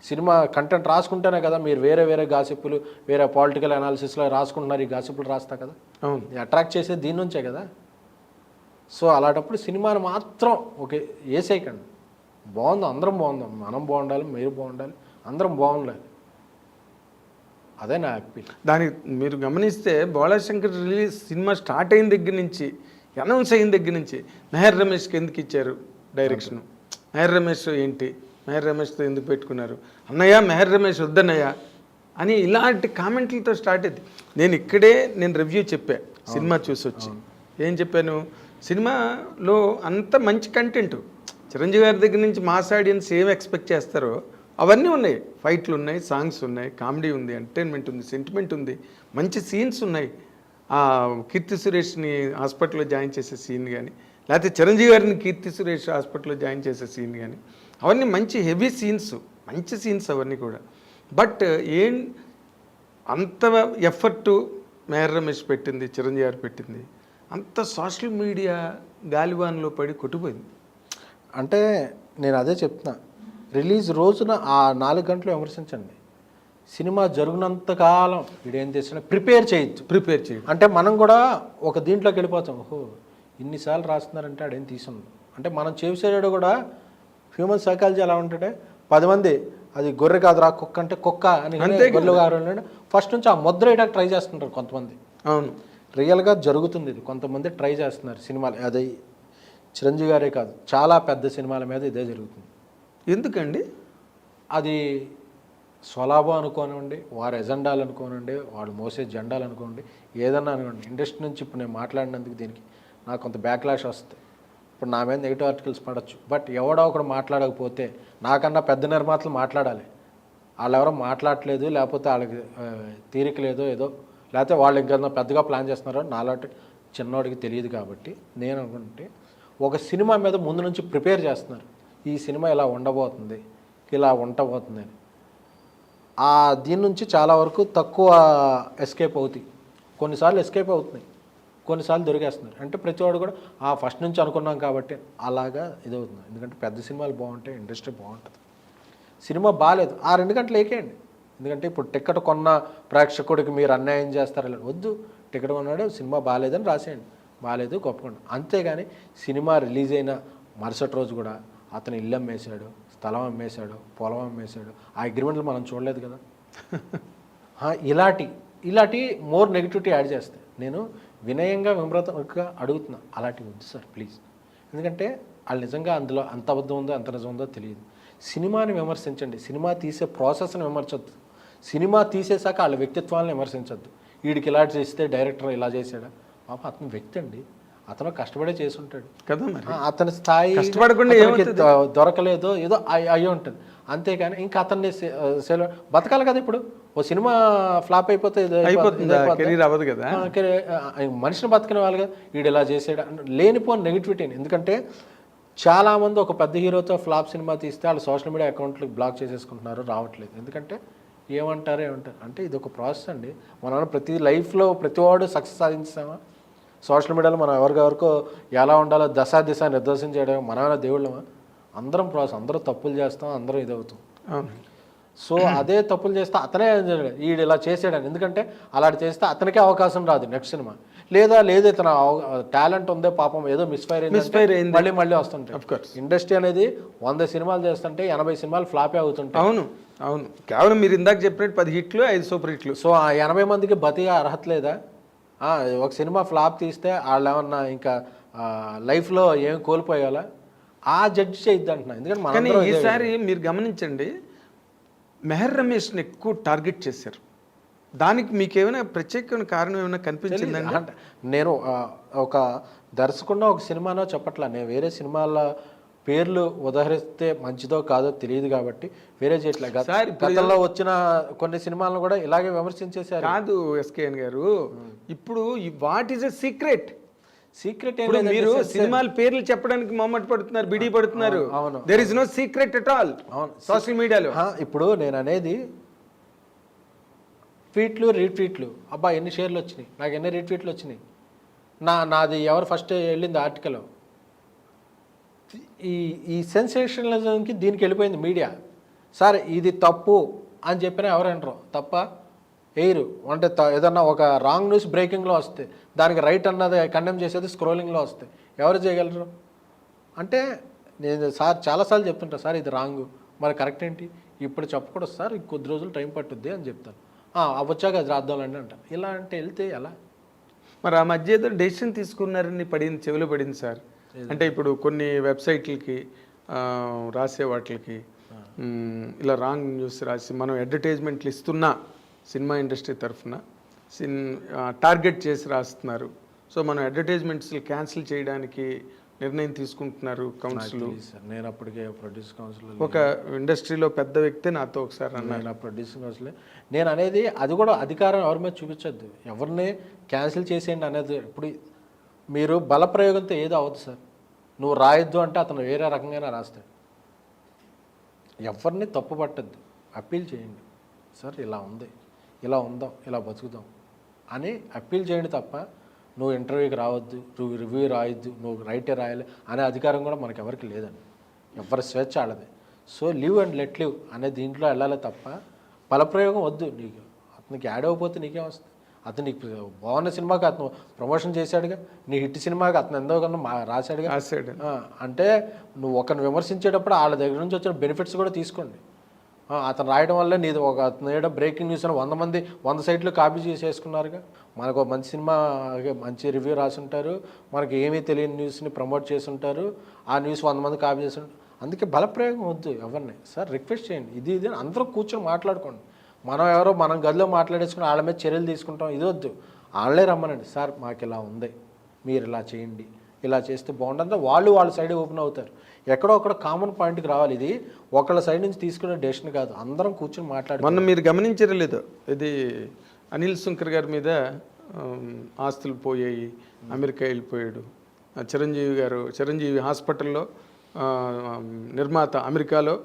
సినిమా కంటెంట్ రాసుకుంటేనే కదా మీరు వేరే వేరే గాసిప్పులు, వేరే పొలిటికల్ అనాలిసిస్లో రాసుకుంటున్నారు. ఈ గాసిప్పులు రాస్తా కదా, అవును, అట్రాక్ట్ చేసేది దీని నుంచే కదా. సో అలాంటప్పుడు సినిమాని మాత్రం ఓకే వేసేయకండి. బాగుంది, అందరం బాగుందాం, మనం బాగుండాలి, మీరు బాగుండాలి, అందరం బాగుండాలి. అదే నా హ్యాపీ. దానికి మీరు గమనిస్తే బోళాశంకర్ రిలీజ్ సినిమా స్టార్ట్ అయిన దగ్గర నుంచి, అనౌన్స్ అయిన దగ్గర నుంచి మెహర్ రమేష్కి ఎందుకు ఇచ్చారు డైరెక్షన్, మెహర్ రమేష్ ఏంటి, మెహర్ రమేష్తో ఎందుకు పెట్టుకున్నారు, అన్నయ్య మెహర్ రమేష్ వద్దన్నయ్య అని ఇలాంటి కామెంట్లతో స్టార్ట్ అయింది. నేను రివ్యూ చెప్పా సినిమా చూసి వచ్చి. ఏం చెప్పాను, సినిమాలో అంత మంచి కంటెంట్, చిరంజీవి గారి దగ్గర నుంచి మాస్ ఆడియన్స్ ఏం ఎక్స్పెక్ట్ చేస్తారో అవన్నీ ఉన్నాయి. ఫైట్లు ఉన్నాయి, సాంగ్స్ ఉన్నాయి, కామెడీ ఉంది, ఎంటర్టైన్మెంట్ ఉంది, సెంటిమెంట్ ఉంది, మంచి సీన్స్ ఉన్నాయి. కీర్తి సురేష్ని హాస్పిటల్లో జాయిన్ చేసే సీన్ కానీ, లేకపోతే చిరంజీవి గారిని కీర్తి సురేష్ హాస్పిటల్లో జాయిన్ చేసే సీన్ కానీ, అవన్నీ మంచి హెవీ సీన్స్, మంచి సీన్స్ అవన్నీ కూడా. బట్ అంత ఎఫర్టు మేహర్ రమేష్ పెట్టింది, చిరంజీవి గారు పెట్టింది, అంత సోషల్ మీడియా గాలివాన్లో పడి కొట్టిపోయింది. అంటే నేను అదే చెప్తున్నా, రిలీజ్ రోజున ఆ 4 గంటలు విమర్శించండి. సినిమా జరుగునంతకాలం వీడేం చేసినా ప్రిపేర్ చేయొచ్చు. అంటే మనం కూడా ఒక దీంట్లోకి వెళ్ళిపోతాం, ఓహో ఇన్నిసార్లు రాస్తున్నారంటే ఆడేం తీసుండు. అంటే మనం చేసేవాడు కూడా హ్యూమన్ సైకాలజీ ఎలా ఉంటుంటే, 10 మంది అది గొర్రె కాదురా కుక్క అంటే కుక్క అని గొర్రెలు గారు ఫస్ట్ నుంచి ఆ ముద్ర వేయడానికి ట్రై చేస్తుంటారు కొంతమంది. అవును, రియల్గా జరుగుతుంది ఇది. కొంతమంది ట్రై చేస్తున్నారు సినిమాలు. అది చిరంజీవి గారే కాదు, చాలా పెద్ద సినిమాల మీద ఇదే జరుగుతుంది. ఎందుకండి? అది స్వలాభం అనుకోనండి, వారి ఎజెండాలు అనుకోనండి, వాళ్ళు మోసే జెండాలు అనుకోండి, ఏదన్నా అనుకోండి. ఇండస్ట్రీ నుంచి ఇప్పుడు నేను మాట్లాడినందుకు దీనికి నాకు కొంత బ్యాక్లాష్ వస్తుంది. ఇప్పుడు నా మీద నెగిటివ్ ఆర్టికల్స్ పడవచ్చు. బట్ ఎవడో ఒకడు మాట్లాడకపోతే నాకన్నా పెద్ద నిర్మాతలు మాట్లాడాలి. వాళ్ళు ఎవరో మాట్లాడట్లేదు, లేకపోతే వాళ్ళకి తీరిక లేదో ఏదో, లేకపోతే వాళ్ళు ఇంకేదన్నా పెద్దగా ప్లాన్ చేస్తున్నారో నాలాంటి చిన్నోడికి తెలియదు. కాబట్టి నేను అనుకుంటే ఒక సినిమా మీద ముందు నుంచి ప్రిపేర్ చేస్తున్నారు, ఈ సినిమా ఇలా ఉండబోతుంది, ఇలా ఉండబోతుంది అని. దీని నుంచి చాలా వరకు తక్కువ ఎస్కేప్ అవుతాయి. కొన్నిసార్లు ఎస్కేప్ అవుతున్నాయి, కొన్నిసార్లు దొరికేస్తున్నారు. అంటే ప్రతివాడు కూడా ఫస్ట్ నుంచి అనుకున్నాం కాబట్టి అలాగా ఇదవుతుంది. ఎందుకంటే పెద్ద సినిమాలు బాగుంటాయి, ఇండస్ట్రీ బాగుంటుంది. సినిమా బాగాలేదు 2 గంటలు ఏకేయండి. ఎందుకంటే ఇప్పుడు టికెట్ కొన్న ప్రేక్షకుడికి మీరు అన్యాయం చేస్తారా? వద్దు, టికెట్ కొన్నాడు సినిమా బాగాలేదని రాసేయండి, బాగాలేదు గొప్పకుండా. అంతేగాని సినిమా రిలీజ్ అయిన మరుసటి రోజు కూడా అతను ఇల్లు అమ్మేశాడు, స్థలం అమ్మేశాడు, పొలం అమ్మేశాడు, ఆ అగ్రిమెంట్లు మనం చూడలేదు కదా. ఇలాంటి మోర్ నెగిటివిటీ యాడ్ చేస్తాయి. నేను వినయంగా విమ్రతంగా అడుగుతున్నా, అలాంటివి వద్దు సార్ ప్లీజ్. ఎందుకంటే వాళ్ళు నిజంగా అందులో అంత అబద్ధం ఉందో ఎంత నిజం ఉందో తెలియదు. సినిమాని విమర్శించండి, సినిమా తీసే ప్రాసెస్ని విమర్శించద్దు. సినిమా తీసేశాక వాళ్ళ వ్యక్తిత్వాలను విమర్శించద్దు. వీడికి ఇలా చేస్తే డైరెక్టర్ ఇలా చేశాడా, పాప అతను వ్యక్తి అండి, అతను కష్టపడే చేసి ఉంటాడు కదా. మరి అతని స్థాయి కష్టపడకుండా దొరకలేదో ఏదో అయ్యి ఉంటుంది. అంతేగాని ఇంకా అతన్ని బతకాలి కదా. ఇప్పుడు ఓ సినిమా ఫ్లాప్ అయిపోతే కెరీర్ అవ్వదు కదా, మనిషిని బతకని వాళ్ళు కదా. వీడు ఇలా చేసాడు లేనిపోని నెగిటివిటీని. ఎందుకంటే చాలామంది ఒక పెద్ద హీరోతో ఫ్లాప్ సినిమా తీస్తే వాళ్ళు సోషల్ మీడియా అకౌంట్లు బ్లాక్ చేసేసుకుంటున్నారు, రావట్లేదు. ఎందుకంటే ఏమంటారు అంటే ఇది ఒక ప్రాసెస్ అండి. మనం ప్రతి లైఫ్లో ప్రతివాడు సక్సెస్ సాధించామా? సోషల్ మీడియాలో మనం ఎవరికెవరికో ఎలా ఉండాలో దిశ నిర్దేశం చేయడం మనమైనా దేవుళ్ళమా? అందరం ప్రాసెస్, అందరూ తప్పులు చేస్తాం, అందరం ఇదవుతాం. సో అదే తప్పులు చేస్తే అతనే వీడు ఇలా చేసాడని. ఎందుకంటే అలాంటి చేస్తే అతనికే అవకాశం రాదు నెక్స్ట్ సినిమా. లేదు ఇతను టాలెంట్ ఉందే పాపం ఏదో మిస్ఫైర్ అయింది మళ్ళీ వస్తుంటాయి. ఇండస్ట్రీ అనేది 100 సినిమాలు చేస్తుంటే 80 సినిమాలు ఫ్లాపే అవుతుంటాయి. అవును, కేవలం మీరు ఇందాక చెప్పినట్టు 10 హిట్లు 5 సూపర్ హిట్లు. సో ఆ 80 మందికి బతిగా అర్హత లేదా? ఒక సినిమా ఫ్లాప్ తీస్తే వాళ్ళు ఏమన్నా ఇంకా లైఫ్లో ఏం కోల్పోయాలా? జడ్జ్ చేయొద్దు అంటున్నా. ఎందుకంటే ఈసారి మీరు గమనించండి, మెహర్ రమేష్ని ఎక్కువ టార్గెట్ చేశారు. దానికి మీకు ఏమైనా ప్రత్యేకమైన కారణం ఏమైనా కనిపించిందండి? అంటే నేను ఒక దర్శకుడినో ఒక సినిమానో చెప్పట్లా, నేను వేరే సినిమాల పేర్లు ఉదహరిస్తే మంచిదో కాదో తెలియదు కాబట్టి వేరే చేయట్లేదు. సార్, ఇప్పుడు గతంలో వచ్చిన కొన్ని సినిమాలను కూడా ఇలాగే విమర్శించేశారు. కాదు ఎస్కేఎన్ గారు, ఇప్పుడు what is a secret? Secret ఇప్పుడు మీరు సినిమాల పేర్లు చెప్పడానికి మొమ్మట పడుతున్నారు, బిడి పడుతున్నారు. అవును. There is no secret at all అవును. సోషల్ మీడియాలో. ఇప్పుడు నేను అనేది ట్వీట్లు రీట్వీట్లు, అబ్బా ఎన్ని షేర్లు వచ్చినాయి, నాకు ఎన్ని రీట్వీట్లు వచ్చినాయి, నాది ఎవరు ఫస్ట్ వెళ్ళింది ఆర్టికల్. ఈ సెన్సేషనలిజంకి దీనికి వెళ్ళిపోయింది మీడియా. సార్ ఇది తప్పు అని చెప్పినా ఎవరు అంటారు? తప్ప ఎయిరు అంటే ఏదన్నా ఒక రాంగ్ న్యూస్ బ్రేకింగ్లో వస్తే దానికి రైట్ అన్నది కండెమ్ చేసేది స్క్రోలింగ్లో వస్తే ఎవరు చేయగలరు? అంటే నేను సార్ చాలాసార్లు చెప్తుంటా, సార్ ఇది రాంగు, మరి కరెక్ట్ ఏంటి ఇప్పుడు చెప్పకూడదు సార్, కొద్ది రోజులు టైం పట్టుద్ది అని చెప్తాను. వచ్చాక అది రాద్దాంలండి అంటాను. ఇలా అంటే వెళ్తే ఎలా? మరి ఆ మధ్య ఏదో డెసిషన్ తీసుకున్నారని పడింది, చెవిలో పడింది సార్. అంటే ఇప్పుడు కొన్ని వెబ్సైట్లకి రాసే వాటికి ఇలా రాంగ్ న్యూస్ రాసి మనం అడ్వర్టైజ్మెంట్లు ఇస్తున్నా సినిమా ఇండస్ట్రీ తరఫున టార్గెట్ చేసి రాస్తున్నారు. సో మనం అడ్వర్టైజ్మెంట్స్ క్యాన్సిల్ చేయడానికి నిర్ణయం తీసుకుంటున్నారు కౌన్సిల్. నేను అప్పటికే ప్రొడ్యూస్ కౌన్సిల్ ఒక ఇండస్ట్రీలో పెద్ద వ్యక్తి నాతో ఒకసారి అన్నారు. నా ప్రొడ్యూసింగ్ కౌన్సిల్ నేను అనేది అది కూడా అధికారం ఎవరి మీద చూపించద్దు, ఎవరిని క్యాన్సిల్ చేసేయండి అనేది. ఇప్పుడు మీరు బలప్రయోగంతో ఏదో అవ్వదు సార్. నువ్వు రాయొద్దు అంటే అతను వేరే రకంగానే రాస్తాడు. ఎవరిని తప్పు పట్టద్దు, అప్పీల్ చేయండి. సార్ ఇలా ఉంది, ఇలా ఉందాం, ఇలా బతుకుదాం అని అప్పీల్ చేయండి తప్ప నువ్వు ఇంటర్వ్యూకి రావద్దు, నువ్వు రివ్యూ రాయొద్దు, నువ్వు రైటే రాయాలి అనే అధికారం కూడా మనకు ఎవరికి లేదండి. ఎవరి స్వేచ్ఛ ఆడదే. So live and let live అనే దీంట్లో వెళ్ళాలి తప్ప బలప్రయోగం వద్దు. నీకు అతనికి యాడ్ అయిపోతే నీకేం వస్తుంది? అతను నీకు బాగున్న సినిమాకి అతను ప్రమోషన్ చేశాడుగా, నీ హిట్ సినిమాకి అతను ఎంతో కన్నా రాశాడుగా. అంటే నువ్వు ఒకరిని విమర్శించేటప్పుడు వాళ్ళ దగ్గర నుంచి వచ్చిన బెనిఫిట్స్ కూడా తీసుకోండి. అతను రాయడం వల్ల నీది ఒక అతను ఏదో బ్రేకింగ్ న్యూస్ అని 100 మంది 100 సైట్లు కాపీ చేసేసుకున్నారుగా. మనకు ఒక మంచి సినిమా మంచి రివ్యూ రాసుంటారు, మనకి ఏమీ తెలియని న్యూస్ని ప్రమోట్ చేస్తుంటారు, ఆ న్యూస్ 100 మంది కాపీ చేస్తుంటారు. అందుకే బలప్రయోగం వద్దు ఎవరిని. సార్ రిక్వెస్ట్ చేయండి, ఇది అందరూ కూర్చొని మాట్లాడుకోండి. మనం గదిలో మాట్లాడేసుకుని వాళ్ళ మీద చర్యలు తీసుకుంటాం, ఇది వద్దు. వాళ్ళే రమ్మనండి, సార్ మాకు ఇలా ఉంది, మీరు ఇలా చేయండి, ఇలా చేస్తే బాగుంటుంది. వాళ్ళ సైడ్ ఓపెన్ అవుతారు. ఎక్కడో ఒకడ కామన్ పాయింట్కి రావాలి. ఇది ఒకళ్ళ సైడ్ నుంచి తీసుకునే డెసిషన్ కాదు, అందరం కూర్చొని మాట్లాడు. మొన్న మీరు గమనించరు లేదు, ఇది అనిల్ శంకర్ గారి మీద ఆస్తులు పోయాయి, అమెరికా వెళ్ళిపోయాడు. చిరంజీవి హాస్పిటల్లో నిర్మాత అమెరికాలో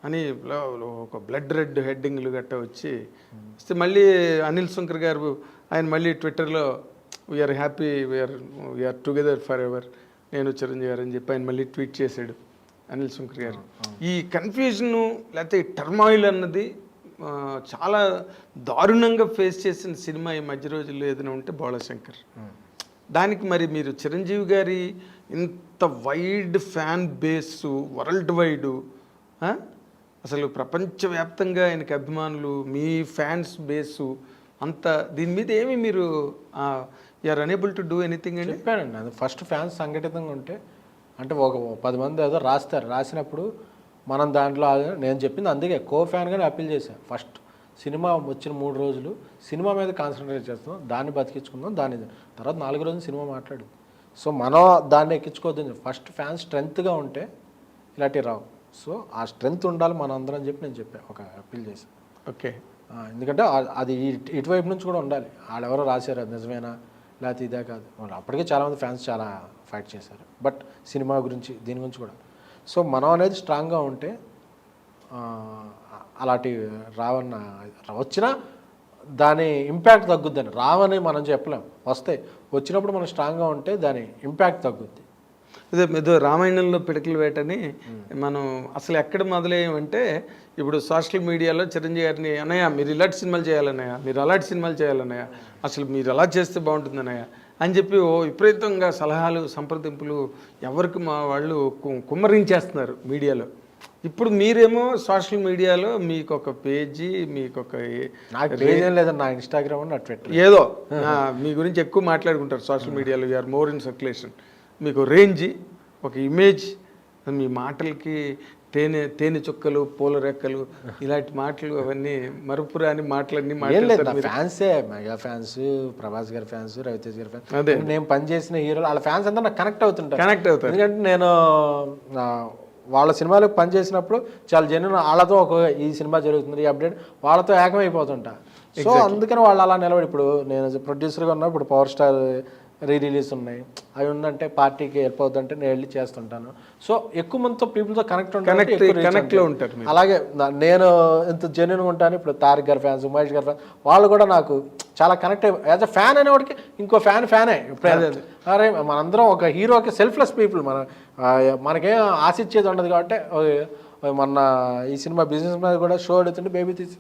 అని ఒక బ్లడ్ రెడ్ హెడ్డింగ్లు గట్ట వచ్చి వస్తే మళ్ళీ అనిల్ శంకర్ గారు ఆయన మళ్ళీ ట్విట్టర్లో we're happy, we're together forever, నేను చిరంజీవి గారు అని చెప్పి ఆయన మళ్ళీ ట్వీట్ చేశాడు అనిల్ శంకర్ గారు. ఈ కన్ఫ్యూజను లేకపోతే ఈ టర్మాయిల్ అన్నది చాలా దారుణంగా ఫేస్ చేసిన సినిమా ఈ మధ్య రోజుల్లో ఏదైనా ఉంటే బోళశంకర్. దానికి మరి మీరు చిరంజీవి గారి ఇంత wide fan base, world wide, అసలు ప్రపంచవ్యాప్తంగా ఆయనకి అభిమానులు, మీ ఫ్యాన్స్ బేసు అంత, దీని మీద ఏమి మీరు you're unable to do anything అని చెప్పానండి. అది ఫస్ట్ ఫ్యాన్స్ సంఘటితంగా ఉంటే, అంటే ఒక 10 మంది ఏదో రాస్తారు, రాసినప్పుడు మనం దాంట్లో నేను చెప్పింది అందుకే కో ఫ్యాన్గానే అప్పీల్ చేశాను. ఫస్ట్ సినిమా వచ్చిన 3 రోజులు సినిమా మీద కాన్సన్ట్రేట్ చేస్తున్నాం, దాన్ని బతికించుకుందాం, దాని తర్వాత 4 రోజులు సినిమా మాట్లాడు. సో మనం దాన్ని ఎక్కించుకోవద్దని ఫస్ట్ ఫ్యాన్స్ స్ట్రెంగ్త్గా ఉంటే ఇలాంటివి రావు. సో ఆ స్ట్రెంగ్త్ ఉండాలి మన అందరం అని చెప్పి నేను చెప్పాను, ఒక అప్పీల్ చేశాను. ఓకే, ఎందుకంటే అది ఇటువైపు నుంచి కూడా ఉండాలి. వాళ్ళెవరో రాశారు అది నిజమేనా లేకపోతే ఇదే కాదు. వాళ్ళు అప్పటికే చాలామంది ఫ్యాన్స్ చాలా ఫైట్ చేశారు, బట్ సినిమా గురించి దీని గురించి కూడా. సో మనం అనేది స్ట్రాంగ్గా ఉంటే అలాంటి వచ్చినా దాని ఇంపాక్ట్ తగ్గుద్దని. రావని మనం చెప్పలేం, వస్తాయి. వచ్చినప్పుడు మనం స్ట్రాంగ్గా ఉంటే దాని ఇంపాక్ట్ తగ్గుద్ది. ఏదో రామాయణంలో పిడకలు వేటని మనం అసలు ఎక్కడ మొదలయ్యామంటే, ఇప్పుడు సోషల్ మీడియాలో చిరంజీవి గారిని అన్నయ్య మీరు ఇలాంటి సినిమాలు చేయాలన్నయ్య, మీరు అలాంటి సినిమాలు చేయాలన్నయ్య, అసలు మీరు ఎలా చేస్తే బాగుంటుంది అన్నయ్య అని చెప్పి విపరీతంగా సలహాలు సంప్రదింపులు ఎవరికి మా వాళ్ళు కుమ్మరించేస్తున్నారు మీడియాలో. ఇప్పుడు మీరేమో సోషల్ మీడియాలో మీకు ఒక పేజీ, మీకు ఒక లేదండి, నా ఇన్స్టాగ్రామ్, నా ట్విట్టర్, ఏదో మీ గురించి ఎక్కువ మాట్లాడుకుంటారు సోషల్ మీడియాలో. You're more in circulation. మీకు రేంజ్, ఒక ఇమేజ్, మీ మాటలకి తేనె చుక్కలు, పూల రెక్కలు, ఇలాంటి మాటలు అవన్నీ మరుపురాని మాటలన్నీ మాట్లాడతారు. ఫ్యాన్సే, మెగా ఫ్యాన్స్, ప్రభాస్ గారి ఫ్యాన్స్, రవితేజ్ గారి ఫ్యాన్స్, నేను పనిచేసిన హీరోలు వాళ్ళ ఫ్యాన్స్ అంతా నాకు కనెక్ట్ అవుతారు. ఎందుకంటే నేను వాళ్ళ సినిమాలకు పనిచేసినప్పుడు చాలా జెన్యున్ వాళ్ళతో ఒక ఈ సినిమా జరుగుతుంది ఈ అప్డేట్ వాళ్ళతో ఏకమైపోతుంటా. సో అందుకని వాళ్ళు అలా నిలబడి ఇప్పుడు నేను ప్రొడ్యూసర్గా ఉన్నా ఇప్పుడు పవర్ స్టార్ రిలీజ్ ఉన్నాయి అవి ఉందంటే పార్టీకి హెల్ప్ అవుతుందంటే నేను వెళ్ళి చేస్తుంటాను. సో ఎక్కువ మందితో పీపుల్తో కనెక్ట్ ఉంటారు. అలాగే నేను ఎంత జెన్యున్గా ఉంటాను. ఇప్పుడు తారక్ గారి ఫ్యాన్స్, మహేష్ గారి ఫ్యాన్స్ వాళ్ళు కూడా నాకు చాలా కనెక్ట్ అయ్యి యాజ్ అ ఫ్యాన్ అనేవాడికి ఇంకో ఫ్యానే. అరే మనందరం ఒక హీరోకి సెల్ఫ్లెస్ పీపుల్, మనకేం ఆశించేది ఉండదు కాబట్టి మొన్న ఈ సినిమా బిజినెస్ మీద కూడా షో అడుగుతుంటే బేబీ తీసి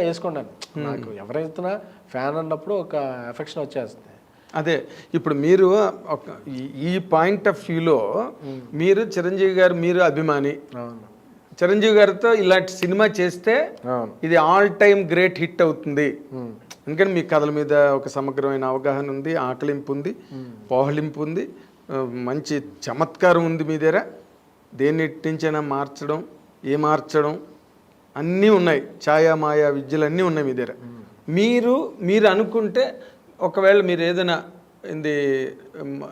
వేసుకున్నాను. నాకు ఎవరైతున్నా ఫ్యాన్ అన్నప్పుడు ఒక ఎఫెక్షన్ వచ్చేస్తుంది. అదే ఇప్పుడు మీరు ఈ పాయింట్ ఆఫ్ వ్యూలో మీరు చిరంజీవి గారు మీరు అభిమాని, చిరంజీవి గారితో ఇలాంటి సినిమా చేస్తే ఇది ఆల్ టైమ్ గ్రేట్ హిట్ అవుతుంది. ఎందుకంటే మీ కథల మీద ఒక సమగ్రమైన అవగాహన ఉంది, ఆకలింపు ఉంది, పోహలింపు ఉంది, మంచి చమత్కారం ఉంది మీ దగ్గర. దేన్ని ఎట్టించైనా మార్చడం, మార్చడం అన్నీ ఉన్నాయి, ఛాయా మాయా విద్యలు అన్నీ ఉన్నాయి మీ దగ్గర. మీరు అనుకుంటే ఒకవేళ మీరు ఏదైనా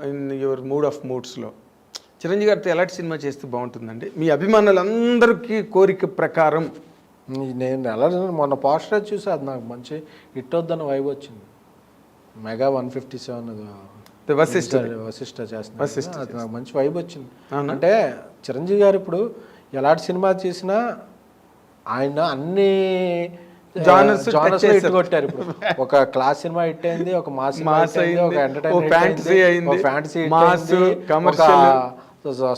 ఇన్ యువర్ మూడ్ ఆఫ్ మూడ్స్లో చిరంజీవి గారితో ఎలాంటి సినిమా చేస్తే బాగుంటుందండి మీ అభిమానులందరికీ కోరిక ప్రకారం? నేను ఎలా మొన్న పోస్టర్ చూసి అది నాకు మంచి హిట్ అవుద్దన్న వైబ్ వచ్చింది. మెగా 157 వశిష్ఠ చేస్తున్నా, అది నాకు మంచి వైబ్ వచ్చింది. అంటే చిరంజీవి గారు ఇప్పుడు ఎలాంటి సినిమా చేసినా ఆయన అన్ని జానర్స్ హిట్ కొట్టారు. ఇప్పుడు ఒక క్లాస్ సినిమా హిట్ అయింది, ఒక మాస్ అయింది, ఒక ఎంటర్టైన్మెంట్ ఫ్యాంటసీ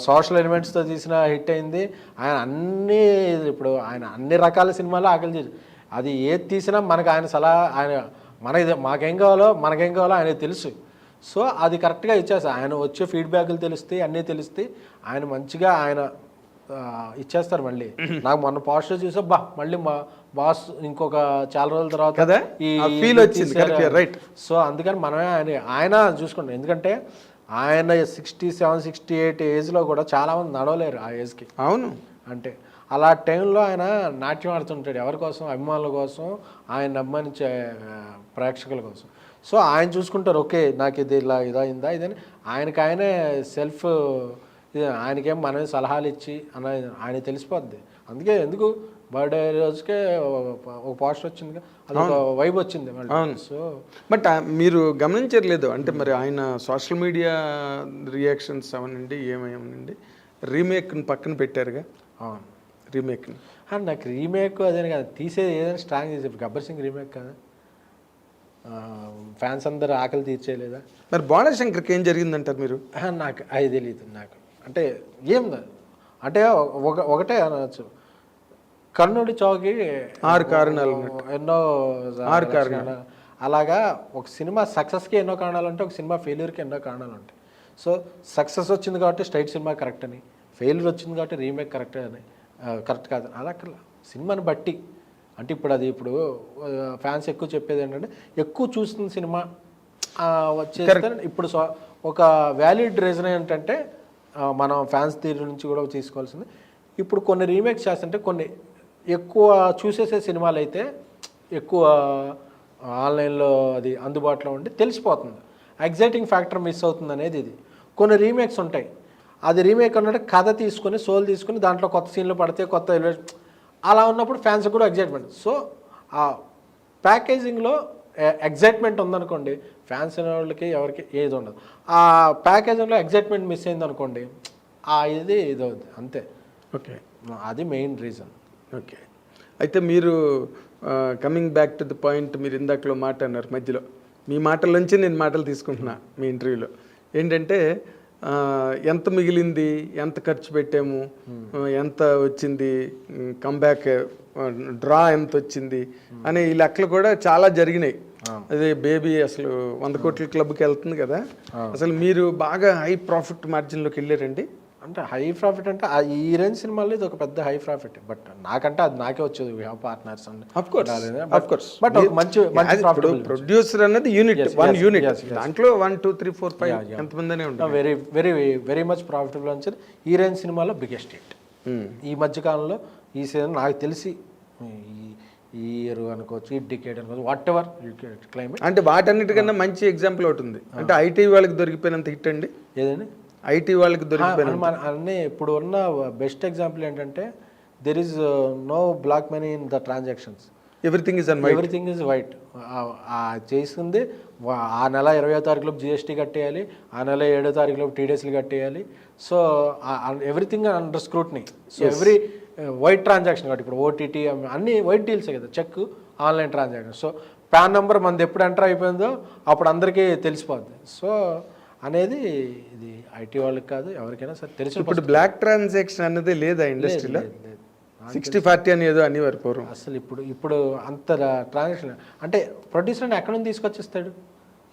సోషల్ ఎలిమెంట్స్ తో తీసిన హిట్ అయింది. ఆయన అన్ని రకాల సినిమాలు ఆకలి అది ఏది తీసినా మనకు ఆయన సలహా, ఆయన మనకేం కావాలో ఆయనకు తెలుసు. సో అది కరెక్ట్గా ఇచ్చేస్తా. ఆయన వచ్చే ఫీడ్బ్యాక్లు తెలుస్తాయి, అన్నీ తెలుస్తాయి. ఆయన మంచిగా ఆయన ఇచ్చేస్తారు. మళ్ళీ నాకు మొన్న పోస్టర్ చూసా మళ్ళీ మా బాస్ ఇంకొక చాలా రోజుల తర్వాత ఫీల్ వచ్చింది. సో అందుకని మనమే ఆయన చూసుకోండి. ఎందుకంటే ఆయన 67, 68 ఏజ్లో కూడా చాలా మంది నడవలేరు ఆ ఏజ్కి. అవును, అంటే అలా టైంలో ఆయన నాట్యం ఆడుతుంటాడు. ఎవరి కోసం? అభిమానుల కోసం, ఆయన అభిమానించే ప్రేక్షకుల కోసం. సో ఆయన చూసుకుంటారు, ఓకే నాకు ఇది ఇలా ఇదైందా ఇదని ఆయనకే సెల్ఫ్, ఆయనకేం మనమే సలహాలు ఇచ్చి అనేది ఆయన తెలిసిపోద్ది. అందుకే ఎందుకు బర్త్డే రోజుకే ఒక పోస్టర్ వచ్చింది, అది ఒక వైబ్ వచ్చింది. సో బట్ మీరు గమనించట్లేదు అంటే మరి ఆయన సోషల్ మీడియా రియాక్షన్స్ అవనండి ఏమేమనండి రీమేక్ని పక్కన పెట్టారుగా. రీమేక్ని నాకు రీమేక్ అదే కదా తీసేది, ఏదైనా స్ట్రాంగ్ తీసే. గబ్బర్ సింగ్ రీమేక్ కదా, ఫ్యాన్స్ అందరూ ఆకలి తీర్చేయలేదా? మరి బాలశంకర్కి ఏం జరిగిందంటారు మీరు? నాకు అది తెలియదు. నాకు అంటే ఏం అంటే ఒకటే అనొచ్చు, కర్ణుడి చౌకి 6 కారణాలు, ఎన్నో 6 కారణాలు. అలాగా ఒక సినిమా సక్సెస్కి ఎన్నో కారణాలు ఉంటాయి, ఒక సినిమా ఫెయిల్యూర్కి ఎన్నో కారణాలు ఉంటాయి. సో సక్సెస్ వచ్చింది కాబట్టి స్ట్రైట్ సినిమా కరెక్ట్ అని, ఫెయిల్యూర్ వచ్చింది కాబట్టి రీమేక్ కరెక్ట్ కాదు. అలా సినిమాని బట్టి అంటే ఇప్పుడు ఫ్యాన్స్ ఎక్కువ చెప్పేది ఏంటంటే ఎక్కువ చూస్తున్న సినిమా వచ్చేస్తే ఇప్పుడు ఒక వ్యాలిడ్ రీజన్ ఏంటంటే మనం ఫ్యాన్స్ తీరు నుంచి కూడా తీసుకోవాల్సింది. ఇప్పుడు కొన్ని రీమేక్స్ చేస్తుంటే కొన్ని ఎక్కువ చూసేసే సినిమాలు అయితే ఎక్కువ ఆన్లైన్లో అది అందుబాటులో ఉండి తెలిసిపోతుంది, ఎగ్జైటింగ్ ఫ్యాక్టర్ మిస్ అవుతుంది అనేది. ఇది కొన్ని రీమేక్స్ ఉంటాయి, అది రీమేక్ అన్నట్టు కథ తీసుకొని సోల్ తీసుకొని దాంట్లో కొత్త సీన్లు పడితే కొత్త అలా ఉన్నప్పుడు ఫ్యాన్స్ కూడా ఎగ్జైట్మెంట్. సో ఆ ప్యాకేజింగ్లో ఎగ్జైట్మెంట్ ఉందనుకోండి, ఫ్యాన్స్ అనే వాళ్ళకి ఎవరికి ఏది ఉండదు. ఆ ప్యాకేజింగ్లో ఎగ్జైట్మెంట్ మిస్ అయింది అనుకోండి, ఇది అవుతుంది అంతే. ఓకే, అది మెయిన్ రీజన్. ఓకే, అయితే మీరు coming back to the point, మీరు ఇందాకలో మాట అన్నారు మధ్యలో, మీ మాటల నుంచి నేను మాటలు తీసుకుంటున్నా మీ ఇంటర్వ్యూలో. ఏంటంటే ఎంత మిగిలింది, ఎంత ఖర్చు పెట్టాము, ఎంత వచ్చింది, కంబ్యాక్ డ్రా ఎంత వచ్చింది అనే ఈ లెక్కలు కూడా చాలా జరిగినాయి. అదే బేబీ అసలు 100 కోట్ల క్లబ్కి వెళ్తుంది కదా, అసలు మీరు బాగా హై ప్రాఫిట్ మార్జిన్లోకి వెళ్ళారండి. అంటే హై ప్రాఫిట్ అంటే ఈ రేంజ్ సినిమాలో ఇది ఒక పెద్ద హై ప్రాఫిట్. బట్ నాకంటే అది నాకే వచ్చేది, we have partners and of course. But మంచి ప్రొడ్యూసర్ అన్నది యూనిట్, వన్ యూనిట్, దాంట్లో 1 2 3 4 5 ఎంతమందినే ఉంటారు. Very very very much profitable అని ఈ రేంజ్ సినిమాలో బిగ్గెస్ట్ హిట్ ఈ మధ్యకాలంలో. ఈ సీజన్ నాకు తెలిసి ఈ ఇయర్ అనుకోవచ్చు, ఈ డికేడ్ అనుకోవచ్చు, వాట్ ఎవర్ క్లైమేట్. అంటే వాటన్నిటికన్నా మంచి ఎగ్జాంపుల్ ఒకటి ఉంది, అంటే ఐటీ వాళ్ళకి దొరికిపోయినంత హిట్ అండి. ఏదండి? ఐటీ వాళ్ళకి దొరికిపోయిన అన్నీ ఇప్పుడు ఉన్న బెస్ట్ ఎగ్జాంపుల్ ఏంటంటే there is no black money in the transactions, everything is everything is white. చేసింది ఆ నెల 20వ తారీఖులోపు జిఎస్టీ కట్టేయాలి, ఆ నెల 7వ తారీఖులోపు టీడీఎస్లు కట్టేయాలి. So everything under scrutiny. So every white transaction కాబట్టి ఇప్పుడు ఓటీటీ అన్ని వైట్ డీల్సే కదా, check, online transaction. So PAN number మనది ఎప్పుడు ఎంటర్ అయిపోయిందో అప్పుడు అందరికీ తెలిసిపోద్ది. సో అనేది ఇది ఐటీ వాళ్ళకి కాదు ఎవరికైనా సరే తెలిసి. ఇప్పుడు బ్లాక్ ట్రాన్సాక్షన్ అనేది లేదా ఇండస్ట్రీలో? 60-40 అని ఏదో అనేవారు పూర్వం. అసలు ఇప్పుడు అంత ట్రాన్సాక్షన్ అంటే ప్రొడ్యూసర్ని ఎక్కడి నుంచి తీసుకొచ్చిస్తాడు?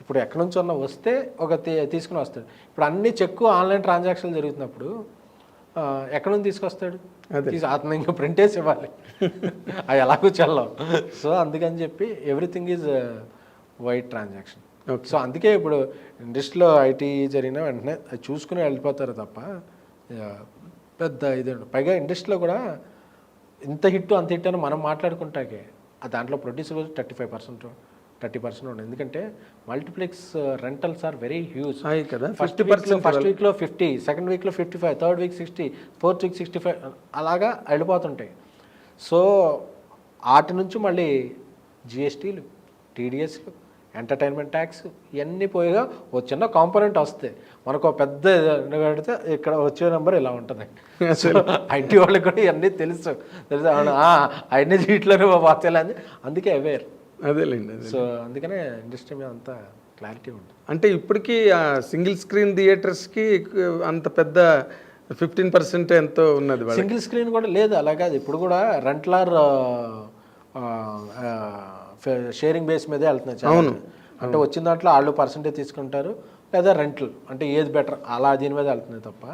ఇప్పుడు ఎక్కడి నుంచి ఉన్న వస్తే ఒక తీసుకుని వస్తాడు. ఇప్పుడు అన్ని చెక్కు ఆన్లైన్ ట్రాన్సాక్షన్లు జరుగుతున్నప్పుడు ఎక్కడి నుంచి తీసుకొస్తాడు? అతను ఇంకా ప్రింట్ వేసి ఇవ్వాలి, అవి ఎలాగో చెల్లవు. సో అందుకని చెప్పి everything is white transaction. So అందుకే ఇప్పుడు ఇండస్ట్రీలో ఐటీ జరిగిన వెంటనే అది చూసుకుని వెళ్ళిపోతారు తప్ప పెద్ద ఇది. పైగా ఇండస్ట్రీలో కూడా ఇంత హిట్ అంత హిట్ అని మనం మాట్లాడుకుంటాకే దాంట్లో ప్రొడ్యూసర్ 30% ఉండదు. ఎందుకంటే multiplex rentals are very huge కదా. ఫస్ట్ వీక్లో 50, సెకండ్ వీక్లో 55, థర్డ్ వీక్ 60, ఫోర్త్ వీక్ 65 అలాగా వెళ్ళిపోతుంటాయి. సో వాటి నుంచి మళ్ళీ జిఎస్టీలు, టీడీఎస్లు, ఎంటర్టైన్మెంట్ ట్యాక్స్ ఇవన్నీ పోయిగా ఓ చిన్న కాంపోనెంట్ వస్తే మనకు పెద్ద పెడితే ఇక్కడ వచ్చే నెంబర్ ఇలా ఉంటుంది. ఐటీ వాళ్ళకి కూడా ఇవన్నీ తెలుసు అవన్నీ వీటిలోనే వార్తలేంది, అందుకే అవేర్. అదేలేండి. సో అందుకనే ఇండస్ట్రీ మీద అంతా క్లారిటీ ఉంటుంది. అంటే ఇప్పటికీ సింగిల్ స్క్రీన్ థియేటర్స్కి అంత పెద్ద 15% ఎంతో ఉన్నది. సింగిల్ స్క్రీన్ కూడా లేదు, అలాగే ఇప్పుడు కూడా రెంట్లార్ షేరింగ్ బేస్ మీదే వెళ్తున్నాయి. అవును, అంటే వచ్చిన దాంట్లో వాళ్ళు పర్సెంటేజ్ తీసుకుంటారు, లేదా రెంటల్ అంటే ఏది బెటర్ అలా దీని మీద వెళ్తున్నాయి తప్ప.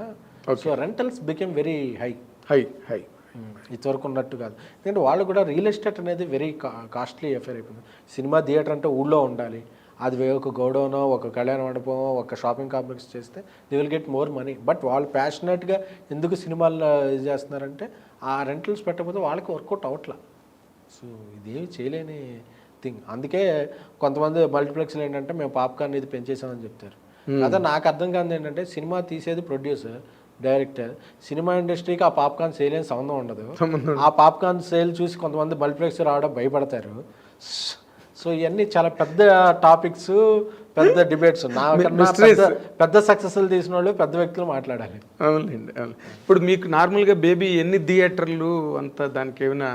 So rentals became very high ఇంతవరకు ఉన్నట్టు కాదు. ఎందుకంటే వాళ్ళు కూడా రియల్ ఎస్టేట్ అనేది వెరీ కాస్ట్లీ అఫేర్ అయిపోయింది. సినిమా థియేటర్ అంటే ఊళ్ళో ఉండాలి, అది ఒక గోడౌనో ఒక కళ్యాణ మండపం ఒక షాపింగ్ కాంప్లెక్స్ చేస్తే they will get more money. But వాళ్ళు ప్యాషనేట్గా ఎందుకు సినిమాలు ఇది చేస్తున్నారంటే ఆ రెంటల్స్ పెట్టకపోతే వాళ్ళకి వర్కౌట్ అవట్లా. సో ఇదేమి చేయలేని థింగ్. అందుకే కొంతమంది మల్టీప్లెక్స్లు ఏంటంటే మేము పాప్కార్న్ ఇది పెంచేసామని చెప్తారు. అదే నాకు అర్థం కాదు ఏంటంటే సినిమా తీసేది ప్రొడ్యూసర్, డైరెక్టర్. సినిమా ఇండస్ట్రీకి ఆ పాప్కార్న్ సేల్ ఏం సంబంధం ఉండదు. ఆ పాప్కార్న్ సేల్ చూసి కొంతమంది మల్టీప్లెక్స్ రావడం భయపడతారు. సో ఇవన్నీ చాలా పెద్ద టాపిక్స్, పెద్ద డిబేట్స్. పెద్ద సక్సెస్లు తీసిన వాళ్ళు పెద్ద వ్యక్తులు మాట్లాడాలి. అవునండి, అవును. ఇప్పుడు మీకు నార్మల్గా బేబీ ఎన్ని థియేటర్లు అంతా దానికి ఏమైనా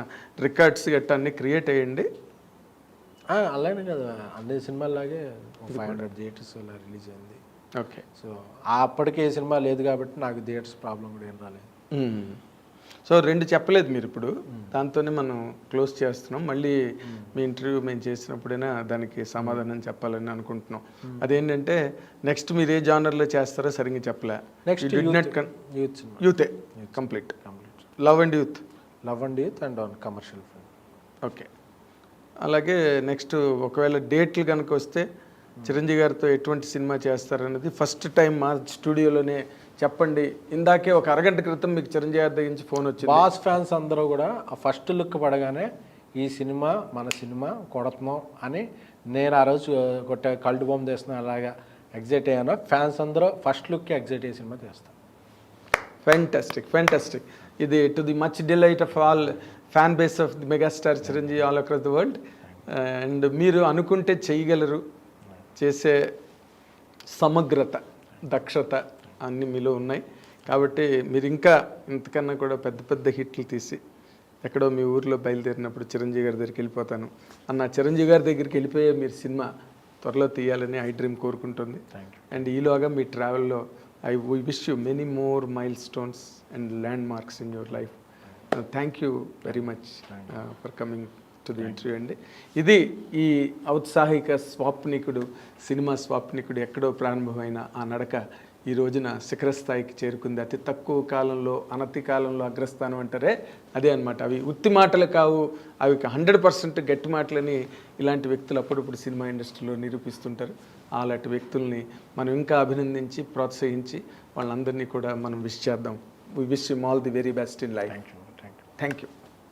రికార్డ్స్ గట్టా అన్నీ క్రియేట్ అయ్యండి? అలానే కదా, అన్ని సినిమాల్లాగే 500 థియేటర్స్ అలా రిలీజ్ అయింది. ఓకే. సో అప్పటికే ఏ సినిమా లేదు కాబట్టి నాకు థియేటర్స్ ప్రాబ్లం కూడా ఏం రాలేదు. సో 2 చెప్పలేదు మీరు ఇప్పుడు, దాంతోనే మనం క్లోజ్ చేస్తున్నాం. మళ్ళీ మీ ఇంటర్వ్యూ మేము చేసినప్పుడైనా దానికి సమాధానం చెప్పాలని అనుకుంటున్నాం. అదేంటంటే నెక్స్ట్ మీరు ఏ జానర్లో చేస్తారో సరిగ్గా చెప్పలే. నెక్స్ట్ యూతే complete love and youth and on commercial film. Okay. అలాగే నెక్స్ట్ ఒకవేళ డేట్లు కనుక వస్తే చిరంజీవి గారితో ఎటువంటి సినిమా చేస్తారనేది ఫస్ట్ టైం మా స్టూడియోలోనే చెప్పండి. ఇందాకే ఒక అరగంట క్రితం మీకు చిరంజీవి గారి దగ్గర నుంచి ఫోన్ వచ్చింది. బాస్ ఫ్యాన్స్ అందరూ కూడా ఆ ఫస్ట్ లుక్ పడగానే ఈ సినిమా మన సినిమా కొడుతున్నాం అని నేను ఆ రోజు కల్ట్ బొమ్మ తీస్తున్నా అలాగా ఎగ్జైట్ అయ్యాను. ఫ్యాన్స్ అందరూ ఫస్ట్ లుక్కి ఎగ్జైట్ అయ్యే సినిమా తీస్తాను. ఫ్యాంటాస్టిక్. ఇది to the much delight of all fan base of the megastar Chiranjeevi all across the world. And మీరు అనుకుంటే చేయగలరు, చేసే సమగ్రత, దక్షత అన్నీ మీలో ఉన్నాయి. కాబట్టి మీరు ఇంకా ఇంతకన్నా కూడా పెద్ద హిట్లు తీసి ఎక్కడో మీ ఊర్లో బయలుదేరినప్పుడు చిరంజీవి గారి దగ్గరికి వెళ్ళిపోతాను అన్న చిరంజీవి గారి దగ్గరికి వెళ్ళిపోయే మీరు సినిమా త్వరలో తీయాలని ఐ డ్రీమ్ కోరుకుంటుంది. అండ్ ఈలోగా మీ ట్రావెల్లో I wish you many more milestones and landmarks in your life. Thank you very much for coming to the interview అండి. ఇది ఈ ఔత్సాహిక స్వాప్నికుడు, సినిమా స్వాప్నికుడు ఎక్కడో ప్రారంభమైన ఆ నడక ఈ రోజున శిఖర స్థాయికి చేరుకుంది. అతి తక్కువ కాలంలో అనతి కాలంలో అగ్రస్థానం అంటారే అదే అనమాట. అవి ఉత్తి మాటలు కావు, అవి 100% గట్టి మాటలని ఇలాంటి వ్యక్తులు అప్పుడప్పుడు సినిమా ఇండస్ట్రీలో నిరూపిస్తుంటారు. అలాంటి వ్యక్తుల్ని మనం ఇంకా అభినందించి ప్రోత్సహించి వాళ్ళందరినీ కూడా మనం విష్ చేద్దాం. We wish him all the very best in life. Thank you.